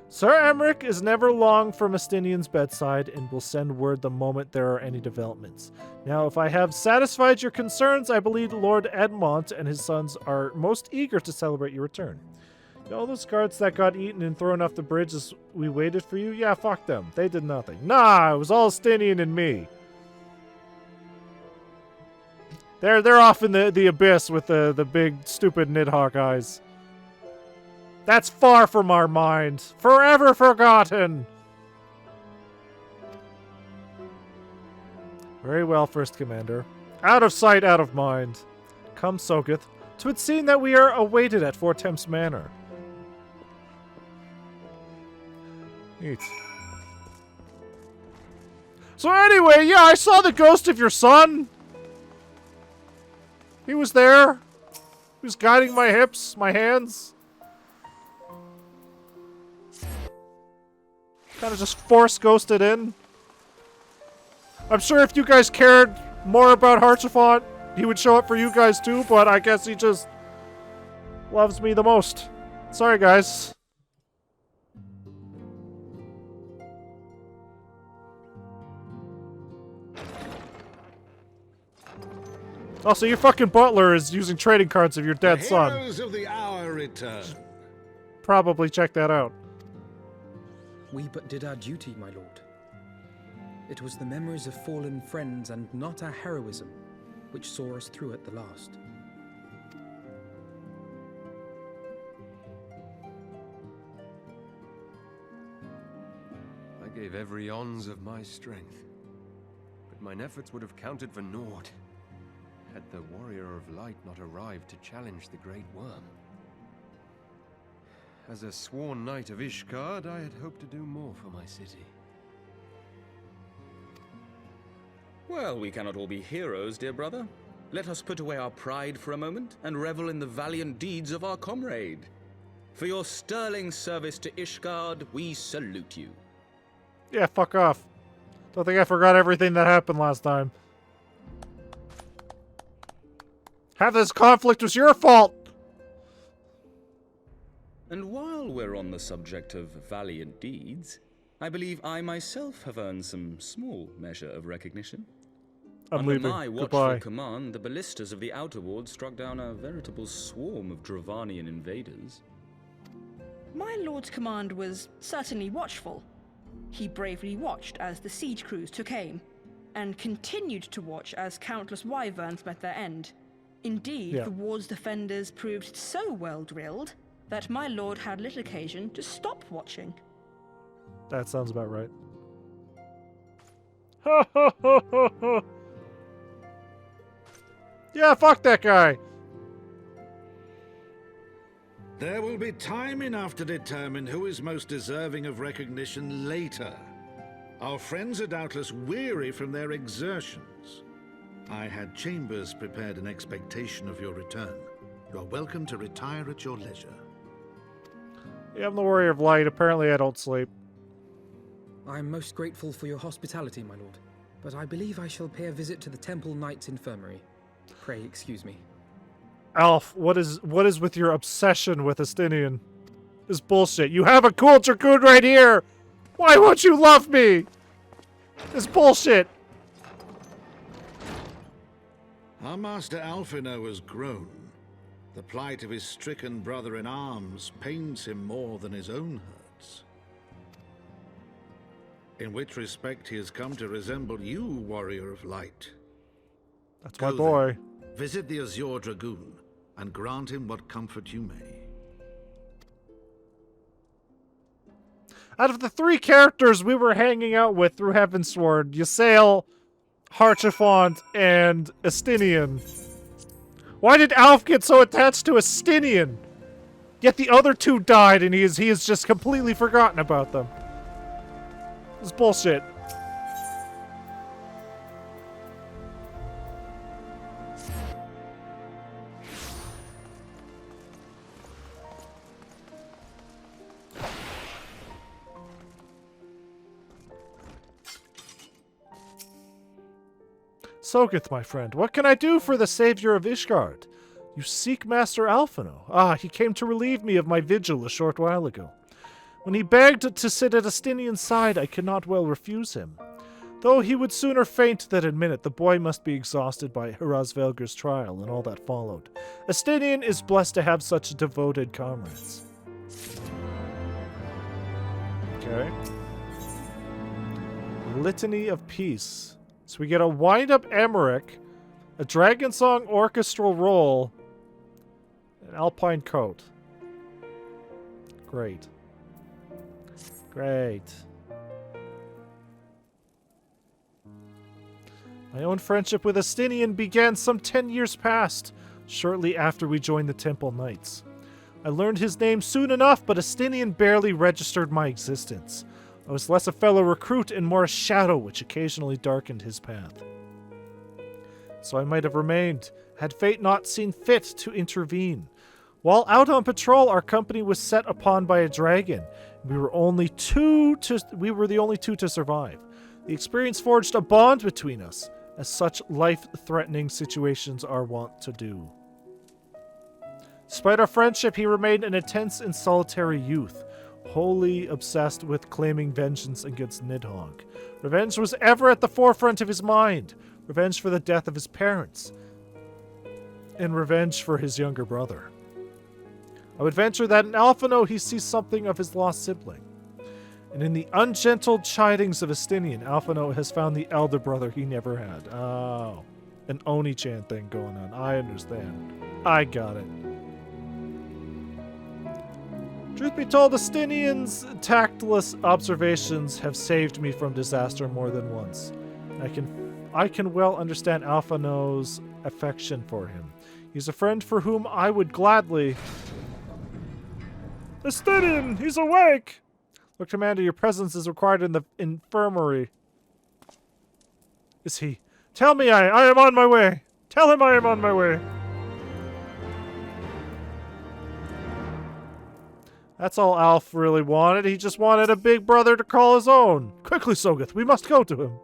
Sir Emmerich is never long from Estinian's bedside and will send word the moment there are any developments. Now, if I have satisfied your concerns, I believe Lord Edmont and his sons are most eager to celebrate your return. All those guards that got eaten and thrown off the bridge as we waited for you? Yeah, fuck them. They did nothing. Nah, it was all Stinian and me. They're off in the abyss with the big, stupid Nidhogg eyes. That's far from our mind. Forever forgotten. Very well, First Commander. Out of sight, out of mind. Come, Sogeth. 'Twould seem that we are awaited at Fort Temps Manor. Neat. So anyway, yeah, I saw the ghost of your son. He was there. He was guiding my hips, my hands. Kind of just force ghosted in. I'm sure if you guys cared more about Harchifont, he would show up for you guys too, but I guess he just loves me the most. Sorry, guys. Also, your fucking butler is using trading cards of your dead son. Heroes of the hour return. Probably check that out. We but did our duty, my lord. It was the memories of fallen friends and not our heroism which saw us through at the last. I gave every ounce of my strength, but mine efforts would have counted for naught had the Warrior of Light not arrived to challenge the Great Worm. As a sworn knight of Ishgard, I had hoped to do more for my city. Well, we cannot all be heroes, dear brother. Let us put away our pride for a moment and revel in the valiant deeds of our comrade. For your sterling service to Ishgard, we salute you. Yeah, fuck off. Don't think I forgot everything that happened last time. Half this conflict was your fault! And while we're on the subject of valiant deeds, I believe I myself have earned some small measure of recognition. I'm Under leaving. my watchful Goodbye. command, the ballistas of the Outer Ward struck down a veritable swarm of Dravanian invaders. My lord's command was certainly watchful. He bravely watched as the siege crews took aim, and continued to watch as countless wyverns met their end. Indeed, Yeah. the ward's defenders proved so well drilled that my lord had little occasion to stop watching. That sounds about right. Ha ha ha ha ha! Yeah, fuck that guy! There will be time enough to determine who is most deserving of recognition later. Our friends are doubtless weary from their exertions. I had chambers prepared in expectation of your return. You are welcome to retire at your leisure. Yeah, I'm the Warrior of Light. Apparently I don't sleep. I am most grateful for your hospitality, my lord, but I believe I shall pay a visit to the Temple Knight's Infirmary. Pray excuse me. Alf, what is with your obsession with Estinian? This bullshit. You have a cool Dragoon right here! Why won't you love me? This bullshit! Our master Alphino has grown. The plight of his stricken brother-in-arms pains him more than his own hurts. In which respect he has come to resemble you, Warrior of Light. That's my boy. Then, visit the Azure Dragoon, and grant him what comfort you may. Out of the three characters we were hanging out with through Heavensward, Ysael, Harchifont, and Estinian. Why did Alf get so attached to Estinian? Yet the other two died and he has just completely forgotten about them. This is bullshit. Sogeth, my friend, what can I do for the savior of Ishgard? You seek Master Alphino. Ah, he came to relieve me of my vigil a short while ago. When he begged to sit at Estinian's side, I could not well refuse him. Though he would sooner faint than admit it, the boy must be exhausted by Hrazvelgur's trial and all that followed. Estinian is blessed to have such devoted comrades. Okay. Litany of Peace. So we get a wind-up Emmerich, a Dragon Song orchestral roll, an Alpine coat. Great. Great. My own friendship with Estinian began some 10 years past, shortly after we joined the Temple Knights. I learned his name soon enough, but Estinian barely registered my existence. I was less a fellow recruit and more a shadow which occasionally darkened his path. So I might have remained, had fate not seen fit to intervene. While out on patrol, our company was set upon by a dragon. We were the only two to survive. The experience forged a bond between us, as such life-threatening situations are wont to do. Despite our friendship, he remained an intense and solitary youth, wholly obsessed with claiming vengeance against Nidhogg. Revenge was ever at the forefront of his mind. Revenge for the death of his parents. And revenge for his younger brother. I would venture that in Alphino he sees something of his lost sibling. And in the ungentle chidings of Estinian, Alphino has found the elder brother he never had. Oh, an Oni-chan thing going on. I understand. I got it. Truth be told, Estinian's tactless observations have saved me from disaster more than once. I can well understand Alphino's affection for him. He's a friend for whom I would gladly... Estinian! He's awake! Look, Commander, your presence is required in the infirmary. Is he? Tell me I am on my way! Tell him I am on my way! That's all Alf really wanted. He just wanted a big brother to call his own. Quickly, Sogeth, we must go to him.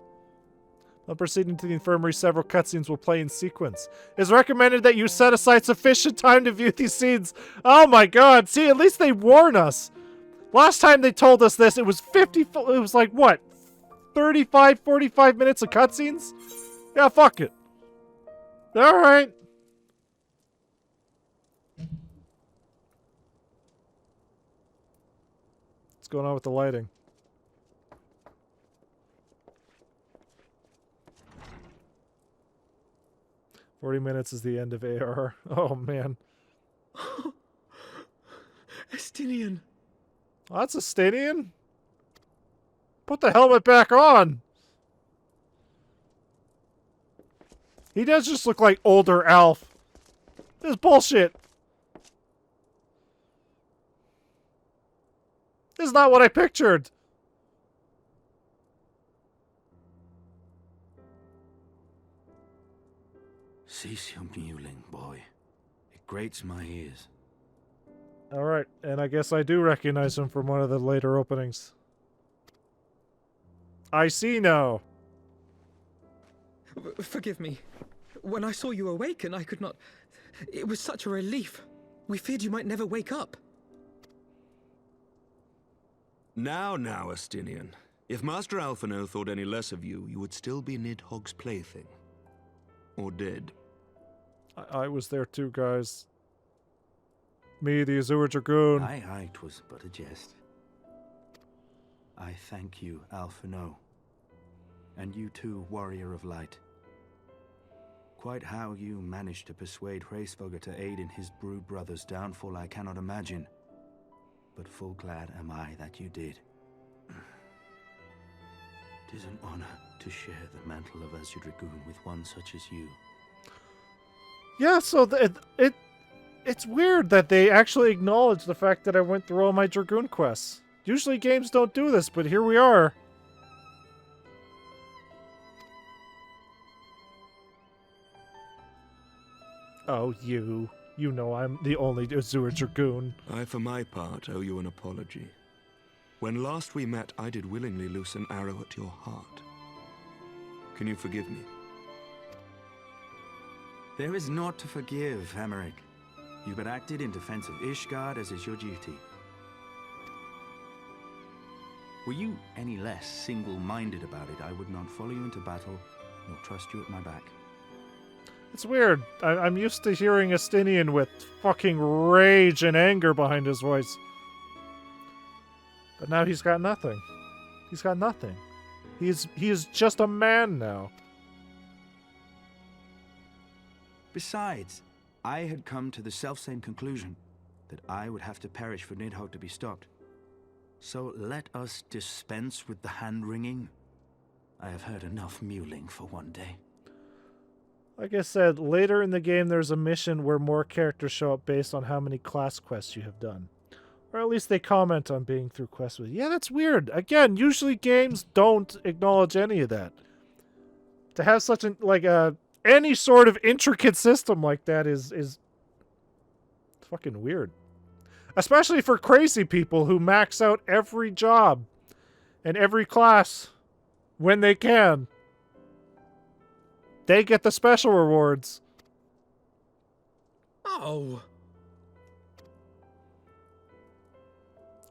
While proceeding to the infirmary, several cutscenes will play in sequence. It is recommended that you set aside sufficient time to view these scenes. Oh my god, see, at least they warn us. Last time they told us this, it was like, what? 35, 45 minutes of cutscenes? Yeah, fuck it. Alright. What's going on with the lighting? "40 minutes is the end of AR." Oh, man. Estinian. Oh, that's Estinian? Put the helmet back on! He does just look like older Alf. This is bullshit. This is not what I pictured. Cease your mewling, boy. It grates my ears. Alright, and I guess I do recognize him from one of the later openings. I see now. Forgive me. When I saw you awaken, I could not... It was such a relief. We feared you might never wake up. Now, Estinian. If Master Alphino thought any less of you, you would still be Nidhogg's plaything. Or dead. I was there too, guys. Me, the Azure Dragoon. Aye, 'twas but a jest. I thank you, Alphino. And you too, Warrior of Light. Quite how you managed to persuade Hraesvogr to aid in his brood brother's downfall I cannot imagine. But full glad am I that you did. 'Tis an honor to share the mantle of Azure Dragoon with one such as you. Yeah, so it's weird that they actually acknowledge the fact that I went through all my Dragoon quests. Usually games don't do this, but here we are. Oh, you. You know I'm the only Azure Dragoon. I, for my part, owe you an apology. When last we met, I did willingly loose an arrow at your heart. Can you forgive me? There is naught to forgive, Emmerich. You but acted in defense of Ishgard as is your duty. Were you any less single-minded about it, I would not follow you into battle, nor trust you at my back. It's weird. I'm used to hearing Estinian with fucking rage and anger behind his voice. But now he's got nothing. He's got nothing. He is just a man now. Besides, I had come to the selfsame conclusion that I would have to perish for Nidhogg to be stopped. So let us dispense with the hand-wringing. I have heard enough mewling for one day. Like I said, later in the game there's a mission where more characters show up based on how many class quests you have done. Or at least they comment on being through quests with. Yeah, that's weird. Again, usually games don't acknowledge any of that. To have such an any sort of intricate system like that is fucking weird. Especially for crazy people who max out every job and every class when they can. They get the special rewards. Oh.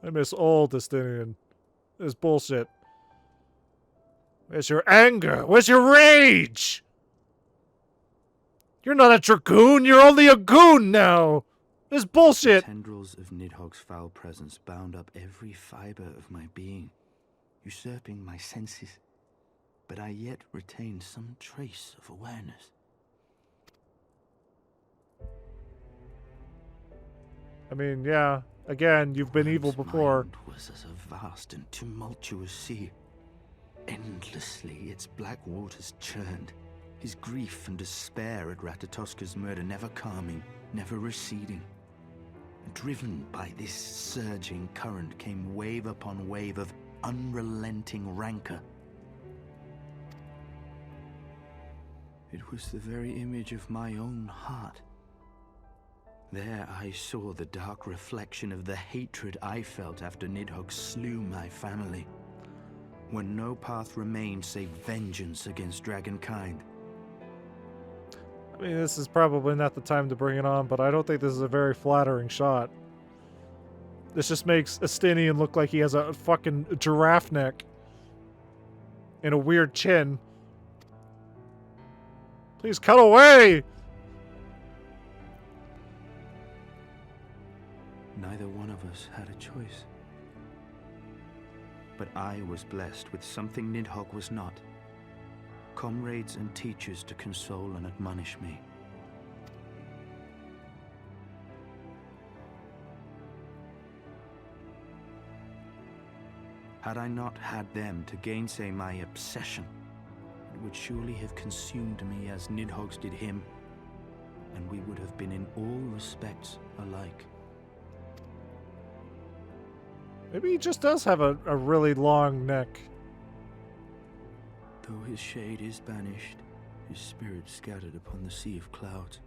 I miss old Destinian. This bullshit. Where's your anger? Where's your rage? You're not a dragoon, you're only a goon now! This bullshit! The tendrils of Nidhogg's foul presence bound up every fiber of my being, usurping my senses, but I yet retained some trace of awareness. I mean, yeah. Again, you've been evil before. Mind was as a vast and tumultuous sea. Endlessly its black waters churned, his grief and despair at Ratatoska's murder never calming, never receding. Driven by this surging current came wave upon wave of unrelenting rancor. It was the very image of my own heart. There I saw the dark reflection of the hatred I felt after Nidhogg slew my family, when no path remained save vengeance against dragonkind. I mean, this is probably not the time to bring it on, but I don't think this is a very flattering shot. This just makes Estinian look like he has a fucking giraffe neck and a weird chin. Please cut away! Neither one of us had a choice. But I was blessed with something Nidhogg was not. Comrades and teachers to console and admonish me. Had I not had them to gainsay my obsession, it would surely have consumed me as Nidhogg's did him, and we would have been in all respects alike. Maybe he just does have a really long neck. Though his shade is banished, his spirit scattered upon the sea of clouds,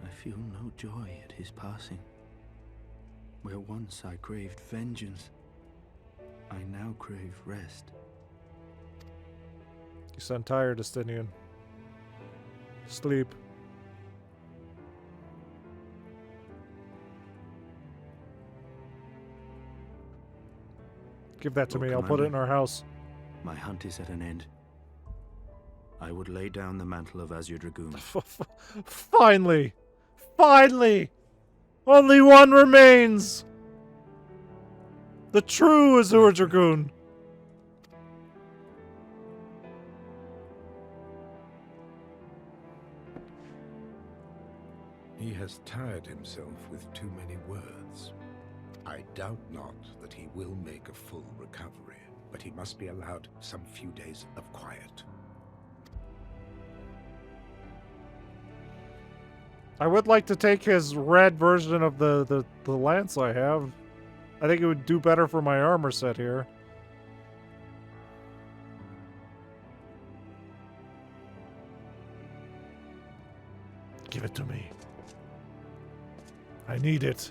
I feel no joy at his passing. Where once I craved vengeance, I now crave rest. You sound tired, Estinian. Sleep. Give that to me. I'll put it in our house. My hunt is at an end. I would lay down the mantle of Azure Dragoon. Finally! Finally! Only one remains! The true Azure Dragoon! He has tired himself with too many words. I doubt not that he will make a full recovery, but he must be allowed some few days of quiet. I would like to take his red version of the lance I have. I think it would do better for my armor set here. Give it to me. I need it.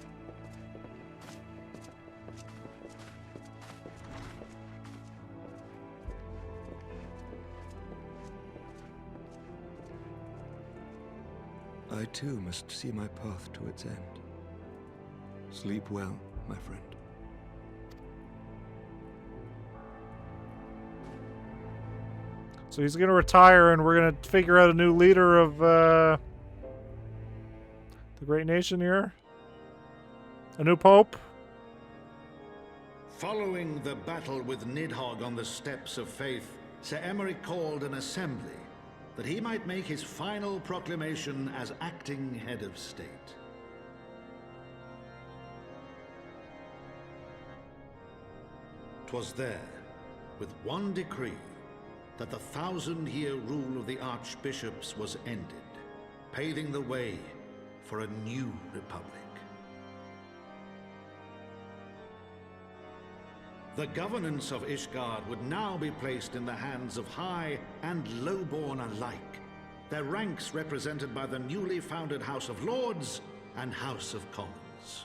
I too must see my path to its end. Sleep well, my friend. So he's going to retire, and we're going to figure out a new leader of the great nation here. A new pope. Following the battle with Nidhogg on the Steps of Faith, Sir Emeric called an assembly that he might make his final proclamation as acting head of state. 'Twas there, with one decree, that the 1,000-year rule of the archbishops was ended, paving the way for a new republic. The governance of Ishgard would now be placed in the hands of high and lowborn alike, their ranks represented by the newly founded House of Lords and House of Commons.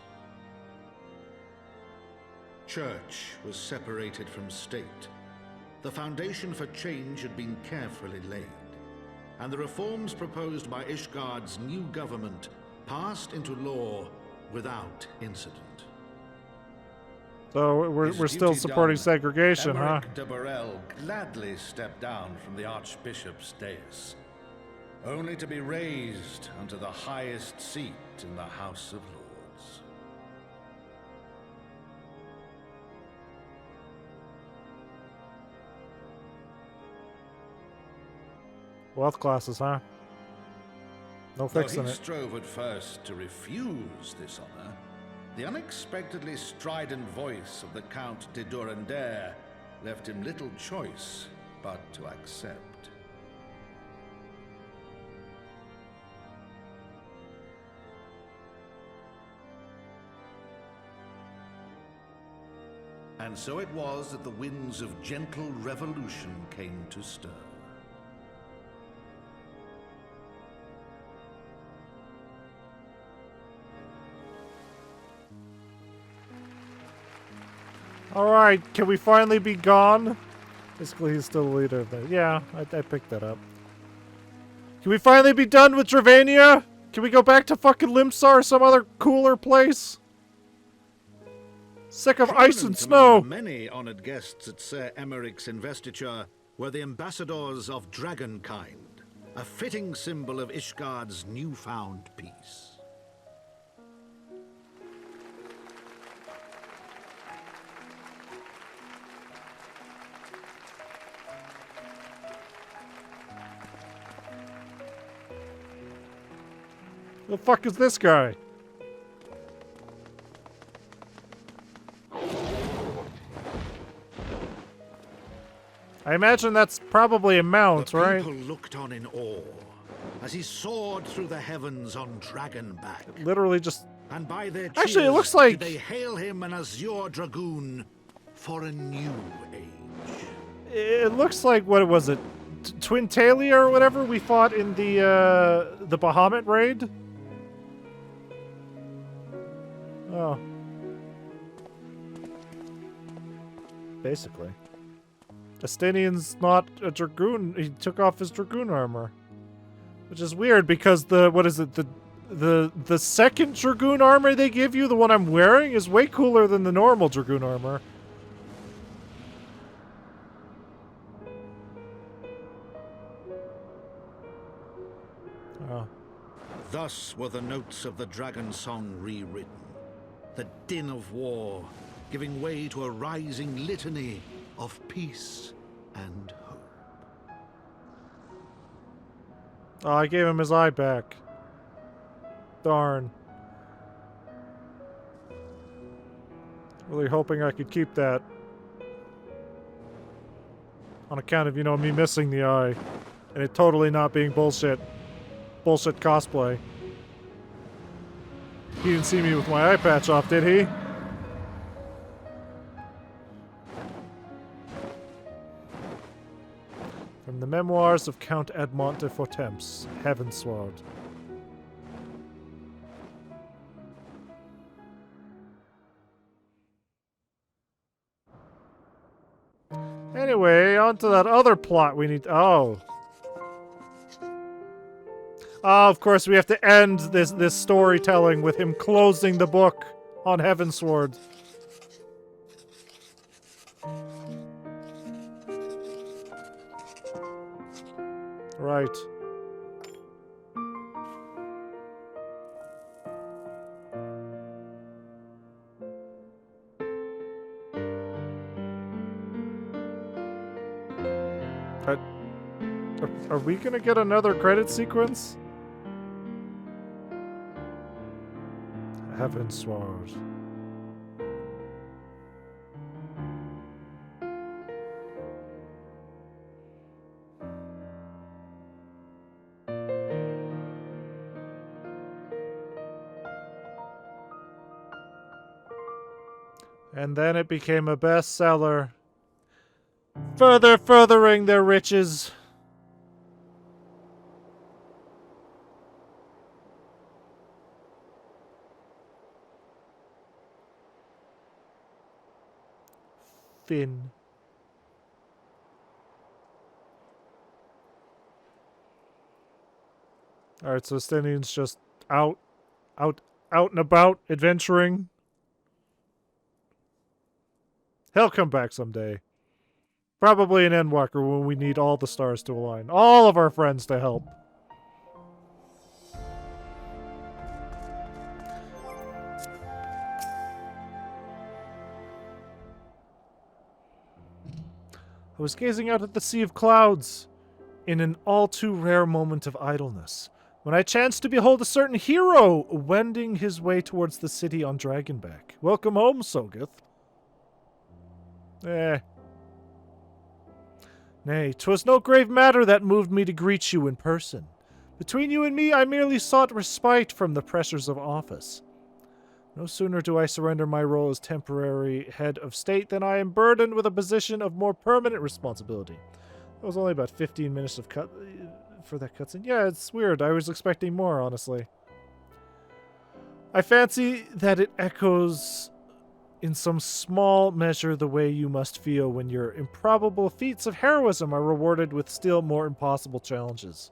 Church was separated from state. The foundation for change had been carefully laid, and the reforms proposed by Ishgard's new government passed into law without incident. So we're still supporting segregation, huh? Emeric de Burrell gladly stepped down from the Archbishop's dais, only to be raised unto the highest seat in the House of Lords. Wealth classes, huh? No fixing Though he it. strove at first to refuse this honor, the unexpectedly strident voice of the Count de Durandare left him little choice but to accept. And so it was that the winds of gentle revolution came to stir. Alright, can we finally be gone? Basically, he's still the leader of that. Yeah, I picked that up. Can we finally be done with Dravania? Can we go back to fucking Limsar or some other cooler place? Sick of ice and snow! Among the many honored guests at Sir Emeric's investiture were the ambassadors of Dragonkind, a fitting symbol of Ishgard's newfound peace. The fuck is this guy? I imagine that's probably a mount, right? People looked on in awe as he soared through the heavens on Dragonback. Literally just... And by their Actually, it cheers looks like... did they hail him an azure dragoon for a new age. It looks like, what was it? Twin Talia or whatever we fought in the Bahamut raid? Oh. Basically. Estinian's not a dragoon. He took off his dragoon armor. Which is weird because what is it? The second dragoon armor they give you, the one I'm wearing, is way cooler than the normal dragoon armor. Oh. Thus were the notes of the dragon song rewritten. The din of war, giving way to a rising litany of peace and hope. Oh, I gave him his eye back. Darn. Really hoping I could keep that. On account of, you know, me missing the eye. And it totally not being bullshit. Bullshit cosplay. He didn't see me with my eye patch off, did he? From the memoirs of Count Edmond de Fortemps, Heavensward. Anyway, on to that other plot we need. Oh. Oh, of course, we have to end this storytelling with him closing the book on Heavensward. Right. Are we gonna get another credit sequence? Heavensward. And then it became a bestseller, furthering their riches. Finn. Alright, so Stenian's just out and about, adventuring. He'll come back someday. Probably an Endwalker when we need all the stars to align. All of our friends to help. I was gazing out at the sea of clouds in an all too rare moment of idleness when I chanced to behold a certain hero wending his way towards the city on Dragonback. Welcome home, Sogeth. Nay, 'twas no grave matter that moved me to greet you in person. Between you and me, I merely sought respite from the pressures of office. No sooner do I surrender my role as temporary head of state than I am burdened with a position of more permanent responsibility. That was only about 15 minutes of for that cutscene. Yeah, it's weird. I was expecting more, honestly. I fancy that it echoes in some small measure the way you must feel when your improbable feats of heroism are rewarded with still more impossible challenges.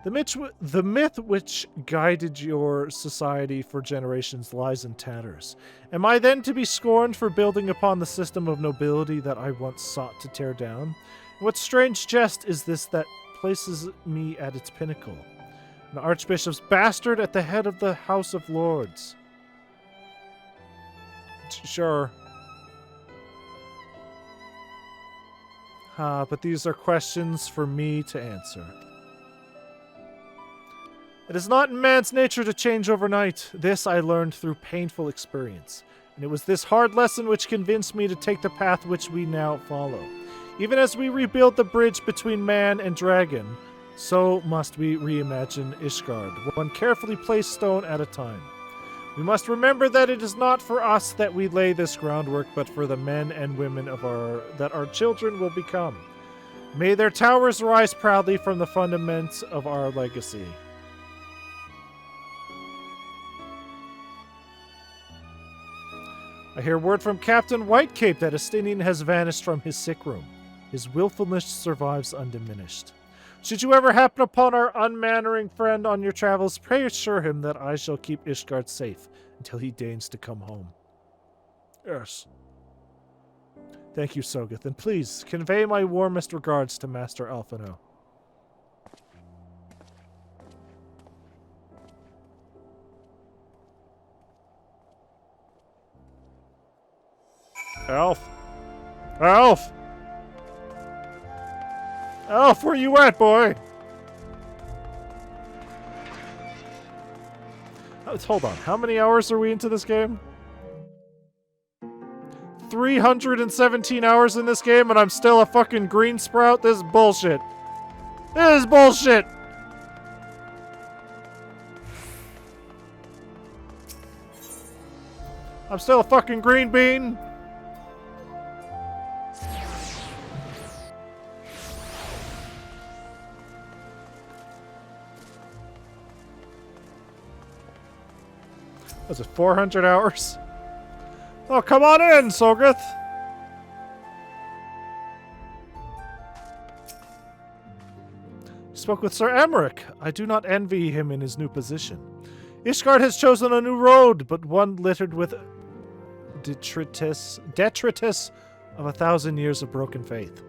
The myth which guided your society for generations lies in tatters. Am I then to be scorned for building upon the system of nobility that I once sought to tear down? What strange jest is this that places me at its pinnacle? An archbishop's bastard at the head of the House of Lords. Sure. But these are questions for me to answer. It is not in man's nature to change overnight. This I learned through painful experience. And it was this hard lesson which convinced me to take the path which we now follow. Even as we rebuild the bridge between man and dragon, so must we reimagine Ishgard, one carefully placed stone at a time. We must remember that it is not for us that we lay this groundwork, but for the men and women that our children will become. May their towers rise proudly from the fundaments of our legacy. I hear word from Captain Whitecape that Estinian has vanished from his sick room. His willfulness survives undiminished. Should you ever happen upon our unmannering friend on your travels, pray assure him that I shall keep Ishgard safe until he deigns to come home. Yes. Thank you, Sogeth, and please convey my warmest regards to Master Alphino. Alf! Alf! Alf, where you at, boy? Hold on. How many hours are we into this game? 317 hours in this game and I'm still a fucking green sprout? This is bullshit. This is bullshit! I'm still a fucking green bean? Was it 400 hours? Oh, come on in, Sogeth! Spoke with Sir Emmerich. I do not envy him in his new position. Ishgard has chosen a new road, but one littered with detritus of 1,000 years of broken faith.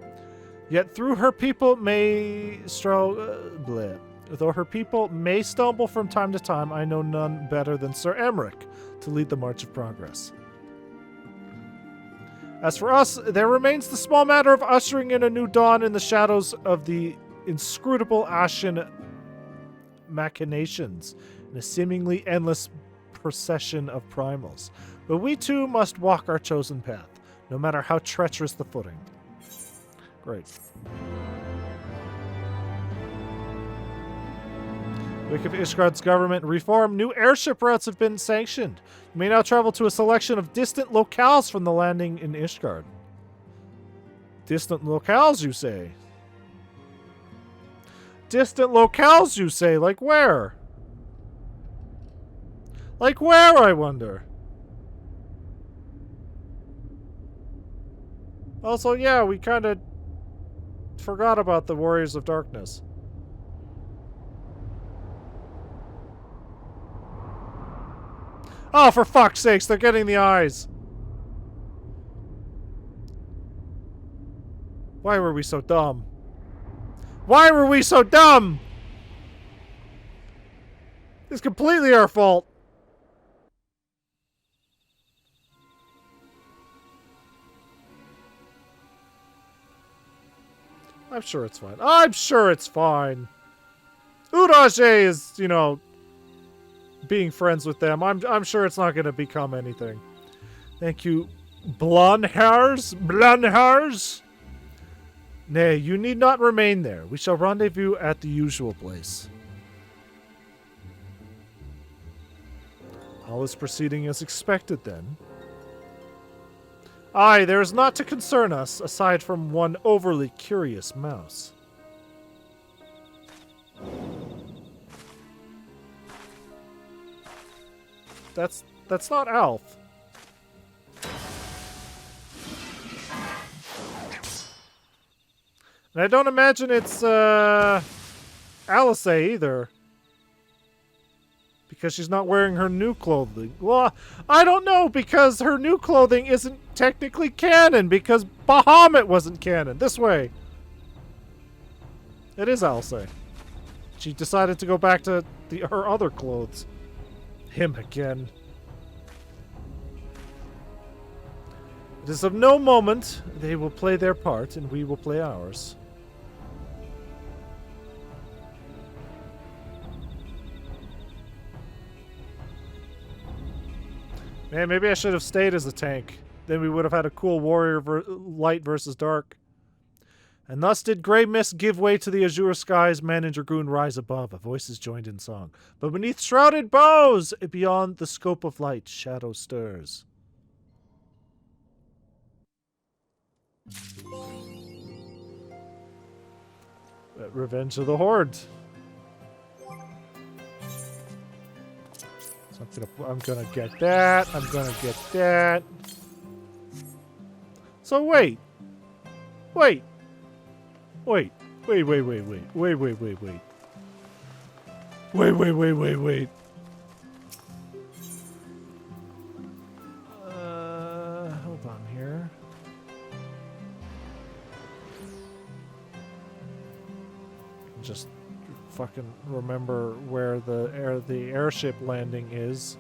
Yet through her people may Though her people may stumble from time to time, I know none better than Sir Emmerich to lead the march of progress. As for us, there remains the small matter of ushering in a new dawn in the shadows of the inscrutable Ashen machinations in a seemingly endless procession of primals. But we too must walk our chosen path, no matter how treacherous the footing. Great. Wake of Ishgard's government reform, new airship routes have been sanctioned. You may now travel to a selection of distant locales from the landing in Ishgard. Distant locales, you say? Distant locales, you say? Like where? Like where, I wonder? Also, yeah, we kind of forgot about the Warriors of Darkness. Oh, for fuck's sakes, they're getting the eyes. Why were we so dumb? Why were we so dumb? It's completely our fault. I'm sure it's fine. I'm sure it's fine. Urage is, you know, being friends with them. I'm sure it's not going to become anything. Thank you, Blonhars. Blonhars. Nay, you need not remain there. We shall rendezvous at the usual place. All is proceeding as expected, then. Aye, there is naught to concern us, aside from one overly curious mouse. That's not Alf. And I don't imagine it's Alice either. Because she's not wearing her new clothing. Well, I don't know, because her new clothing isn't technically canon, because Bahamut wasn't canon. This way. It is Alice. She decided to go back to her other clothes. Him again. It is of no moment. They will play their part, and we will play ours. Man, maybe I should have stayed as a tank. Then we would have had a cool warrior light versus dark. And thus did grey mist give way to the azure skies, man and dragoon rise above, voices joined in song. But beneath shrouded boughs, beyond the scope of light, shadow stirs. Revenge of the Horde. So I'm gonna get that. I'm gonna get that. So wait. Wait. Wait. Wait, wait, wait, wait. Wait, wait, wait, wait. Wait, wait, wait, wait, wait. Hold on here. Just fucking remember where the airship landing is.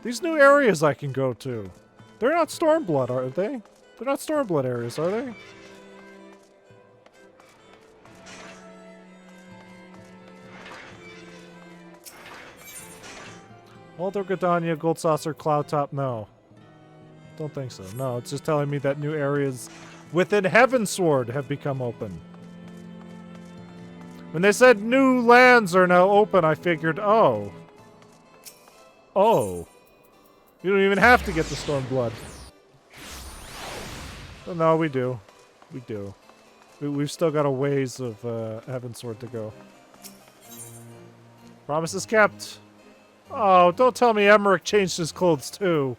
These new areas I can go to. They're not Stormblood, are they? They're not Stormblood areas, are they? Walder, Godania, Gold Saucer, Cloud Top, no. Don't think so. No, it's just telling me that new areas within Heavensward have become open. When they said new lands are now open, I figured, oh. Oh. You don't even have to get the Stormblood. Well, no, we do. We do. We've still got a ways of Heavensward to go. Promise is kept. Oh, don't tell me Emmerich changed his clothes too.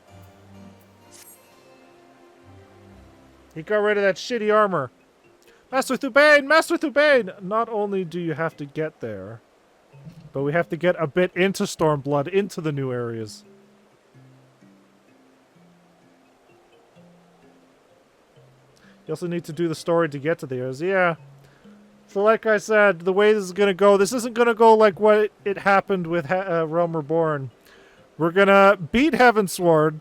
He got rid of that shitty armor. Master Thubain! Master Thubain! Not only do you have to get there, but we have to get a bit into Stormblood, into the new areas. You also need to do the story to get to the areas. Yeah. So like I said, the way this is going to go, this isn't going to go like what it happened with Realm Reborn. We're going to beat Heavensward.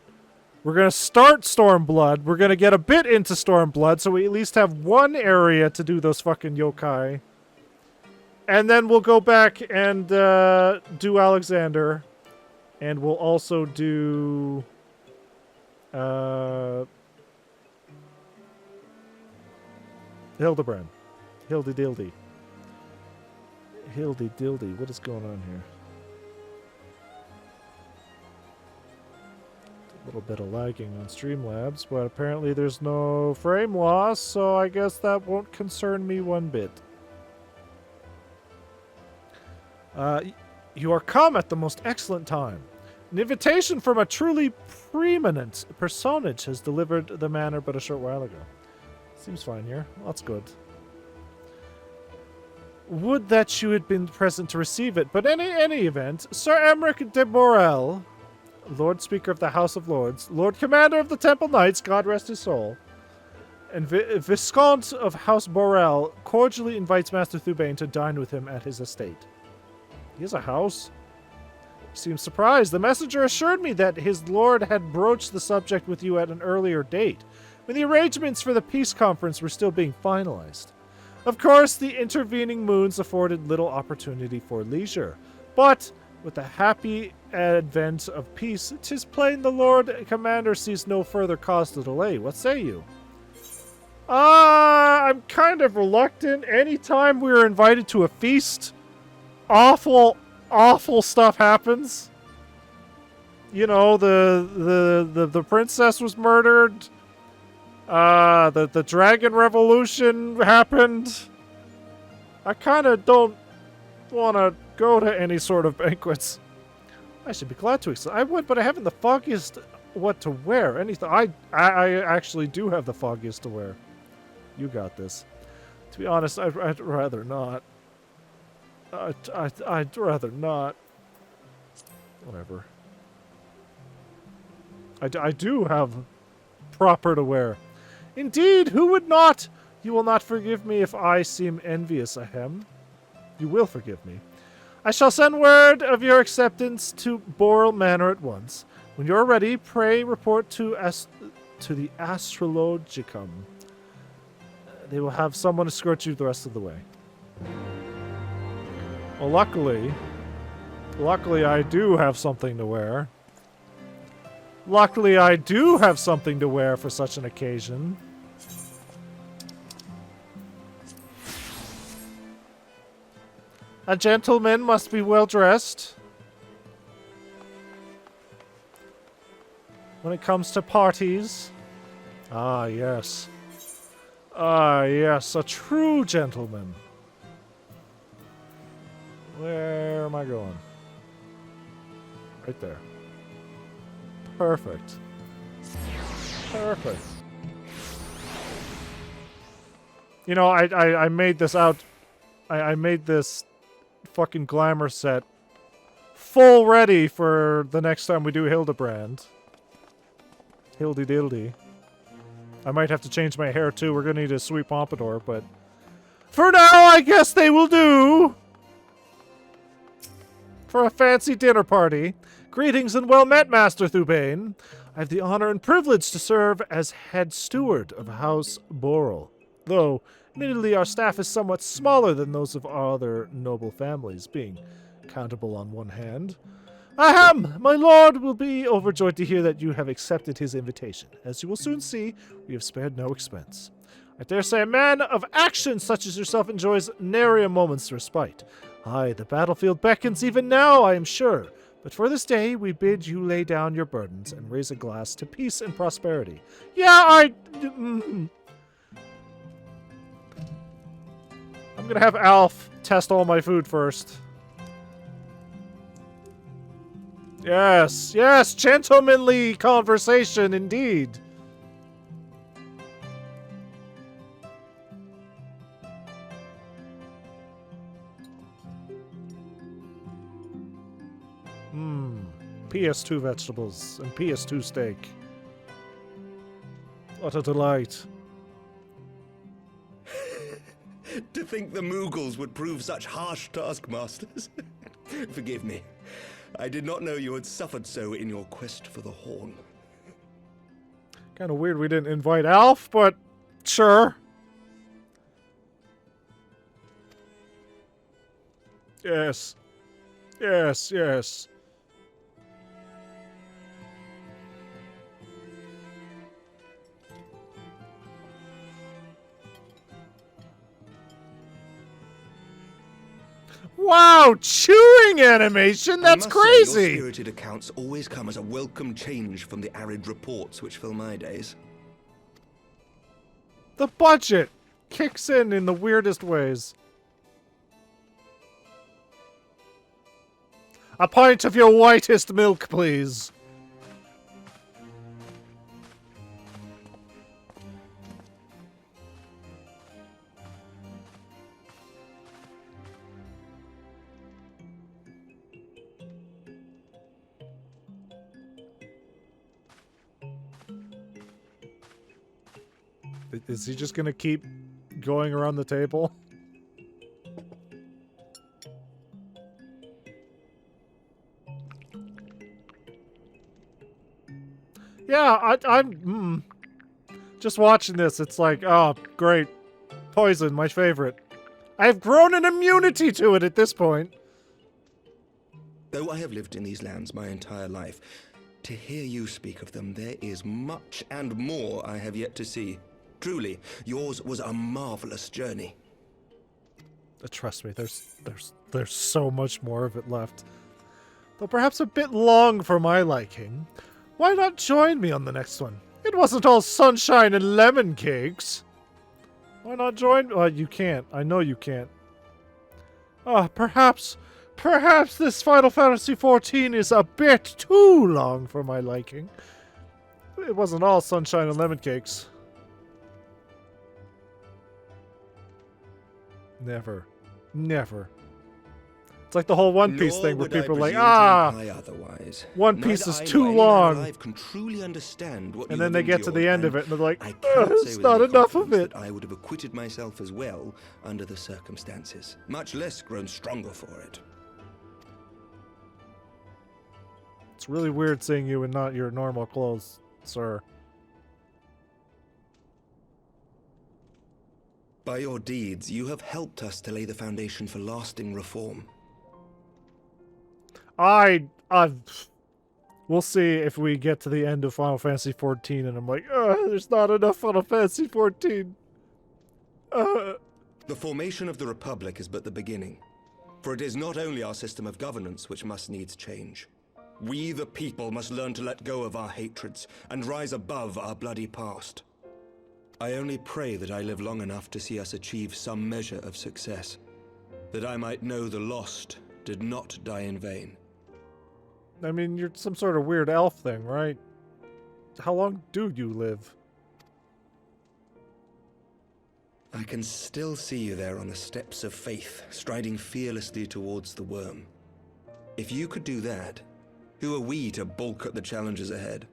We're going to start Stormblood. We're going to get a bit into Stormblood, so we at least have one area to do those fucking yokai. And then we'll go back and do Alexander. And we'll also do... Hildebrand. Hildy-dildy. Hildy-dildy. What is going on here? A little bit of lagging on Streamlabs, but apparently there's no frame loss, so I guess that won't concern me one bit. You are come at the most excellent time. An invitation from a truly preeminent personage has delivered the manor but a short while ago. Seems fine here. Well, that's good. Would that you had been present to receive it, but in any event, Sir Emeric de Morel, Lord Speaker of the House of Lords, Lord Commander of the Temple Knights, God rest his soul, and Viscount of House Borel, cordially invites Master Thubain to dine with him at his estate. He has a house? He seems surprised. The messenger assured me that his lord had broached the subject with you at an earlier date, when the arrangements for the peace conference were still being finalized. Of course, the intervening moons afforded little opportunity for leisure, but with the happy advent of peace, 'tis plain the Lord Commander sees no further cause to delay. What say you? I'm kind of reluctant. Anytime we are invited to a feast, awful stuff happens. You know, the princess was murdered. The Dragon Revolution happened. I kind of don't want to go to any sort of banquets. I should be glad to. I would, but I haven't the foggiest what to wear. Anything. I actually do have the foggiest to wear. You got this. To be honest, I'd rather not. I'd rather not. Whatever. I do have proper to wear. Indeed, who would not? You will not forgive me if I seem envious, ahem. You will forgive me. I shall send word of your acceptance to Borel Manor at once. When you're ready, pray report to the Astrologicum. They will have someone escort you the rest of the way. Well, luckily I do have something to wear. Luckily, I do have something to wear for such an occasion. A gentleman must be well dressed. When it comes to parties. Ah, yes. Ah, yes, a true gentleman. Where am I going? Right there. Perfect. Perfect. You know, I made this out. I made this fucking glamour set full ready for the next time we do Hildebrand. Hildy-dildy. I might have to change my hair too. We're gonna need a sweet pompadour, but for now, I guess they will do. For a fancy dinner party. Greetings and well met, Master Thubain. I have the honor and privilege to serve as head steward of House Borel. Though, admittedly, our staff is somewhat smaller than those of our other noble families, being countable on one hand. Ahem! My lord will be overjoyed to hear that you have accepted his invitation. As you will soon see, we have spared no expense. I dare say a man of action such as yourself enjoys nary a moment's respite. Aye, the battlefield beckons even now, I am sure. But for this day, we bid you lay down your burdens and raise a glass to peace and prosperity. Yeah, I'm gonna have Alf test all my food first. Yes, yes, gentlemanly conversation indeed. PS2 vegetables and PS2 steak. What a delight. To think the Moogles would prove such harsh taskmasters. Forgive me. I did not know you had suffered so in your quest for the horn. Kind of weird we didn't invite Alf, but sure. Yes. Yes, yes. Wow, chewing animation? That's I must say, crazy! your spirited accounts always come as a welcome change from the arid reports which fill my days. The budget kicks in the weirdest ways. A pint of your whitest milk, please. Is he just gonna keep going around the table? Yeah, I'm just watching this. It's like, oh, great. Poison, my favorite. I've grown an immunity to it at this point. Though I have lived in these lands my entire life, to hear you speak of them, there is much and more I have yet to see. Truly, yours was a marvelous journey. Trust me, there's so much more of it left. Though perhaps a bit long for my liking. Why not join me on the next one? It wasn't all sunshine and lemon cakes. Why not join? Oh, you can't. I know you can't. Perhaps this Final Fantasy XIV is a bit too long for my liking. It wasn't all sunshine and lemon cakes. Never. Never. It's like the whole One Piece thing where people are like, One Piece is too long. Can truly understand what and you then they have get to the endured, end of it and they're like, cannot say it's with not any enough of confidence it. that I would have acquitted myself as well under the circumstances, much less grown stronger for it. It's really weird seeing you in not your normal clothes, sir. By your deeds, you have helped us to lay the foundation for lasting reform. We'll see if we get to the end of Final Fantasy XIV and I'm like, there's not enough Final Fantasy XIV. The formation of the Republic is but the beginning. For it is not only our system of governance which must needs change. We, the people, must learn to let go of our hatreds and rise above our bloody past. I only pray that I live long enough to see us achieve some measure of success. That I might know the lost did not die in vain. I mean, you're some sort of weird elf thing, right? How long do you live? I can still see you there on the steps of faith, striding fearlessly towards the worm. If you could do that, who are we to balk at the challenges ahead?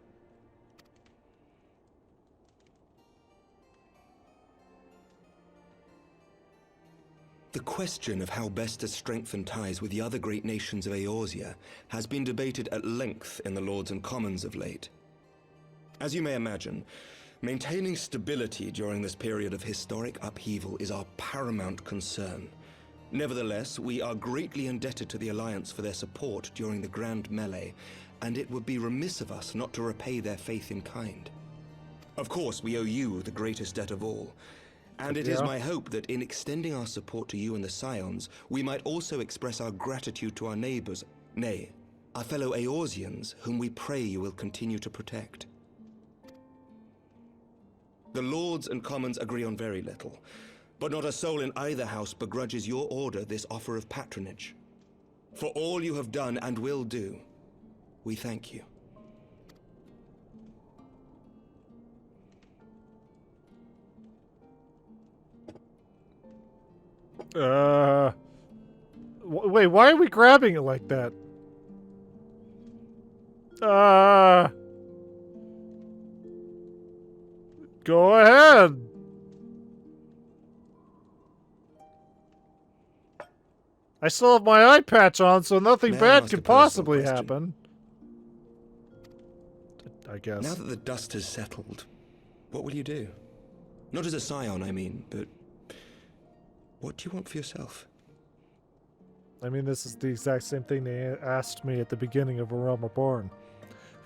The question of how best to strengthen ties with the other great nations of Eorzea has been debated at length in the Lords and Commons of late. As you may imagine, maintaining stability during this period of historic upheaval is our paramount concern. Nevertheless, we are greatly indebted to the Alliance for their support during the Grand Melee, and it would be remiss of us not to repay their faith in kind. Of course, we owe you the greatest debt of all. And it is my hope that in extending our support to you and the Scions, we might also express our gratitude to our neighbors, nay, our fellow Eorzeans, whom we pray you will continue to protect. The Lords and Commons agree on very little, but not a soul in either house begrudges your order this offer of patronage. For all you have done and will do, we thank you. Wait, why are we grabbing it like that? Go ahead. I still have my eye patch on, so nothing May I bad ask could a personal possibly question? happen. I guess. Now that the dust has settled, what will you do? Not as a scion, I mean, but what do you want for yourself? I mean, this is the exact same thing they asked me at the beginning of A Realm Reborn.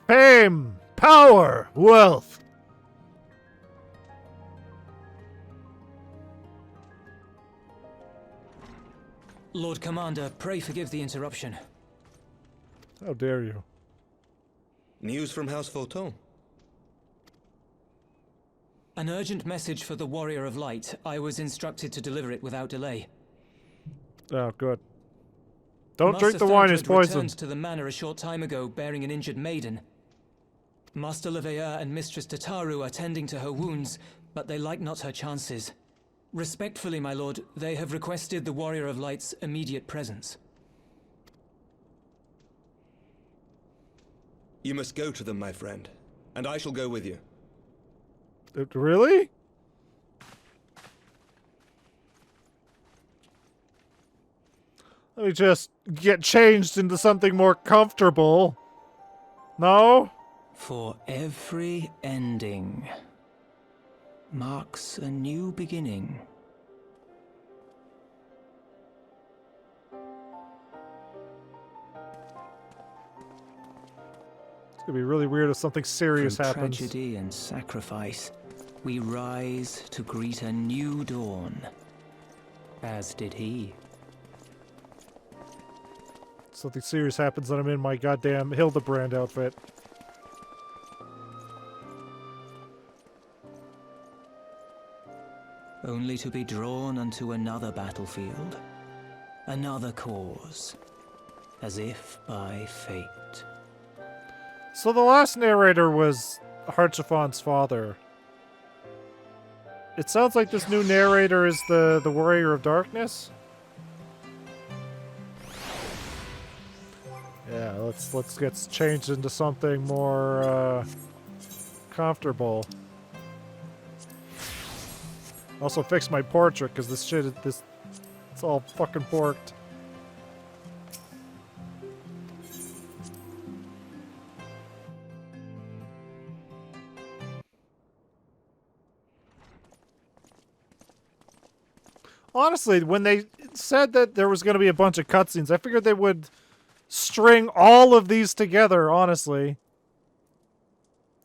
Fame! Power! Wealth! Lord Commander, pray forgive the interruption. How dare you? News from House Fulton? An urgent message for the Warrior of Light. I was instructed to deliver it without delay. Oh, good. Don't Master drink the wine, it's Thancred returned poison. to the manor a short time ago, bearing an injured maiden. Master Leveilleur and Mistress Tataru are tending to her wounds, but they like not her chances. Respectfully, my lord, they have requested the Warrior of Light's immediate presence. You must go to them, my friend, and I shall go with you. Really? Let me just get changed into something more comfortable. No? For every ending marks a new beginning. It's gonna be really weird if something serious From happens. tragedy and sacrifice, we rise to greet a new dawn, as did he. Something serious happens and I'm in my goddamn Hildebrand outfit. Only to be drawn unto another battlefield, another cause, as if by fate. So the last narrator was Harchafon's father. It sounds like this new narrator is the Warrior of Darkness. Yeah, let's get changed into something more comfortable. Also fix my portrait because this shit it's all fucking porked. Honestly, when they said that there was going to be a bunch of cutscenes, I figured they would string all of these together, honestly.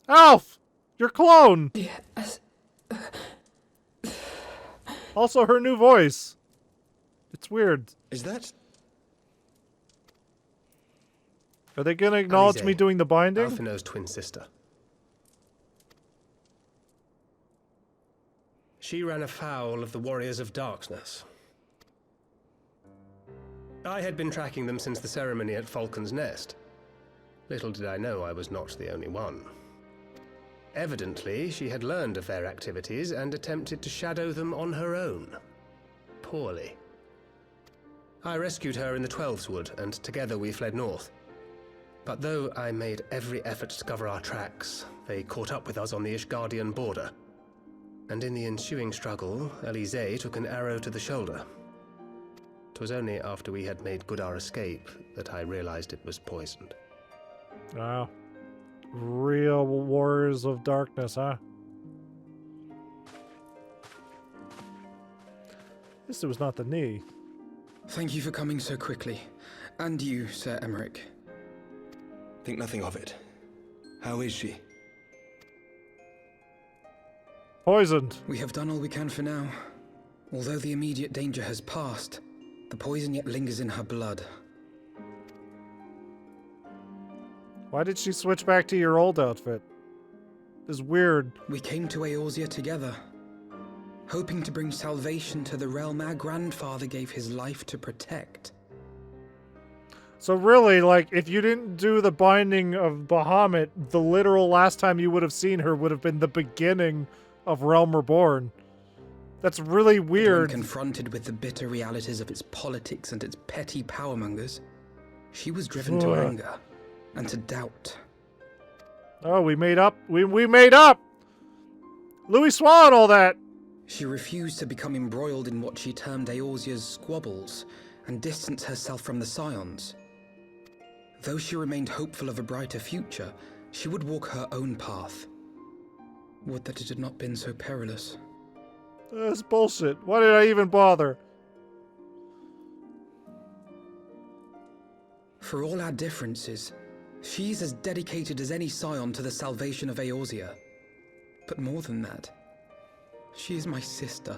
Alf! Your clone! Also, her new voice. It's weird. Is that... Are they going to acknowledge me doing the binding? Alphinaud's twin sister. She ran afoul of the Warriors of Darkness. I had been tracking them since the ceremony at Falcon's Nest. Little did I know I was not the only one. Evidently, she had learned of their activities and attempted to shadow them on her own. Poorly. I rescued her in the Twelveswood, and together we fled north. But though I made every effort to cover our tracks, they caught up with us on the Ishgardian border. And in the ensuing struggle, Elise took an arrow to the shoulder. It was only after we had made good our escape that I realized it was poisoned. Wow. Real Warriors of Darkness, huh? This was not the knee. Thank you for coming so quickly. And you, Sir Emmerich. Think nothing of it. How is she? Poisoned. We have done all we can for now. Although the immediate danger has passed, the poison yet lingers in her blood. Why did she switch back to your old outfit? It's weird. We came to Eorzea together, hoping to bring salvation to the realm our grandfather gave his life to protect. So really, like, if you didn't do the binding of Bahamut, the literal last time you would have seen her would have been the beginning of Realm Reborn. That's really weird. When confronted with the bitter realities of its politics and its petty powermongers, she was driven to anger and to doubt. Oh, we made up. We made up! Louis Swan, all that! She refused to become embroiled in what she termed Eorzea's squabbles, and distance herself from the Scions. Though she remained hopeful of a brighter future, she would walk her own path. Would that it had not been so perilous. That's bullshit. Why did I even bother? For all our differences, she's as dedicated as any Scion to the salvation of Eorzea. But more than that, she is my sister.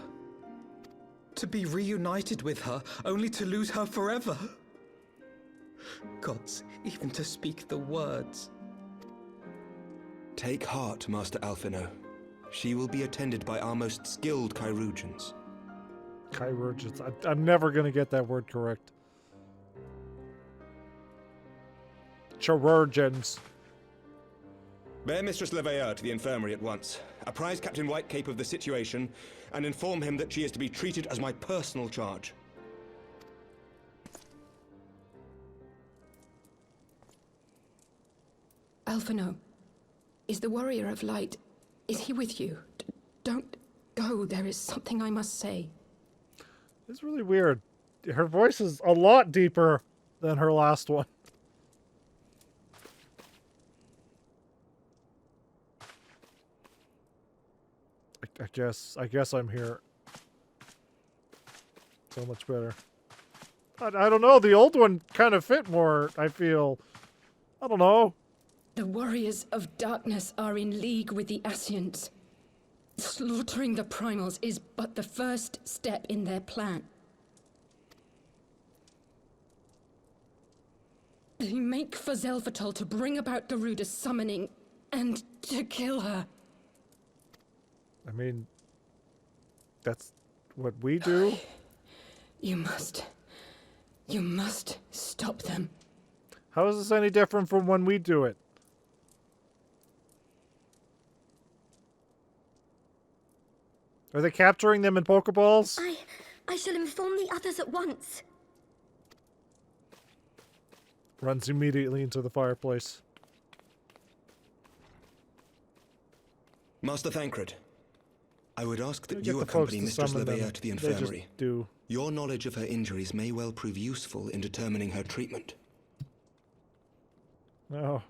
To be reunited with her, only to lose her forever. Gods, even to speak the words. Take heart, Master Alphino. She will be attended by our most skilled chirurgeons. Chirurgeons. I'm never going to get that word correct. Chirurgeons. Bear Mistress Leveilleur to the infirmary at once. Apprise Captain Whitecape of the situation, and inform him that she is to be treated as my personal charge. Alphino, is the Warrior of Light... is he with you? Don't go, there is something I must say. It's really weird. Her voice is a lot deeper than her last one. I guess I'm here. So much better. I don't know, the old one kind of fit more, I feel. I don't know. The Warriors of Darkness are in league with the Ascians. Slaughtering the Primals is but the first step in their plan. They make for Zelvatol to bring about Garuda's summoning and to kill her. I mean, that's what we do. You must stop them. How is this any different from when we do it? Are they capturing them in Pokeballs? I shall inform the others at once. Runs immediately into the fireplace. Master Thancred, I would ask that Get you the accompany folks to Mistress summon them. Leveilleur to the They just infirmary. do. Your knowledge of her injuries may well prove useful in determining her treatment. Oh.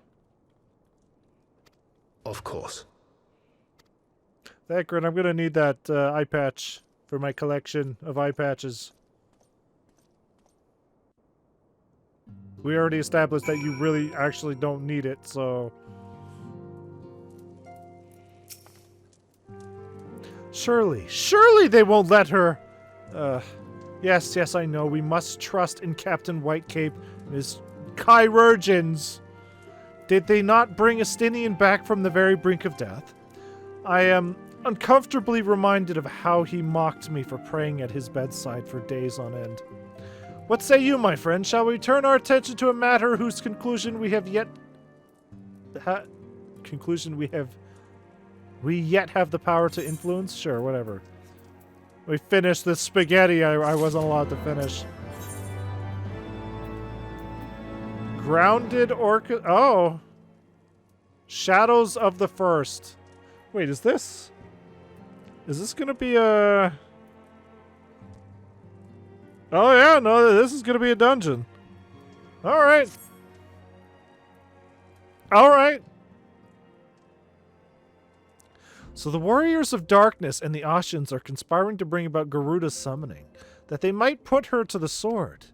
Of course. Thancred, I'm going to need that eye patch for my collection of eye patches. We already established that you really actually don't need it, so... Surely they won't let her... Yes, I know. We must trust in Captain Whitecape and his chirurgeons. Did they not bring Estinian back from the very brink of death? I am uncomfortably reminded of how he mocked me for praying at his bedside for days on end. What say you, my friend? Shall we turn our attention to a matter whose conclusion we have yet... we yet have the power to influence? Sure, whatever. We finished this spaghetti I wasn't allowed to finish. Grounded Orca... Oh. Shadows of the First. Wait, is this gonna be a... Oh yeah, no, this is gonna be a dungeon. Alright. Alright. So the Warriors of Darkness and the Ascians are conspiring to bring about Garuda's summoning, that they might put her to the sword.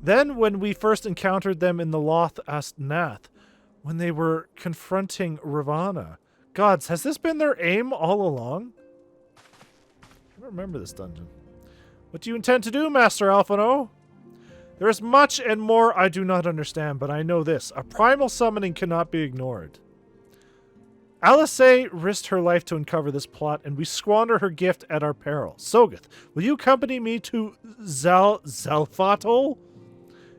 Then, when we first encountered them in the Loth Nath, when they were confronting Ravana, gods, has this been their aim all along? I don't remember this dungeon. What do you intend to do, Master Alphino? There is much and more I do not understand, but I know this. A primal summoning cannot be ignored. Alice risked her life to uncover this plot, and we squander her gift at our peril. Sogeth, will you accompany me to Zelvatol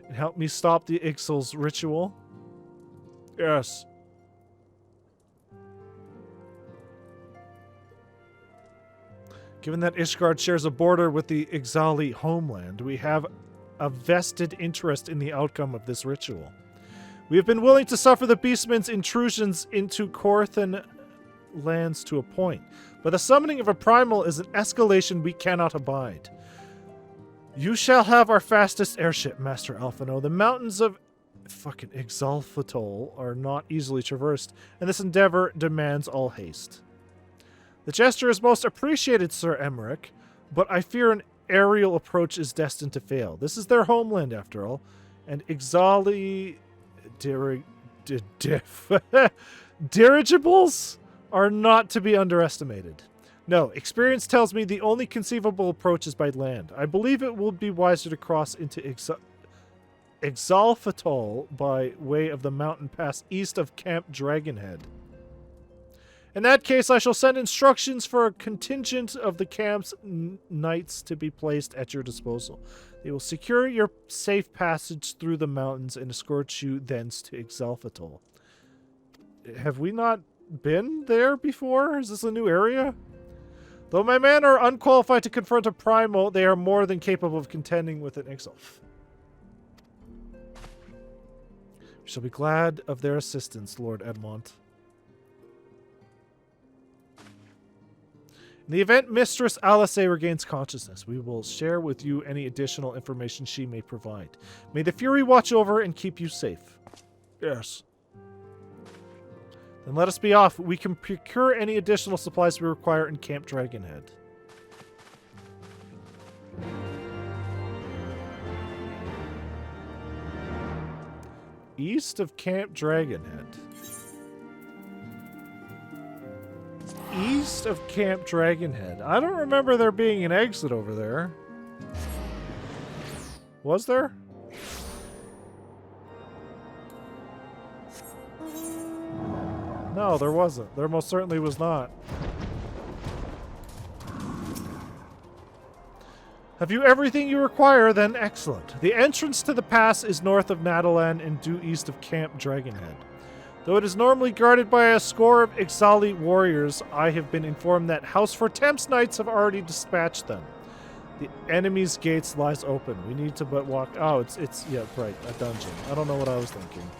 and help me stop the Ixal's ritual? Yes. Given that Ishgard shares a border with the Ixali homeland, we have a vested interest in the outcome of this ritual. We have been willing to suffer the Beastmen's intrusions into Korthan lands to a point, but the summoning of a primal is an escalation we cannot abide. You shall have our fastest airship, Master Alphino. The mountains of fucking Exalfatol are not easily traversed, and this endeavor demands all haste. The gesture is most appreciated, Sir Emmerich, but I fear an aerial approach is destined to fail. This is their homeland, after all, and dirigibles are not to be underestimated. No, experience tells me the only conceivable approach is by land. I believe it will be wiser to cross into Exalfatol by way of the mountain pass east of Camp Dragonhead. In that case, I shall send instructions for a contingent of the camp's knights to be placed at your disposal. They will secure your safe passage through the mountains and escort you thence to Exalfatol. Have we not been there before? Is this a new area? Though my men are unqualified to confront a primal, they are more than capable of contending with an Exalf. We shall be glad of their assistance, Lord Edmont. In the event Mistress Alice regains consciousness, we will share with you any additional information she may provide. May the Fury watch over and keep you safe. Yes. Then let us be off. We can procure any additional supplies we require in Camp Dragonhead. East of Camp Dragonhead. East of Camp Dragonhead. I don't remember there being an exit over there. Was there? No, there wasn't. There most certainly was not. Have you everything you require? Then excellent. The entrance to the pass is north of Nadalan and due east of Camp Dragonhead. Though it is normally guarded by a score of Ixali warriors, I have been informed that House for Temps knights have already dispatched them. The enemy's gates lies open. We need to but walk. Oh, it's yeah, right, a dungeon. I don't know what I was thinking.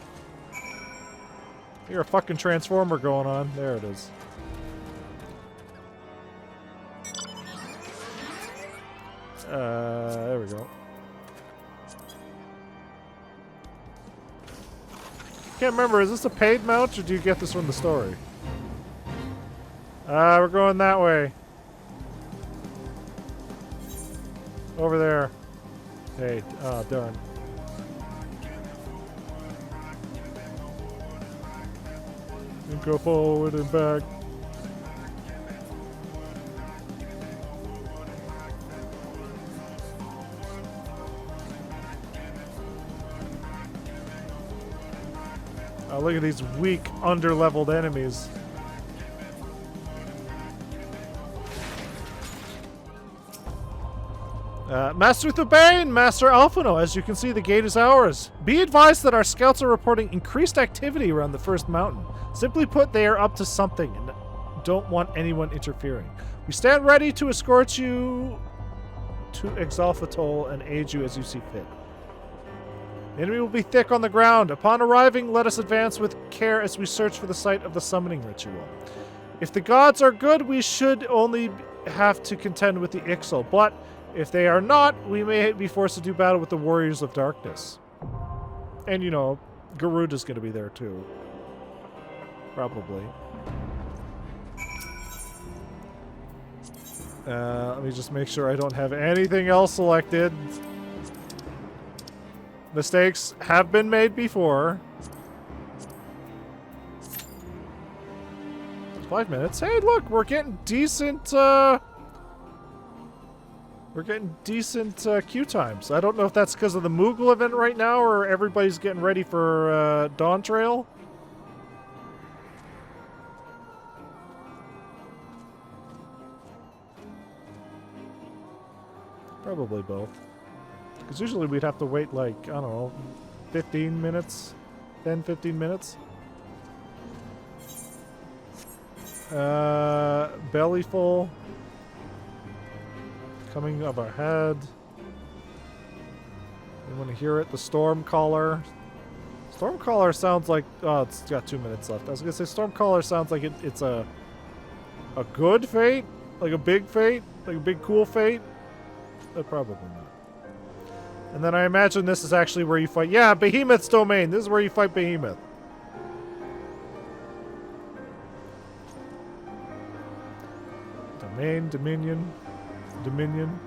You're a fucking transformer going on. There it is. There we go. Can't remember, is this a paid mount or do you get this from the story? We're going that way. Over there. Hey, oh darn. And go forward and back. Oh, look at these weak, under-leveled enemies. Master Thubain, Master Alphino, as you can see, the gate is ours. Be advised that our scouts are reporting increased activity around the first mountain. Simply put, they are up to something and don't want anyone interfering. We stand ready to escort you to Exalfatol and aid you as you see fit. The enemy will be thick on the ground. Upon arriving, let us advance with care as we search for the site of the summoning ritual. If the gods are good, we should only have to contend with the Ixal, but if they are not, we may be forced to do battle with the warriors of darkness. And, you know, Garuda's going to be there too. Probably. Let me just make sure I don't have anything else selected. Mistakes have been made before. 5 minutes. Hey, look, we're getting decent, queue times. I don't know if that's because of the Moogle event right now or everybody's getting ready for Dawn Trail. Probably both. Because usually we'd have to wait like, I don't know, 15 minutes? 10, 15 minutes? Belly full. Coming up ahead. You want to hear it? The Stormcaller. Stormcaller sounds like... Oh, it's got 2 minutes left. I was going to say Stormcaller sounds like it's a good fate? Like a big fate? Like a big cool fate? Probably not. And then I imagine this is actually where you fight. Yeah, Behemoth's domain. This is where you fight Behemoth. Domain, Dominion, Dominion.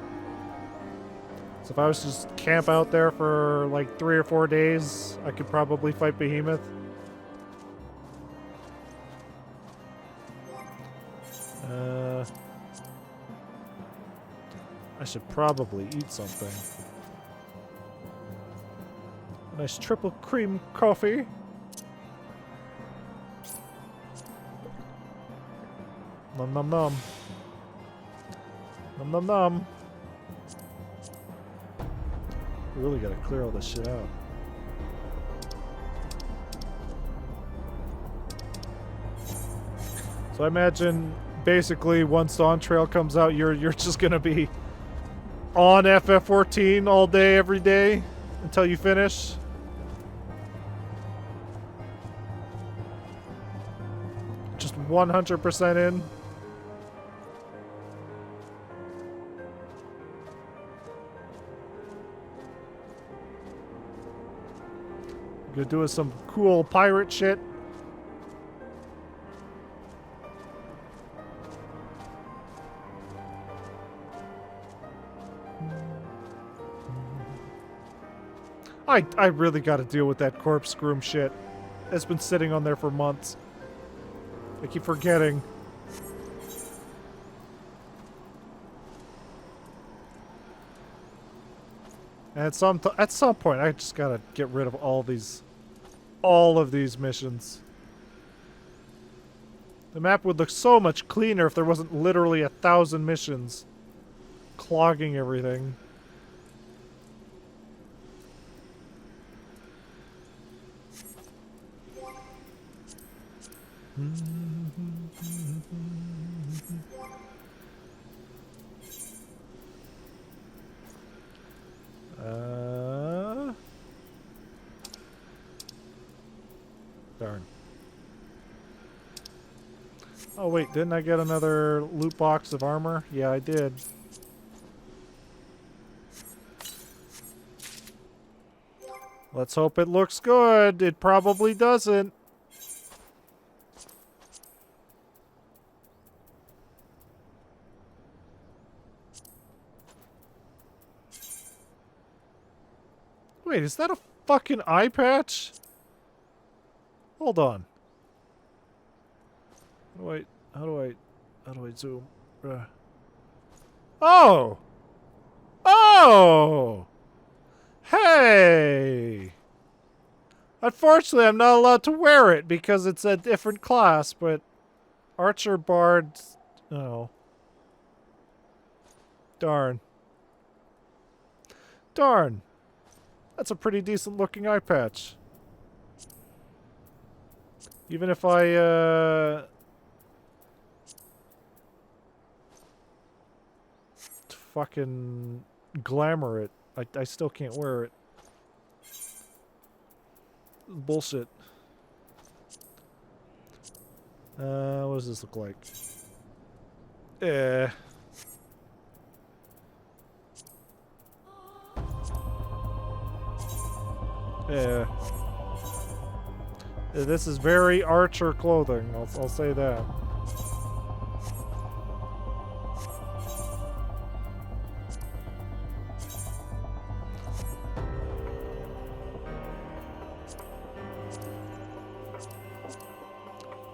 So if I was to just camp out there for like 3 or 4 days, I could probably fight Behemoth. I should probably eat something. A nice triple cream coffee. Nom nom nom. Nom nom nom. We really gotta clear all this shit out. So I imagine basically once Dawn Trail comes out, you're just gonna be on FF14 all day, every day until you finish. Just 100% in. Gonna do some cool pirate shit. I really gotta deal with that corpse groom shit. It's been sitting on there for months. I keep forgetting. And at some point, I just gotta get rid of all of these missions. The map would look so much cleaner if there wasn't literally 1,000 missions clogging everything. Darn. Oh wait, didn't I get another loot box of armor? Yeah, I did. Let's hope it looks good. It probably doesn't. Wait, is that a fucking eye patch? Hold on. How do I zoom? Oh! Oh! Hey! Unfortunately, I'm not allowed to wear it because it's a different class, but Archer Bard... Oh. Darn. Darn. That's a pretty decent looking eye patch. Even if I, fucking glamour it, I still can't wear it. Bullshit. What does this look like? Yeah. This is very Archer clothing, I'll say that.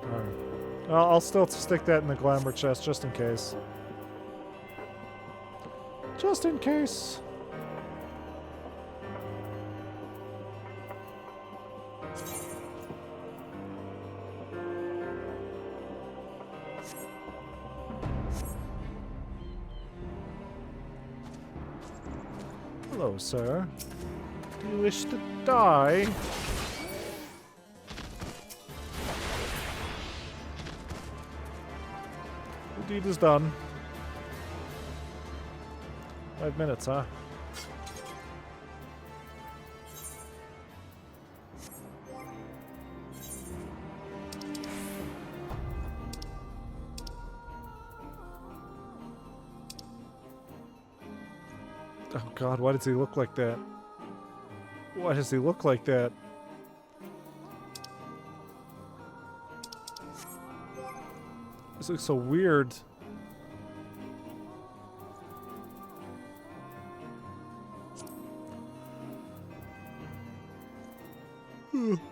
Alright. Well, I'll still stick that in the glamour chest just in case. Just in case. Hello, sir. Do you wish to die? The deed is done. 5 minutes, huh? Oh god, why does he look like that? Why does he look like that? This looks so weird.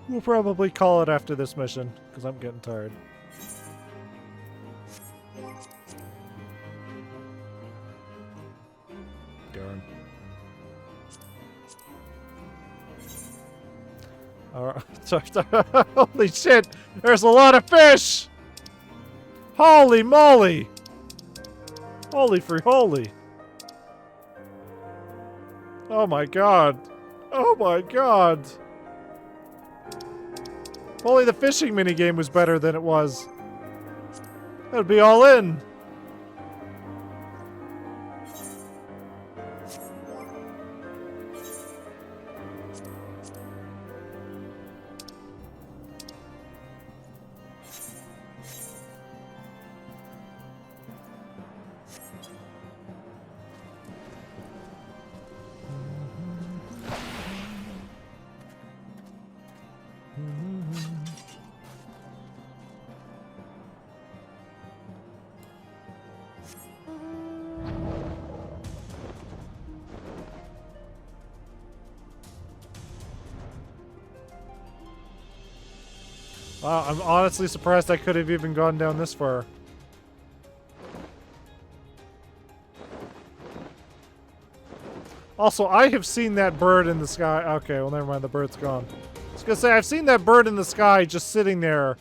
We'll probably call it after this mission, because I'm getting tired. Darn. Alright. Holy shit! There's a lot of fish! Holy moly! Holy free holy! Oh my god! Oh my god! If only the fishing minigame was better than it was. That would be all in. Wow, I'm honestly surprised I could have even gone down this far. Also, I have seen that bird in the sky. Okay, well, never mind. The bird's gone. I was gonna say, I've seen that bird in the sky just sitting there.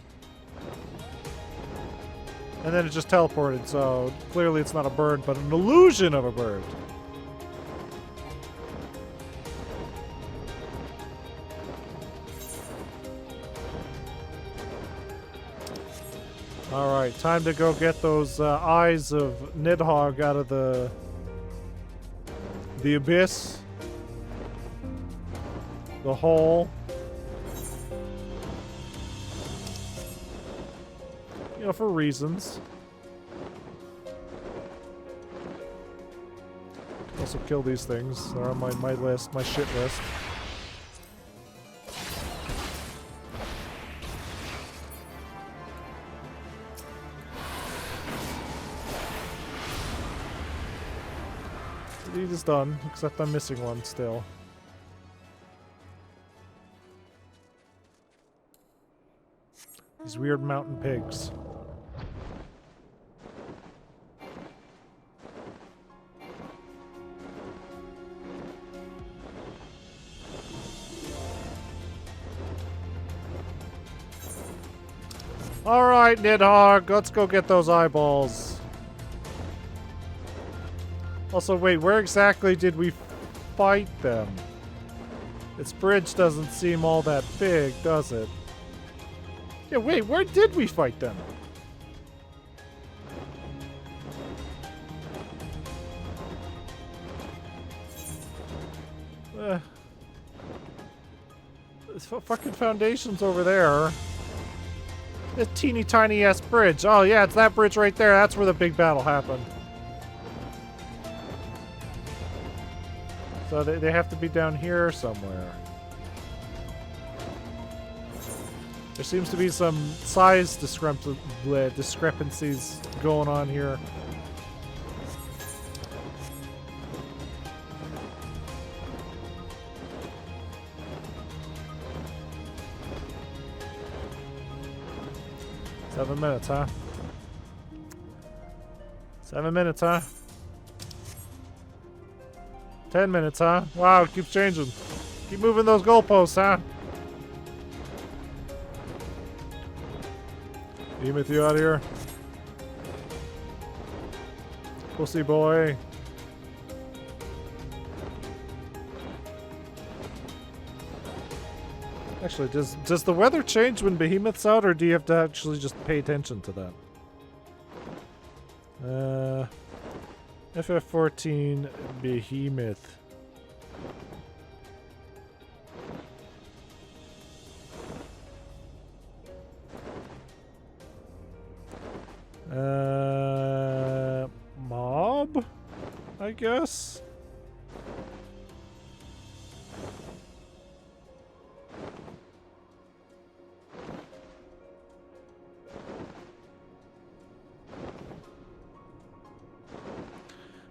And then it just teleported, so clearly it's not a bird, but an illusion of a bird. Alright, time to go get those eyes of Nidhogg out of the abyss. The hole. You know, for reasons. Also kill these things. They're on my list, my shit list. Deed is done, except I'm missing one still. These weird mountain pigs. Alright, Nidhogg, let's go get those eyeballs. Also, wait, where exactly did we fight them? This bridge doesn't seem all that big, does it? Yeah, wait, where did we fight them? This fucking foundation's over there. This teeny tiny ass bridge. Oh yeah, it's that bridge right there. That's where the big battle happened. So they have to be down here somewhere. There seems to be some size discrepancies going on here. Seven minutes, huh? 7 minutes, huh? 10 minutes, huh? Wow, it keeps changing. Keep moving those goalposts, huh? Behemoth, you out of here? Pussy boy. Actually, does the weather change when Behemoth's out, or do you have to actually just pay attention to that? FF14 Behemoth. Mob? I guess?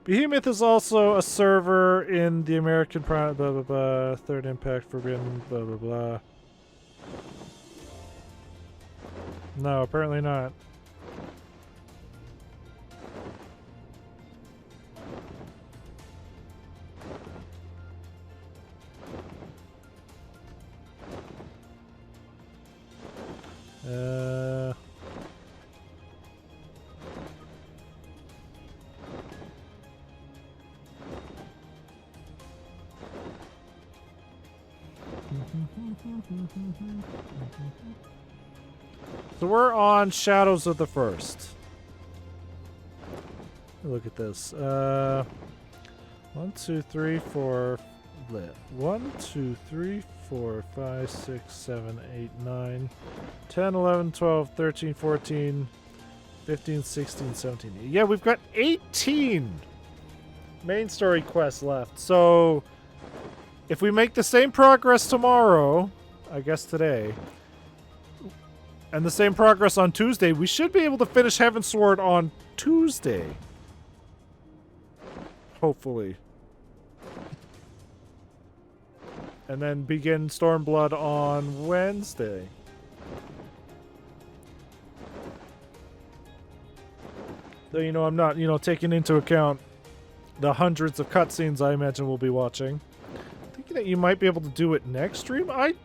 Behemoth is also a server in the American blah blah blah. Third Impact Forbidden blah blah blah. No, apparently not. So we're on Shadows of the First. Look at this. 1, 2, 3, 4. 1, 2, 3, 4, 5, 6, 7, 8, 9, 10, 11, 12, 13, 14, 15, 16, 17. Yeah, we've got 18 main story quests left. So if we make the same progress tomorrow, I guess today, and the same progress on Tuesday, we should be able to finish Heavensward on Tuesday. Hopefully. And then begin Stormblood on Wednesday. Though, you know, I'm not, you know, taking into account the hundreds of cutscenes I imagine we'll be watching. Thinking that you might be able to do it next stream? I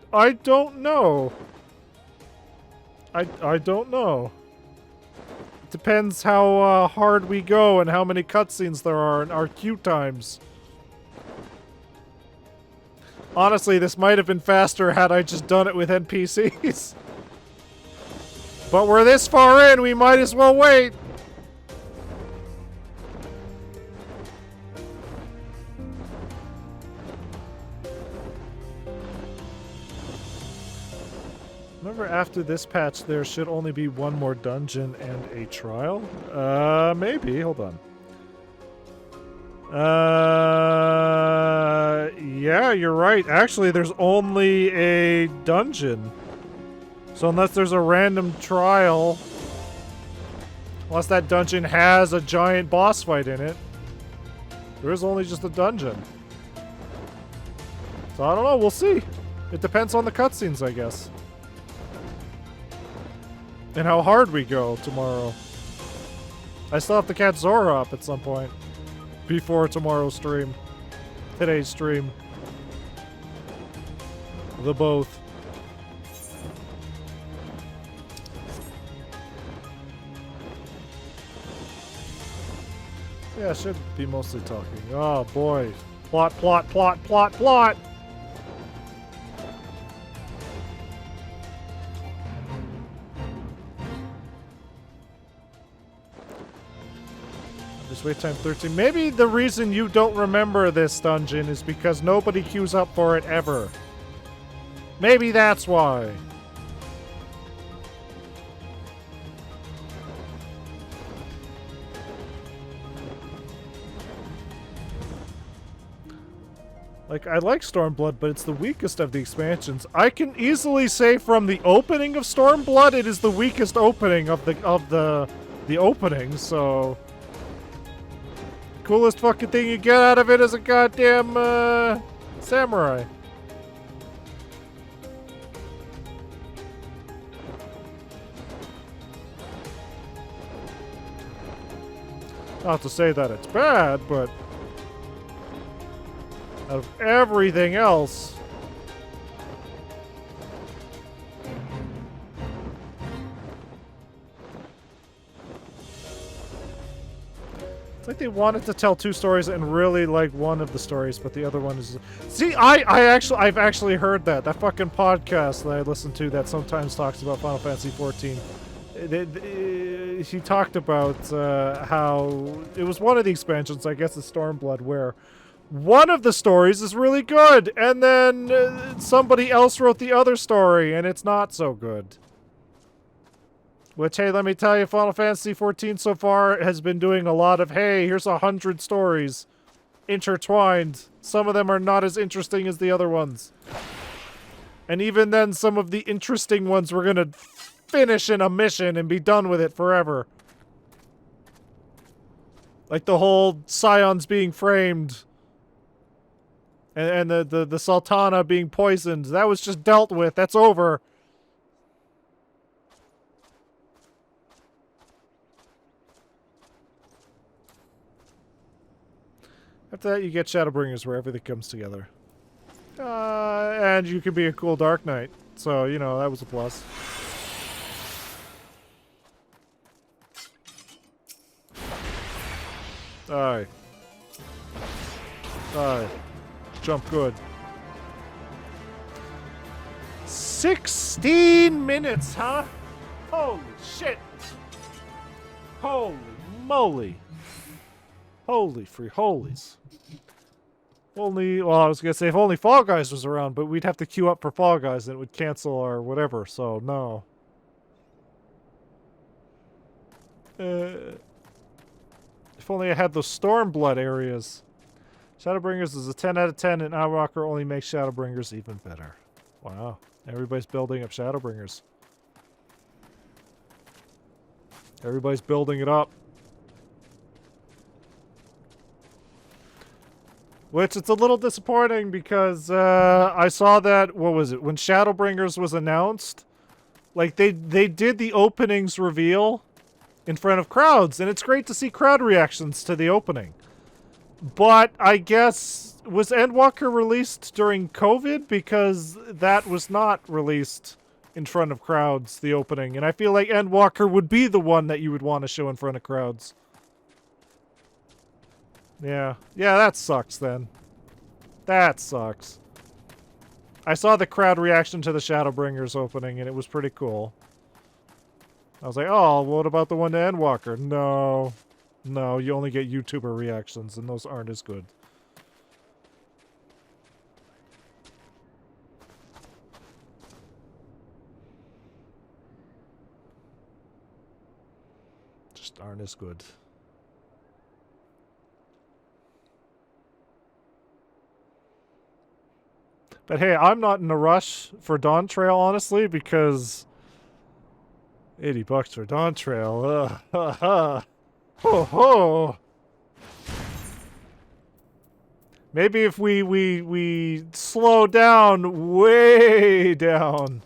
don't know. I don't know. It depends how hard we go and how many cutscenes there are and our queue times. Honestly, this might have been faster had I just done it with NPCs. But we're this far in, we might as well wait. Remember, after this patch, there should only be one more dungeon and a trial? Maybe. Hold on. Yeah, you're right. Actually, there's only a dungeon. So unless there's a random trial, unless that dungeon has a giant boss fight in it, there is only just a dungeon. So I don't know, we'll see. It depends on the cutscenes, I guess. And how hard we go tomorrow. I still have to catch Zora up at some point. Before tomorrow's stream. Today's stream. The both. Yeah, I should be mostly talking. Oh boy. Plot, plot, plot, plot, plot! Wait time 13. Maybe the reason you don't remember this dungeon is because nobody queues up for it ever. Maybe that's why. Like, I like Stormblood, but it's the weakest of the expansions. I can easily say from the opening of Stormblood, it is the weakest opening of the openings, so coolest fucking thing you get out of it is a goddamn samurai. Not to say that it's bad, but out of everything else, it's like they wanted to tell two stories and really like one of the stories, but the other one is... See, I've actually heard that. That fucking podcast that I listen to that sometimes talks about Final Fantasy XIV. He talked about how... It was one of the expansions, I guess it's Stormblood, where one of the stories is really good, and then somebody else wrote the other story, and it's not so good. Which, hey, let me tell you, Final Fantasy XIV so far has been doing a lot of, hey, here's 100 stories intertwined. Some of them are not as interesting as the other ones. And even then, some of the interesting ones we're gonna finish in a mission and be done with it forever. Like the whole scions being framed and the Sultana being poisoned. That was just dealt with. That's over. After that, you get Shadowbringers where everything comes together. And you can be a cool Dark Knight. So, you know, that was a plus. Die. Die. Jump good. 16 minutes, huh? Holy shit. Holy moly. Holy free holies. Only, well, I was gonna say if only Fall Guys was around, but we'd have to queue up for Fall Guys and it would cancel our whatever, so no. If only I had those Stormblood areas. Shadowbringers is a 10 out of 10 and Outwalker only makes Shadowbringers even better. Wow. Everybody's building up Shadowbringers. Everybody's building it up. Which, it's a little disappointing because I saw that, what was it, when Shadowbringers was announced, like, they did the openings reveal in front of crowds, and it's great to see crowd reactions to the opening. But, I guess, was Endwalker released during COVID? Because that was not released in front of crowds, the opening, and I feel like Endwalker would be the one that you would want to show in front of crowds. Yeah. Yeah, that sucks then. That sucks. I saw the crowd reaction to the Shadowbringers opening, and it was pretty cool. I was like, oh, what about the one to Endwalker? No. No, you only get YouTuber reactions, and those aren't as good. Just aren't as good. But hey, I'm not in a rush for Dawn Trail, honestly, because $80 for Dawn Trail. Ho ho. Maybe if we slow down, way down,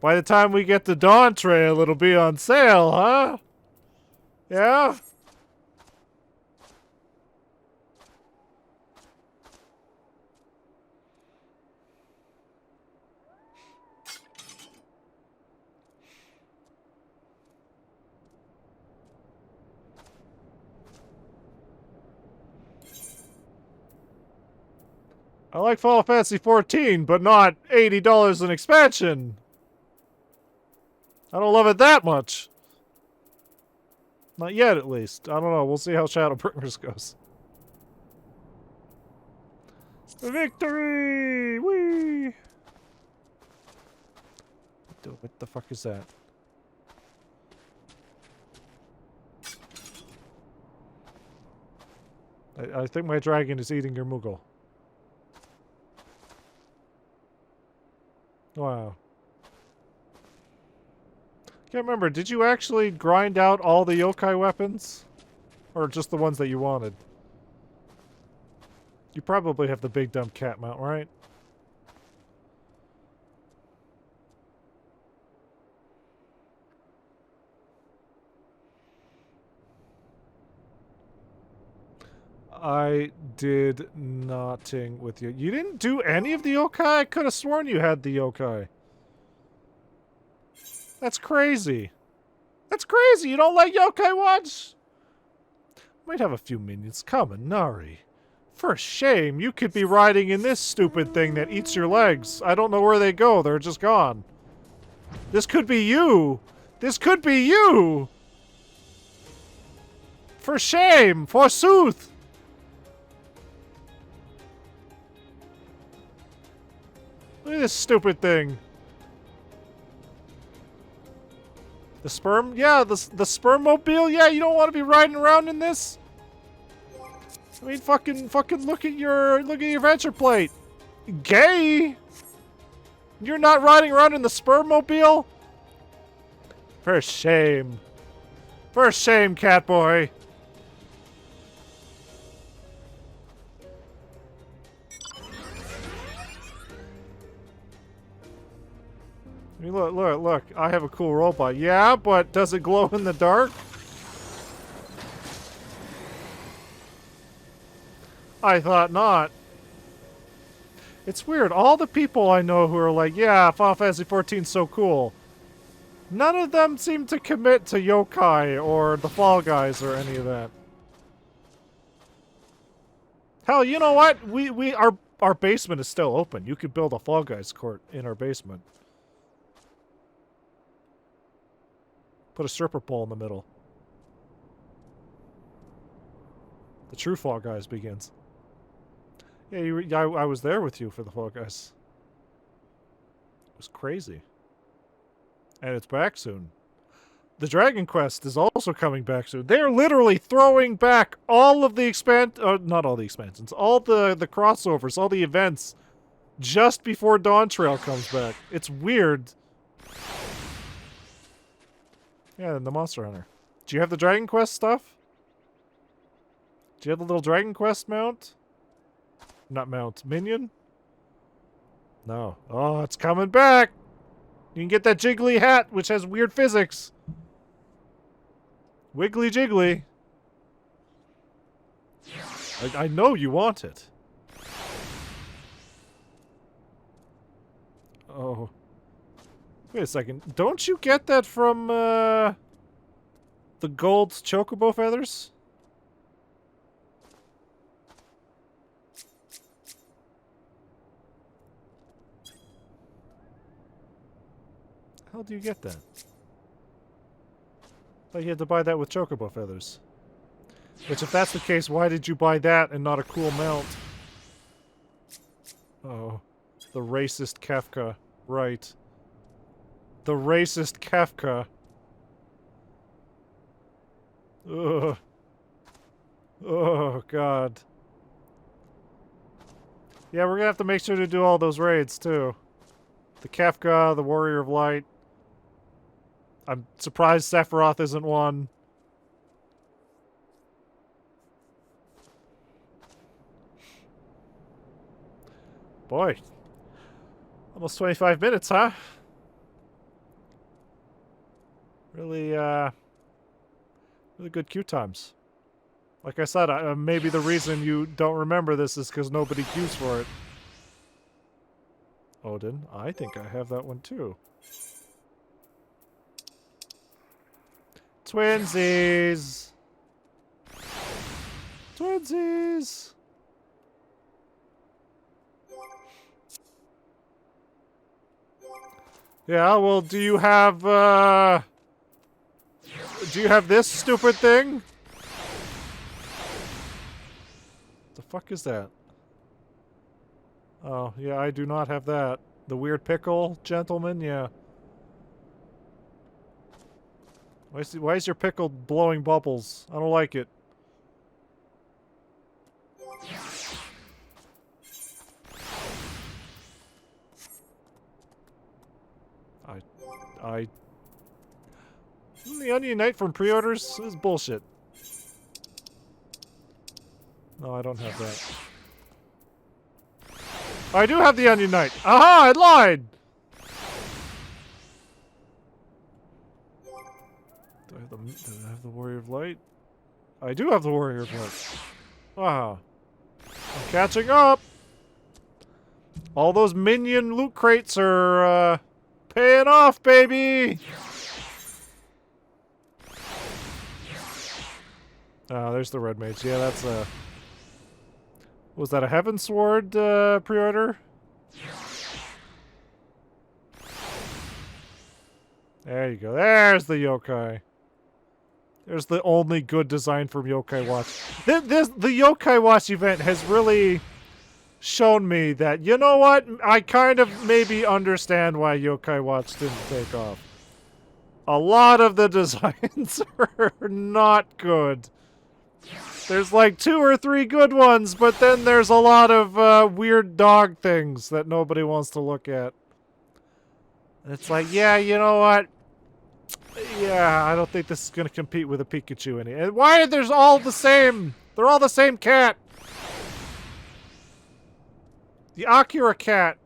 by the time we get to Dawn Trail, it'll be on sale, huh? Yeah? I like Final Fantasy XIV, but not $80 an expansion. I don't love it that much. Not yet, at least. I don't know. We'll see how Shadowbringers goes. Victory! Whee! What the fuck is that? I think my dragon is eating your Moogle. Wow. Can't remember, did you actually grind out all the yokai weapons? Or just the ones that you wanted? You probably have the big dumb cat mount, right? I did nothing with you. You didn't do any of the yokai? I could have sworn you had the yokai. That's crazy. That's crazy. You don't like yokai watch? Might have a few minions. Come on, Nari. For shame, you could be riding in this stupid thing that eats your legs. I don't know where they go. They're just gone. This could be you. This could be you. For shame. Forsooth. Look at this stupid thing. The sperm? Yeah, the sperm-mobile? Yeah, you don't want to be riding around in this? I mean, fucking look at your venture plate. Gay? You're not riding around in the sperm-mobile? For shame. For shame, Catboy. I mean, look. I have a cool robot. Yeah, but does it glow in the dark? I thought not. It's weird. All the people I know who are like, yeah, Final Fantasy XIV's so cool. None of them seem to commit to yokai or the Fall Guys or any of that. Hell, you know what? Our basement is still open. You could build a Fall Guys court in our basement. Put a stripper pole in the middle. The true Fall Guys begins. Yeah, I was there with you for the Fall Guys. It was crazy. And it's back soon. The Dragon Quest is also coming back soon. They're literally throwing back all of the not all the expansions, all the crossovers, all the events, just before Dawn Trail comes back. It's weird. Yeah, and the Monster Hunter. Do you have the Dragon Quest stuff? Do you have the little Dragon Quest mount? Not mount. Minion? No. Oh, it's coming back! You can get that jiggly hat, which has weird physics. Wiggly jiggly. I know you want it. Oh. Wait a second. Don't you get that from, the gold chocobo feathers? How do you get that? I thought you had to buy that with chocobo feathers. Which, if that's the case, why did you buy that and not a cool mount? Oh. The racist Kefka. Right. The racist Kefka. Ugh. Oh, God. Yeah, we're gonna have to make sure to do all those raids, too. The Kefka, the Warrior of Light. I'm surprised Sephiroth isn't one. Boy. Almost 25 minutes, huh? Really, really good queue times. Like I said, maybe the reason you don't remember this is because nobody queues for it. Odin, I think I have that one too. Twinsies! Twinsies! Yeah, well, do you have this stupid thing? The fuck is that? Oh, yeah, I do not have that. The weird pickle gentleman, yeah. Why is your pickle blowing bubbles? I don't like it. The Onion Knight from pre-orders is bullshit. No, I don't have that. I do have the Onion Knight. Aha! I lied! Do I have the Warrior of Light? I do have the Warrior of Light. Wow. I'm catching up! All those minion loot crates are, paying off, baby! Oh, there's the Red Mage. Yeah, that's a... Was that a Heavensward, pre-order? There you go. There's the yokai. There's the only good design from Yokai Watch. The Yokai Watch event has really shown me that, you know what? I kind of maybe understand why Yokai Watch didn't take off. A lot of the designs are not good. There's like 2 or 3 good ones, but then there's a lot of weird dog things that nobody wants to look at. And it's like, yeah, you know what? Yeah, I don't think this is going to compete with a Pikachu any. And why are they all the same? They're all the same cat. The Akira cat.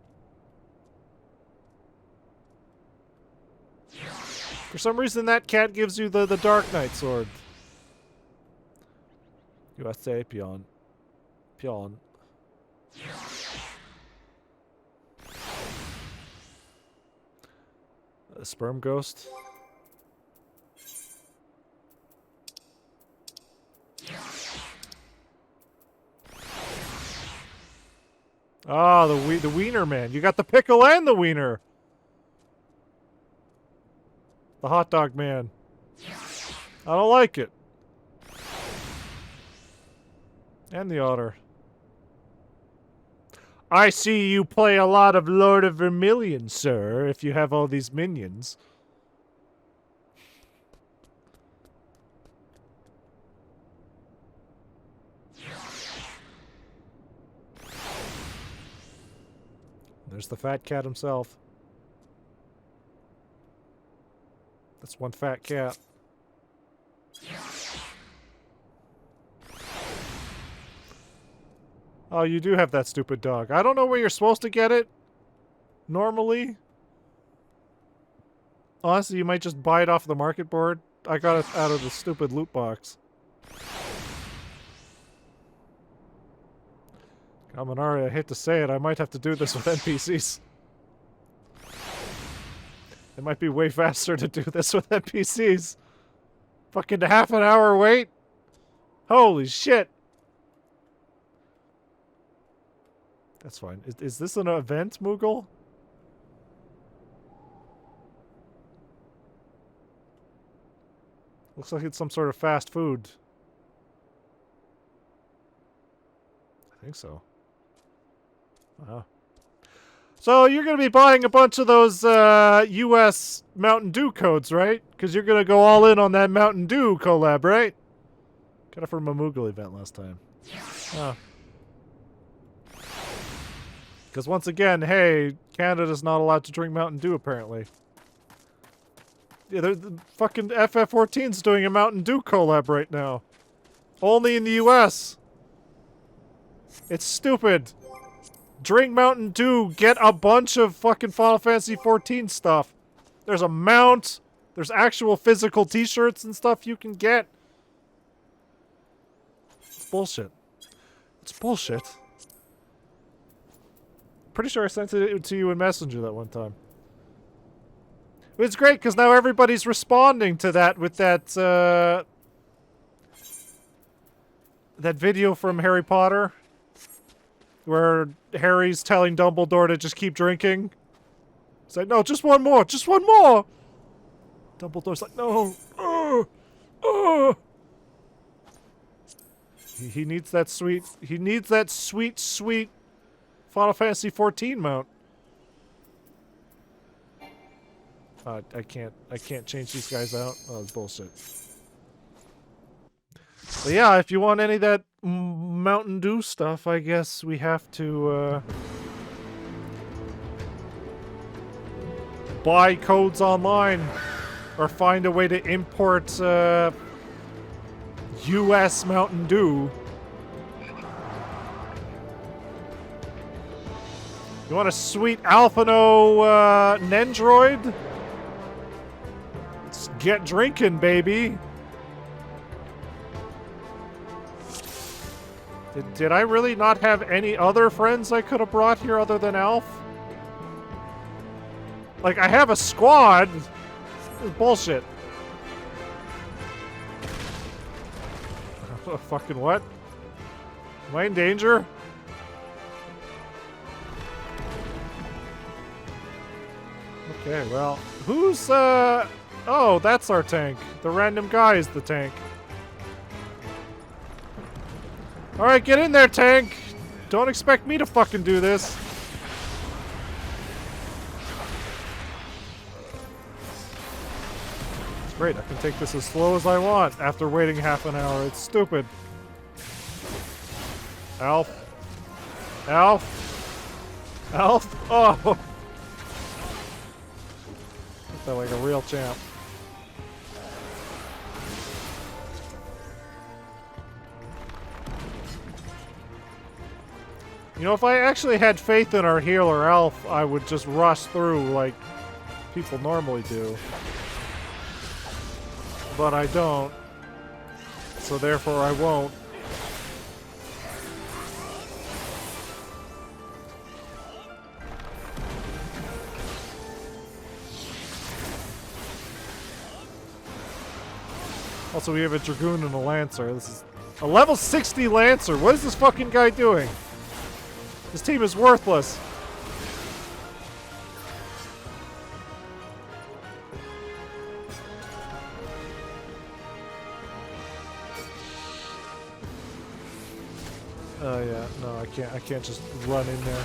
For some reason, that cat gives you the Dark Knight sword. USA Pion. Pion. A sperm ghost. Ah, the wiener man. You got the pickle and the wiener. The hot dog man. I don't like it. And the otter. I see you play a lot of Lord of Vermilion, sir, if you have all these minions. There's the fat cat himself. That's one fat cat. Oh, you do have that stupid dog. I don't know where you're supposed to get it. Normally. Honestly, you might just buy it off the market board. I got it out of the stupid loot box. Kaminari, I hate to say it, I might have to do this with NPCs. It might be way faster to do this with NPCs. Fucking half an hour wait? Holy shit. That's fine. Is this an event, Moogle? Looks like it's some sort of fast food. I think so. Wow. So you're going to be buying a bunch of those US Mountain Dew codes, right? Because you're going to go all in on that Mountain Dew collab, right? Got it from a Moogle event last time. Oh. Because once again, hey, Canada's not allowed to drink Mountain Dew, apparently. Yeah, the fucking FF14's doing a Mountain Dew collab right now. Only in the US. It's stupid. Drink Mountain Dew, get a bunch of fucking Final Fantasy 14 stuff. There's a mount, there's actual physical t-shirts and stuff you can get. It's bullshit. It's bullshit. Pretty sure I sent it to you in Messenger that one time. It's great because now everybody's responding to that with that that video from Harry Potter where Harry's telling Dumbledore to just keep drinking. He's like, no, just one more, just one more. Dumbledore's like, no. He needs that sweet. He needs that sweet, sweet Final Fantasy 14 mount. I can't change these guys out. Oh, it's bullshit. But yeah, if you want any of that Mountain Dew stuff, I guess we have to buy codes online or find a way to import US Mountain Dew. You want a sweet Alphino Nendroid? Let's get drinking, baby. Did I really not have any other friends I could have brought here other than Alf? Like, I have a squad. This is bullshit. Fucking what? Am I in danger? Okay, well, who's, oh, that's our tank. The random guy is the tank. Alright, get in there, tank! Don't expect me to fucking do this. It's great, I can take this as slow as I want after waiting half an hour. It's stupid. Alf. Alf. Alf. Oh! I felt like a real champ. You know, if I actually had faith in our healer Alf, I would just rush through like people normally do. but I don't. So therefore I won't. Also, we have a Dragoon and a Lancer. This is a level 60 Lancer. What is this fucking guy doing? This team is worthless. Oh yeah, no, I can't just run in there.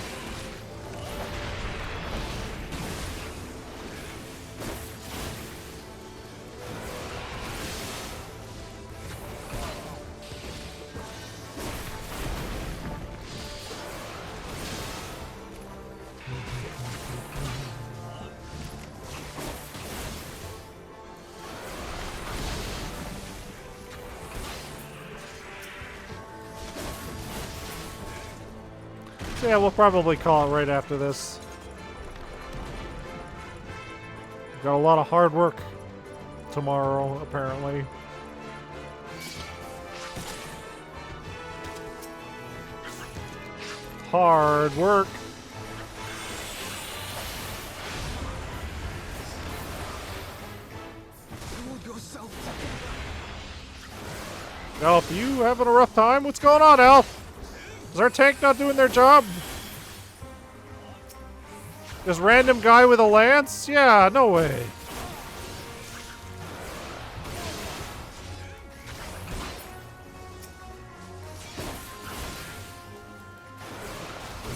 So yeah, we'll probably call it right after this. We've got a lot of hard work tomorrow, apparently. Hard work. Elf, you having a rough time? What's going on, Elf? Is our tank not doing their job? This random guy with a lance? Yeah, no way.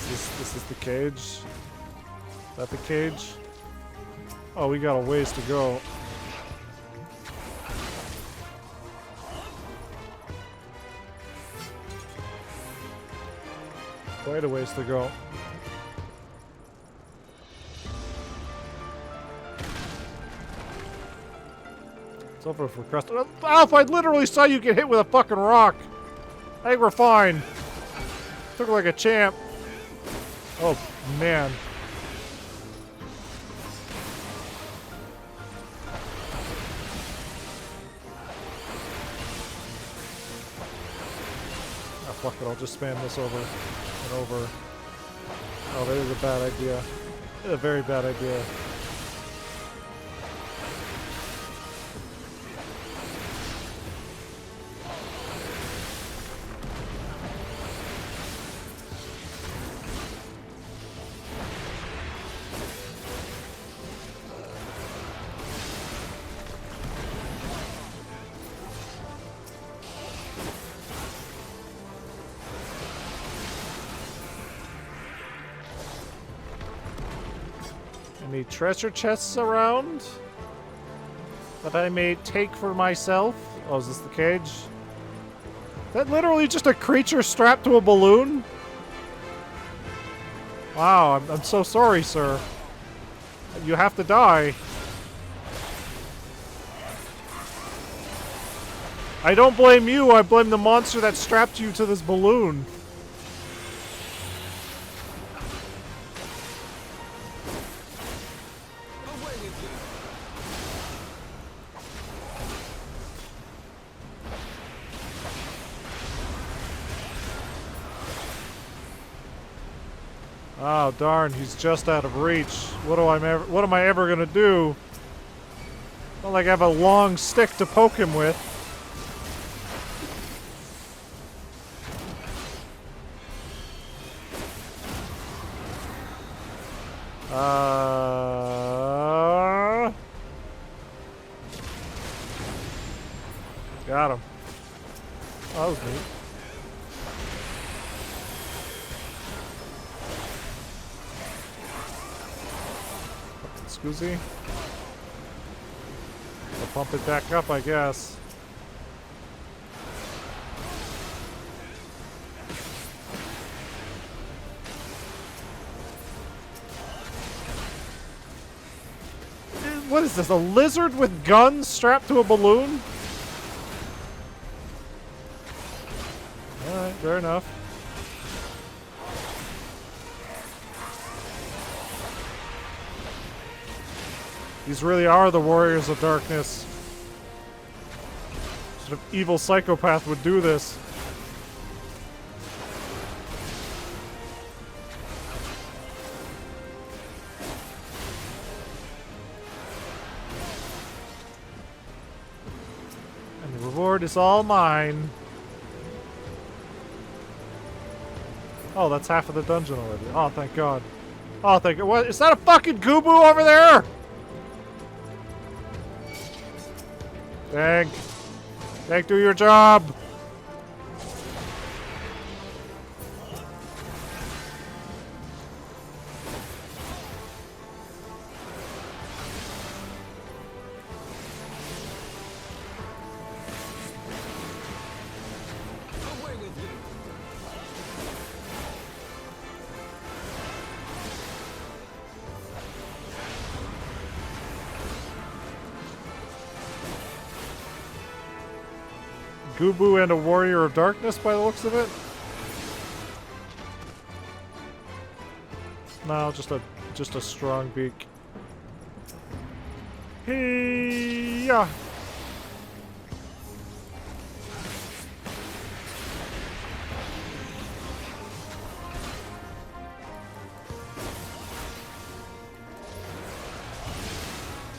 This is the cage. Is that the cage? Oh, we got a ways to go. Quite a ways to go. It's over for crust. Alf, I literally saw you get hit with a fucking rock. I think we're fine. Took like a champ. Oh, man. Ah, fuck it. I'll just spam this over and over. Oh, that is a bad idea. A very bad idea. Any treasure chests around that I may take for myself? Oh, is this the cage? Is that literally just a creature strapped to a balloon? Wow, I'm so sorry, sir. You have to die. I don't blame you, I blame the monster that strapped you to this balloon. Oh darn, he's just out of reach. What am I ever gonna do? Not like I have a long stick to poke him with. Got him. Oh, that was neat. Scoozy. I'll pump it back up, I guess. What is this, a lizard with guns strapped to a balloon? Alright, fair enough. These really are the Warriors of Darkness. kind of evil psychopath would do this. And the reward is all mine. Oh, that's half of the dungeon already. Oh, thank God. Oh, thank God. What? Is that a fucking Gooboo over there? Tank. Tank, do your job. Gooboo and a warrior of darkness by the looks of it? No, just a strong beak. Hey-ya!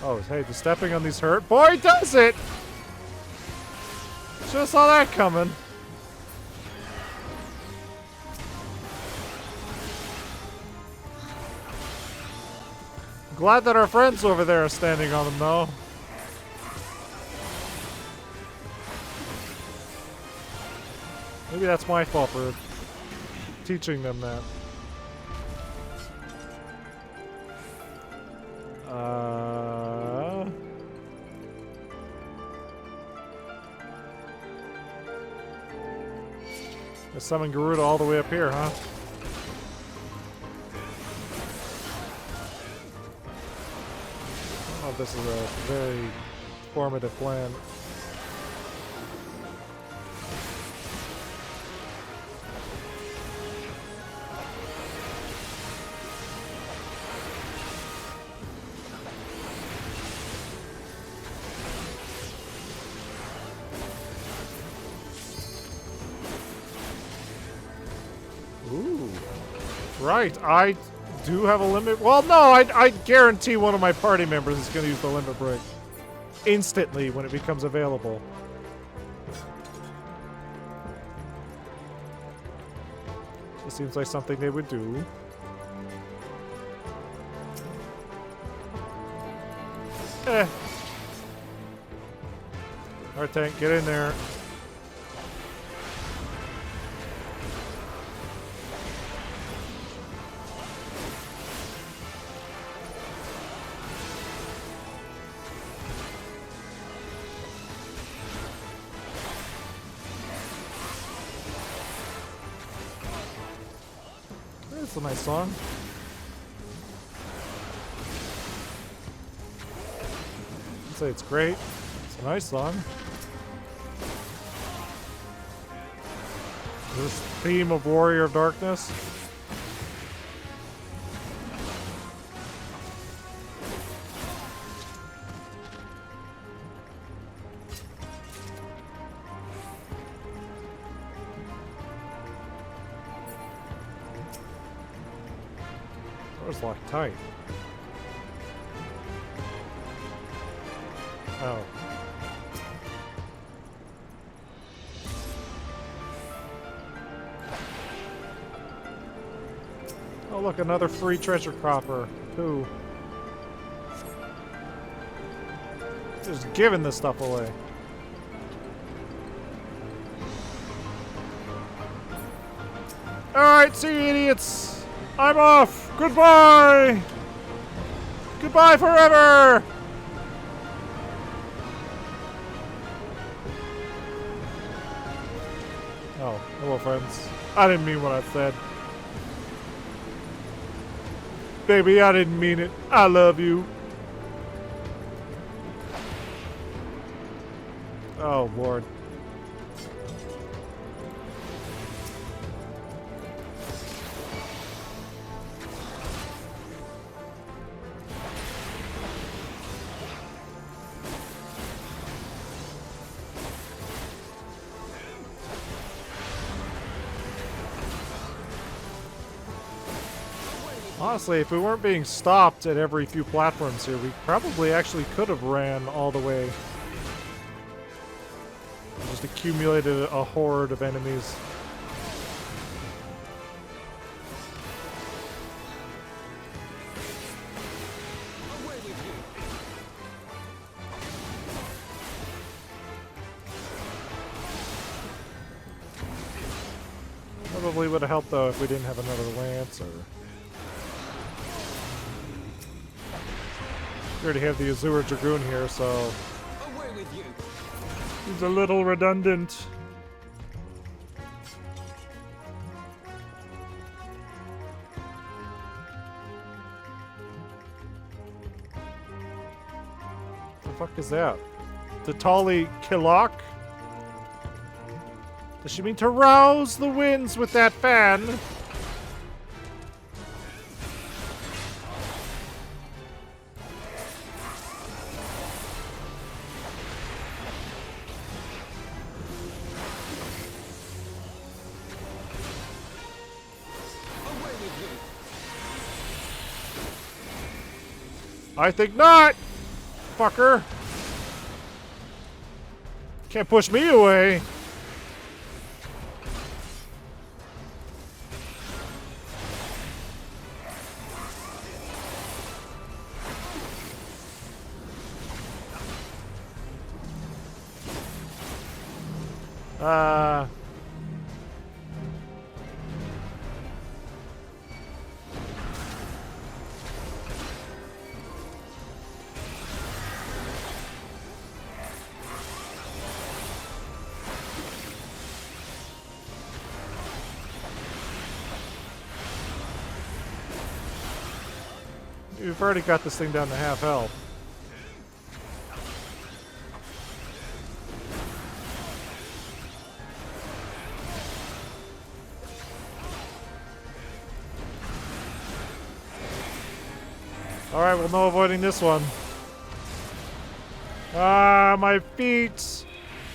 Oh, hey, the stepping on these hurt. Boy, does it! Should've saw that coming. Glad that our friends over there are standing on them, though. Maybe that's my fault for teaching them that. Let's summon Garuda all the way up here, huh? Oh, this is a very formative plan. Ooh. Right, I do have a limit. Well, no, I guarantee one of my party members is going to use the limit break instantly when it becomes available. It seems like something they would do. Alright, tank, get in there. That's a nice song. I'd say it's great. It's a nice song. This theme of Warrior of Darkness. Door's locked tight. Oh. Oh, look, another free treasure cropper. Who? Just giving this stuff away. Alright, see you idiots! I'm off! Goodbye! Goodbye forever! Oh, hello friends. I didn't mean what I said. Baby, I didn't mean it. I love you. Oh, Lord. Honestly, if we weren't being stopped at every few platforms here, we probably actually could have ran all the way. Just accumulated a horde of enemies. Probably would have helped though if we didn't have another lance or... We already have the Azure Dragoon here, so... Away with you. He's a little redundant. What the fuck is that? Tatali Kilok? Does she mean to rouse the winds with that fan? I think not, fucker. Can't push me away. You've already got this thing down to half health. Alright, well, no avoiding this one. Ah, my feet!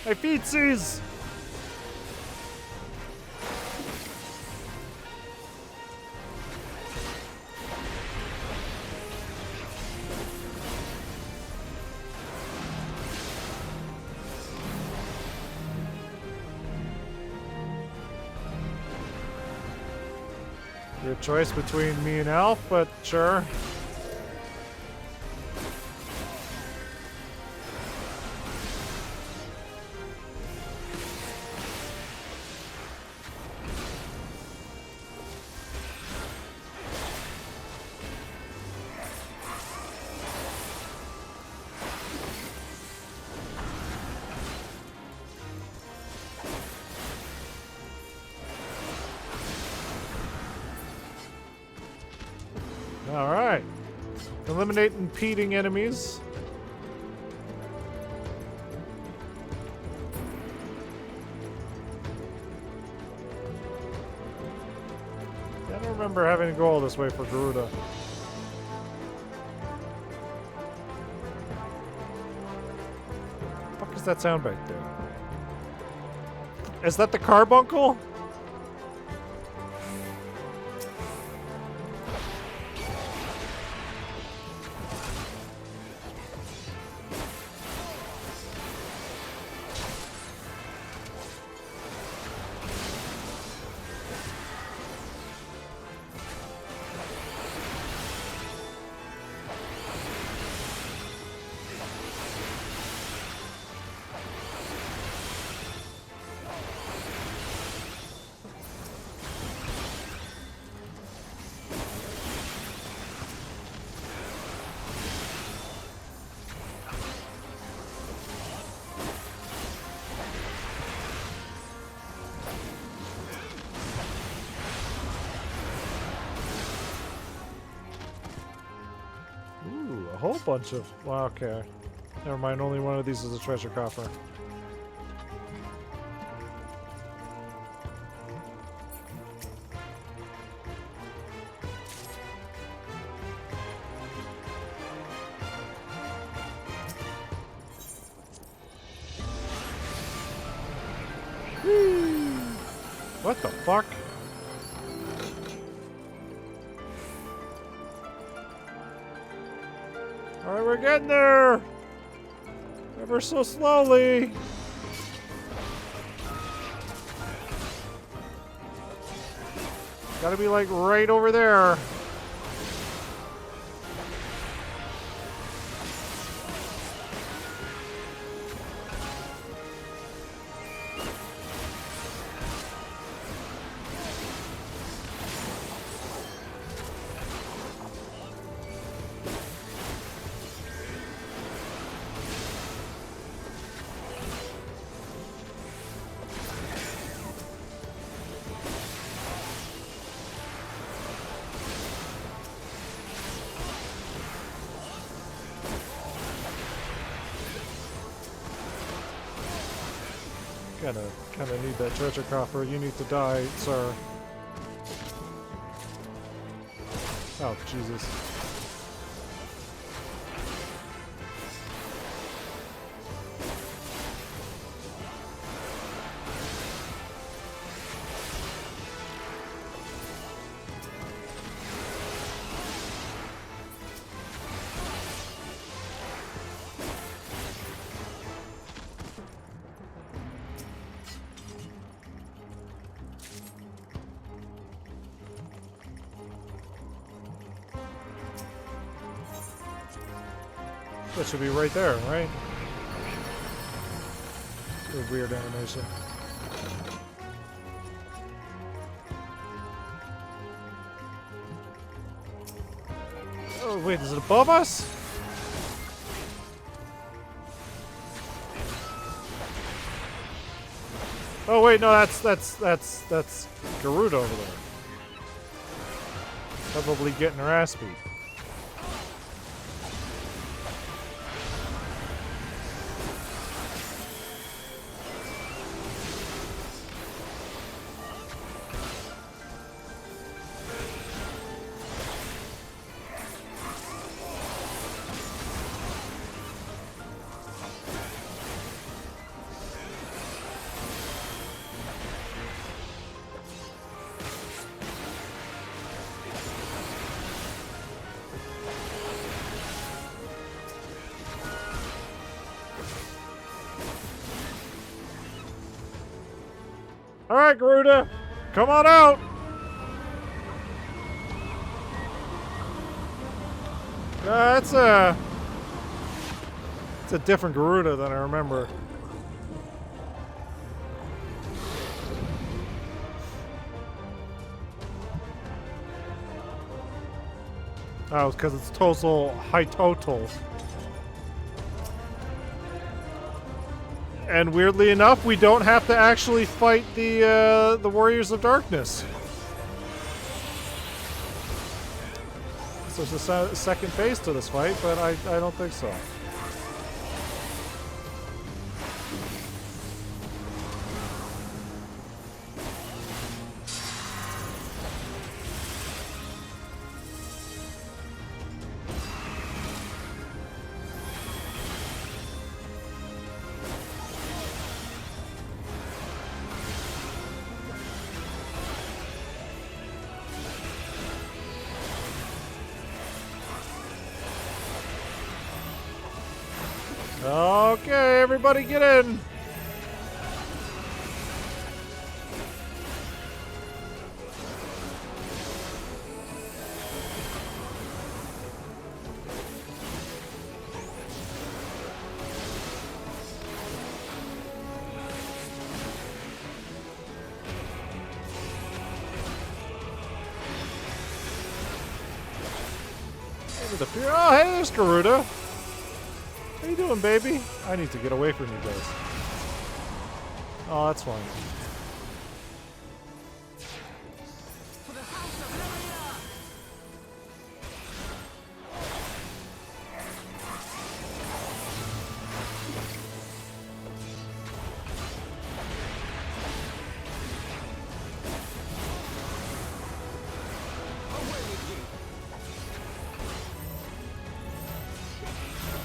My feetsies! Your choice between me and Alf, but sure. Alright. Eliminate impeding enemies. I don't remember having to go all this way for Garuda. What the fuck is that sound back there? Is that the carbuncle? Ooh, a whole bunch of... Well, okay. Never mind, only one of these is a treasure coffer. What the fuck? Alright, we're getting there! Ever so slowly. Gotta be like right over there. Kinda need that treasure coffer. You need to die, sir. Oh, Jesus. That should be right there, right? A weird animation. Oh wait, is it above us? Oh wait, no, that's Garuda over there. Probably getting her ass beat. Alright, Garuda, come on out! It's a different Garuda than I remember. Oh, it's because it's total high total. And weirdly enough, we don't have to actually fight the Warriors of Darkness. So there's a second phase to this fight, but I don't think so. Okay, everybody get in. Oh, hey, there's Garuda. How you doing, baby? I need to get away from you guys. Oh, that's fine.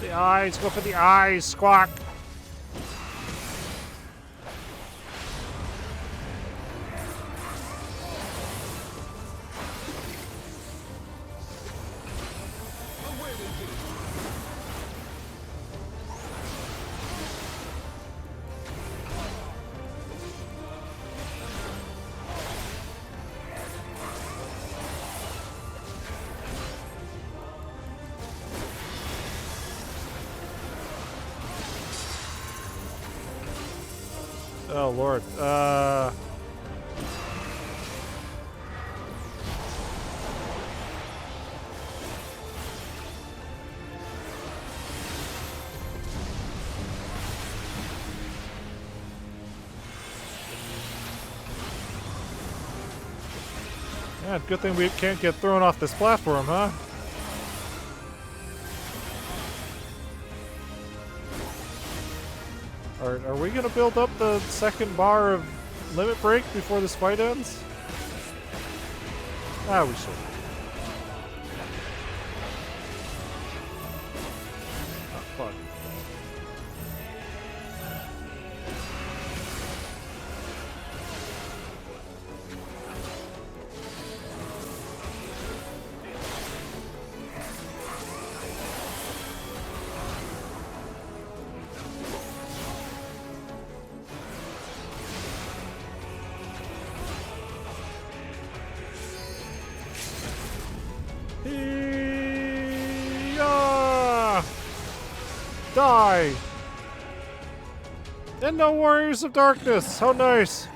The eyes, go for the eyes, Squawk. Oh, Lord. Yeah, good thing we can't get thrown off this platform, huh? Are we gonna build up the second bar of limit break before this fight ends? Ah, we should. Oh, fuck. Die! And no Warriors of Darkness! How nice!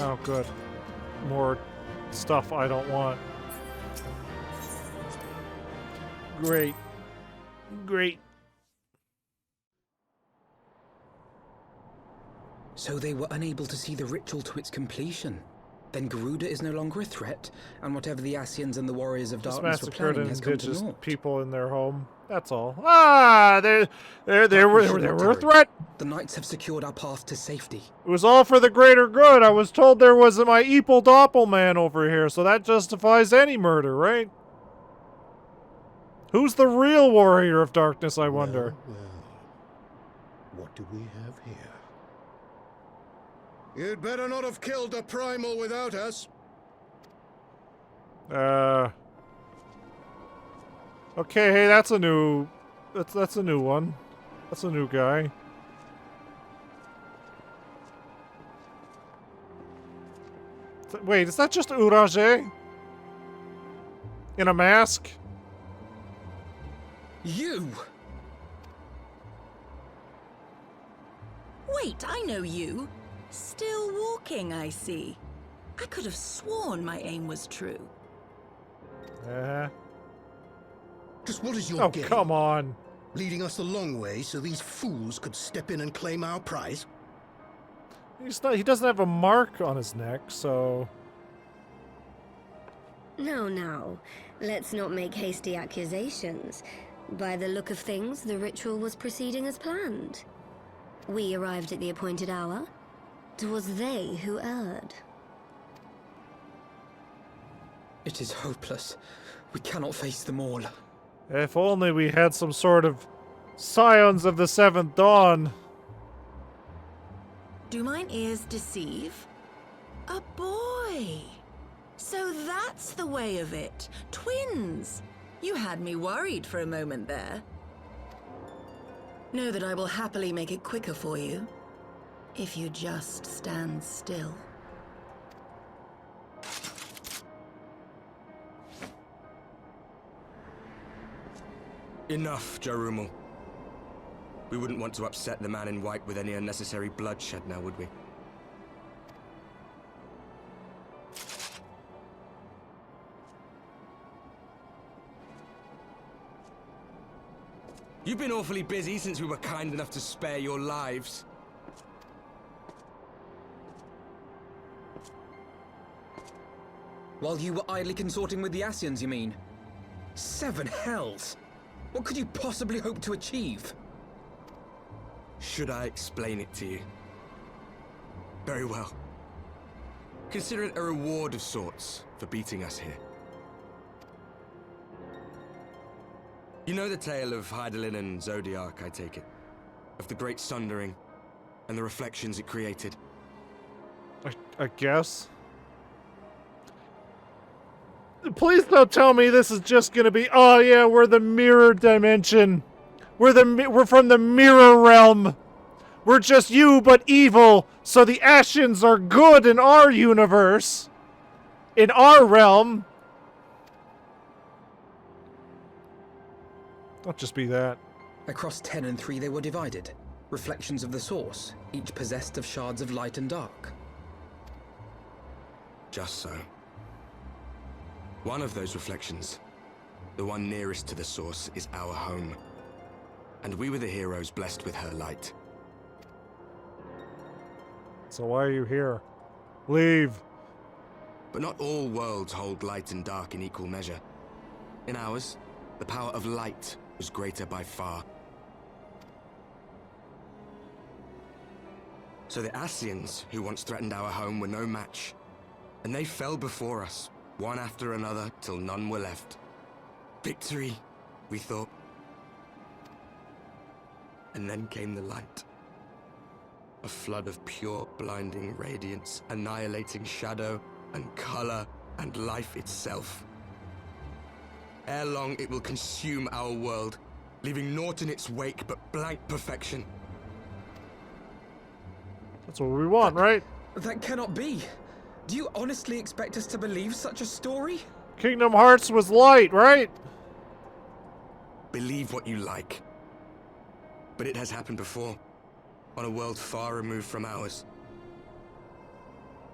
Oh, good. More stuff I don't want. Great. Great. So they were unable to see the ritual to its completion. Then Garuda is no longer a threat, and whatever the Asians and the Warriors of Darkness were planning has come to indigenous naught. people in their home. That's all. Ah, they were a threat. The knights have secured our path to safety. It was all for the greater good. I was told there was my Eepel Doppelman over here, so that justifies any murder, right? Who's the real Warrior of Darkness, I wonder? Well, what do we have here? You'd better not have killed the primal without us. Okay, hey, that's a new... That's a new one. That's a new guy. Wait, is that just Urage? In a mask? You! Wait, I know you. Still walking, I see. I could have sworn my aim was true. Just what is your game? Oh, come on. Leading us a long way so these fools could step in and claim our prize? He doesn't have a mark on his neck, so... No. Let's not make hasty accusations. By the look of things, the ritual was proceeding as planned. We arrived at the appointed hour. 'Twas they who erred. It is hopeless. We cannot face them all. If only we had some sort of Scions of the Seventh Dawn. Do mine ears deceive? A boy! So that's the way of it. Twins! You had me worried for a moment there. Know that I will happily make it quicker for you, if you just stand still. Enough, Jarumul. We wouldn't want to upset the man in white with any unnecessary bloodshed now, would we? You've been awfully busy since we were kind enough to spare your lives. While you were idly consorting with the Asians, you mean? 7 hells! What could you possibly hope to achieve? Should I explain it to you? Very well. Consider it a reward of sorts for beating us here. You know the tale of Hydaelyn and Zodiac, I take it? Of the Great Sundering and the reflections it created? I guess. Please don't tell me this is just gonna be, oh yeah, we're the mirror dimension. We're from the mirror realm. We're just you, but evil, so the Ascians are good in our universe. In our realm. Don't just be that. Across 10 and 3 they were divided. Reflections of the source, each possessed of shards of light and dark. Just so. One of those reflections, the one nearest to the source, is our home. And we were the heroes blessed with her light. So why are you here? Leave. But not all worlds hold light and dark in equal measure. In ours, the power of light was greater by far. So the Ascians, who once threatened our home, were no match. And they fell before us, one after another, till none were left. Victory, we thought. And then came the light. A flood of pure, blinding radiance, annihilating shadow and color and life itself. Ere long, it will consume our world, leaving naught in its wake but blank perfection. That's what we want, right? That cannot be. Do you honestly expect us to believe such a story? Kingdom Hearts was light, right? Believe what you like. But it has happened before, on a world far removed from ours.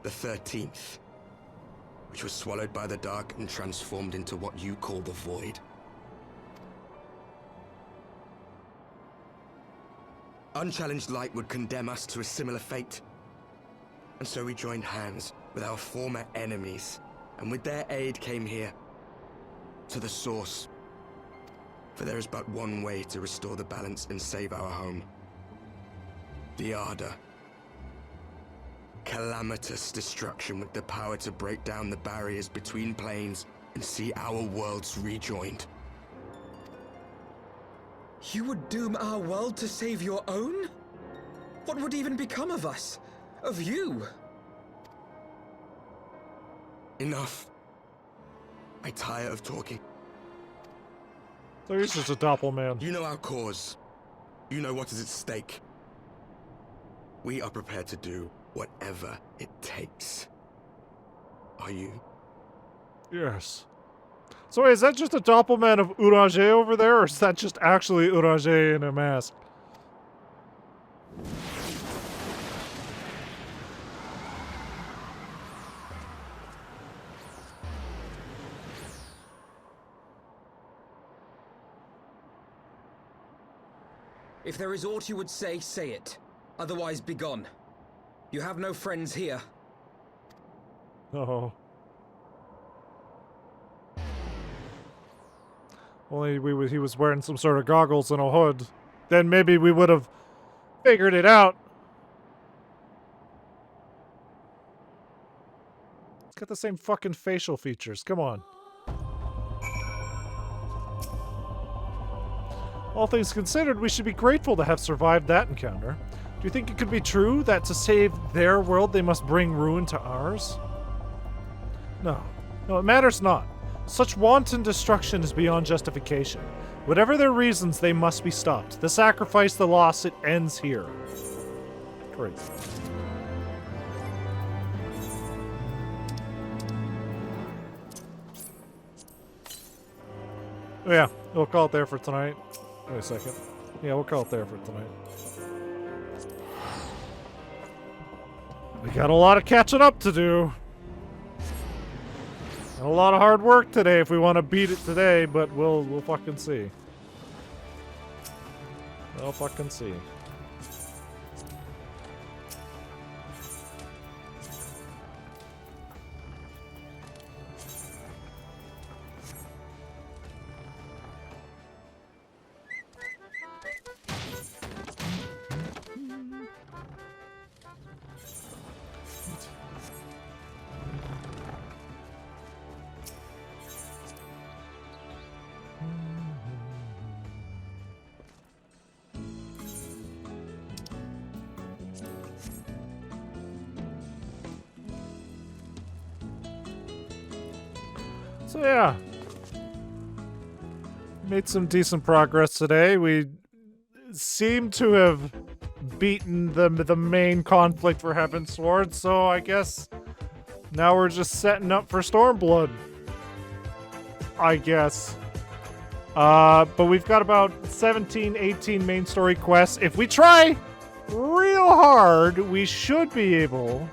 The 13th, which was swallowed by the dark and transformed into what you call the Void. Unchallenged light would condemn us to a similar fate. And so we joined hands with our former enemies, and with their aid came here, to the source. For there is but one way to restore the balance and save our home. The Ardor. Calamitous destruction with the power to break down the barriers between planes and see our worlds rejoined. You would doom our world to save your own? What would even become of us? Of you? Enough. I tire of talking. So he's just a doppelman. You know our cause. You know what is at stake. We are prepared to do whatever it takes. Are you? Yes. So wait, is that just a doppelman of Urage over there, or is that just actually Urage in a mask? If there is aught you would say, say it. Otherwise, be gone. You have no friends here. Oh. Only he was wearing some sort of goggles and a hood. Then maybe we would have figured it out. It's got the same fucking facial features. Come on. All things considered, we should be grateful to have survived that encounter. Do you think it could be true that to save their world they must bring ruin to ours? No. No, it matters not. Such wanton destruction is beyond justification. Whatever their reasons, they must be stopped. The sacrifice, the loss, it ends here. Great. Oh yeah, we'll call it there for tonight. Wait a second. Yeah, we'll call it there for tonight. We got a lot of catching up to do. And a lot of hard work today if we want to beat it today, but we'll fucking see. We'll fucking see. So yeah, made some decent progress today. We seem to have beaten the main conflict for Heavensward, so I guess now we're just setting up for Stormblood. I guess. But we've got about 17, 18 main story quests. If we try real hard, we should be able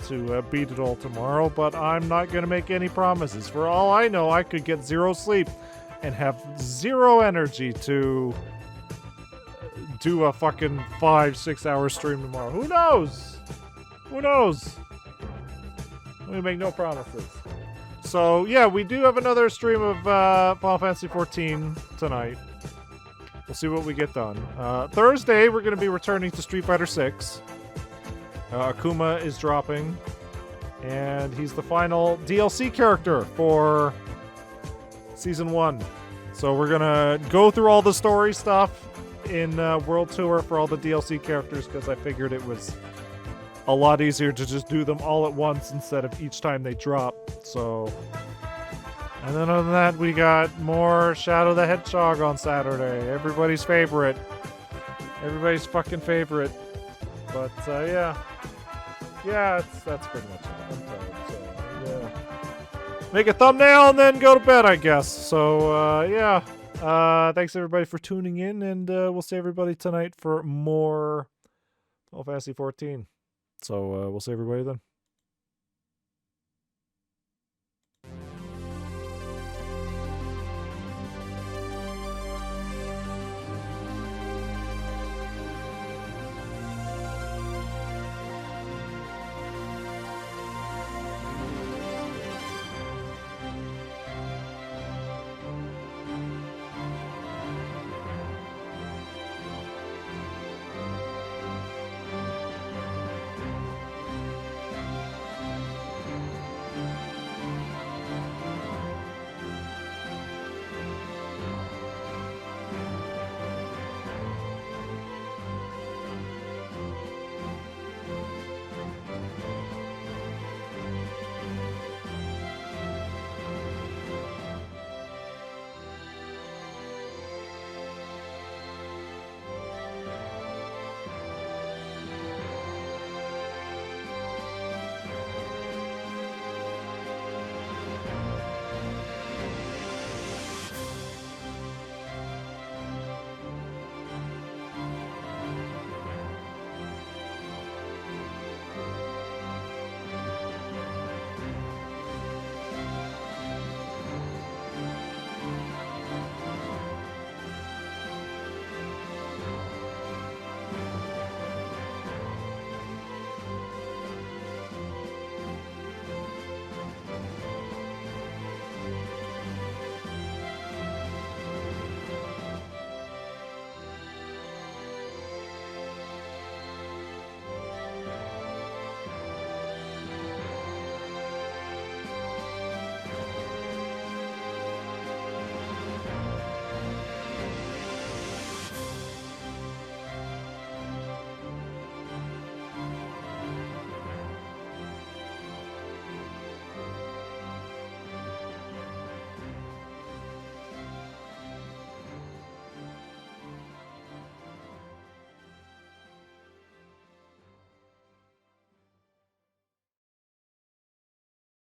to beat it all tomorrow, but I'm not going to make any promises. For all I know, I could get 0 sleep and have 0 energy to do a fucking 5-6 hour stream tomorrow. Who knows? Who knows? Let me make no promises. So, yeah, we do have another stream of Final Fantasy XIV tonight. We'll see what we get done. Thursday, we're going to be returning to Street Fighter 6. Akuma is dropping, and he's the final DLC character for Season 1. So we're going to go through all the story stuff in World Tour for all the DLC characters, because I figured it was a lot easier to just do them all at once instead of each time they drop. So, and then other than that, we got more Shadow the Hedgehog on Saturday. Everybody's favorite. Everybody's fucking favorite. But, yeah. Yeah, that's pretty much it. I'm tired, so, yeah. Make a thumbnail and then go to bed, I guess. So, yeah. Thanks, everybody, for tuning in, and we'll see everybody tonight for more Final Fantasy XIV. So, we'll see everybody then.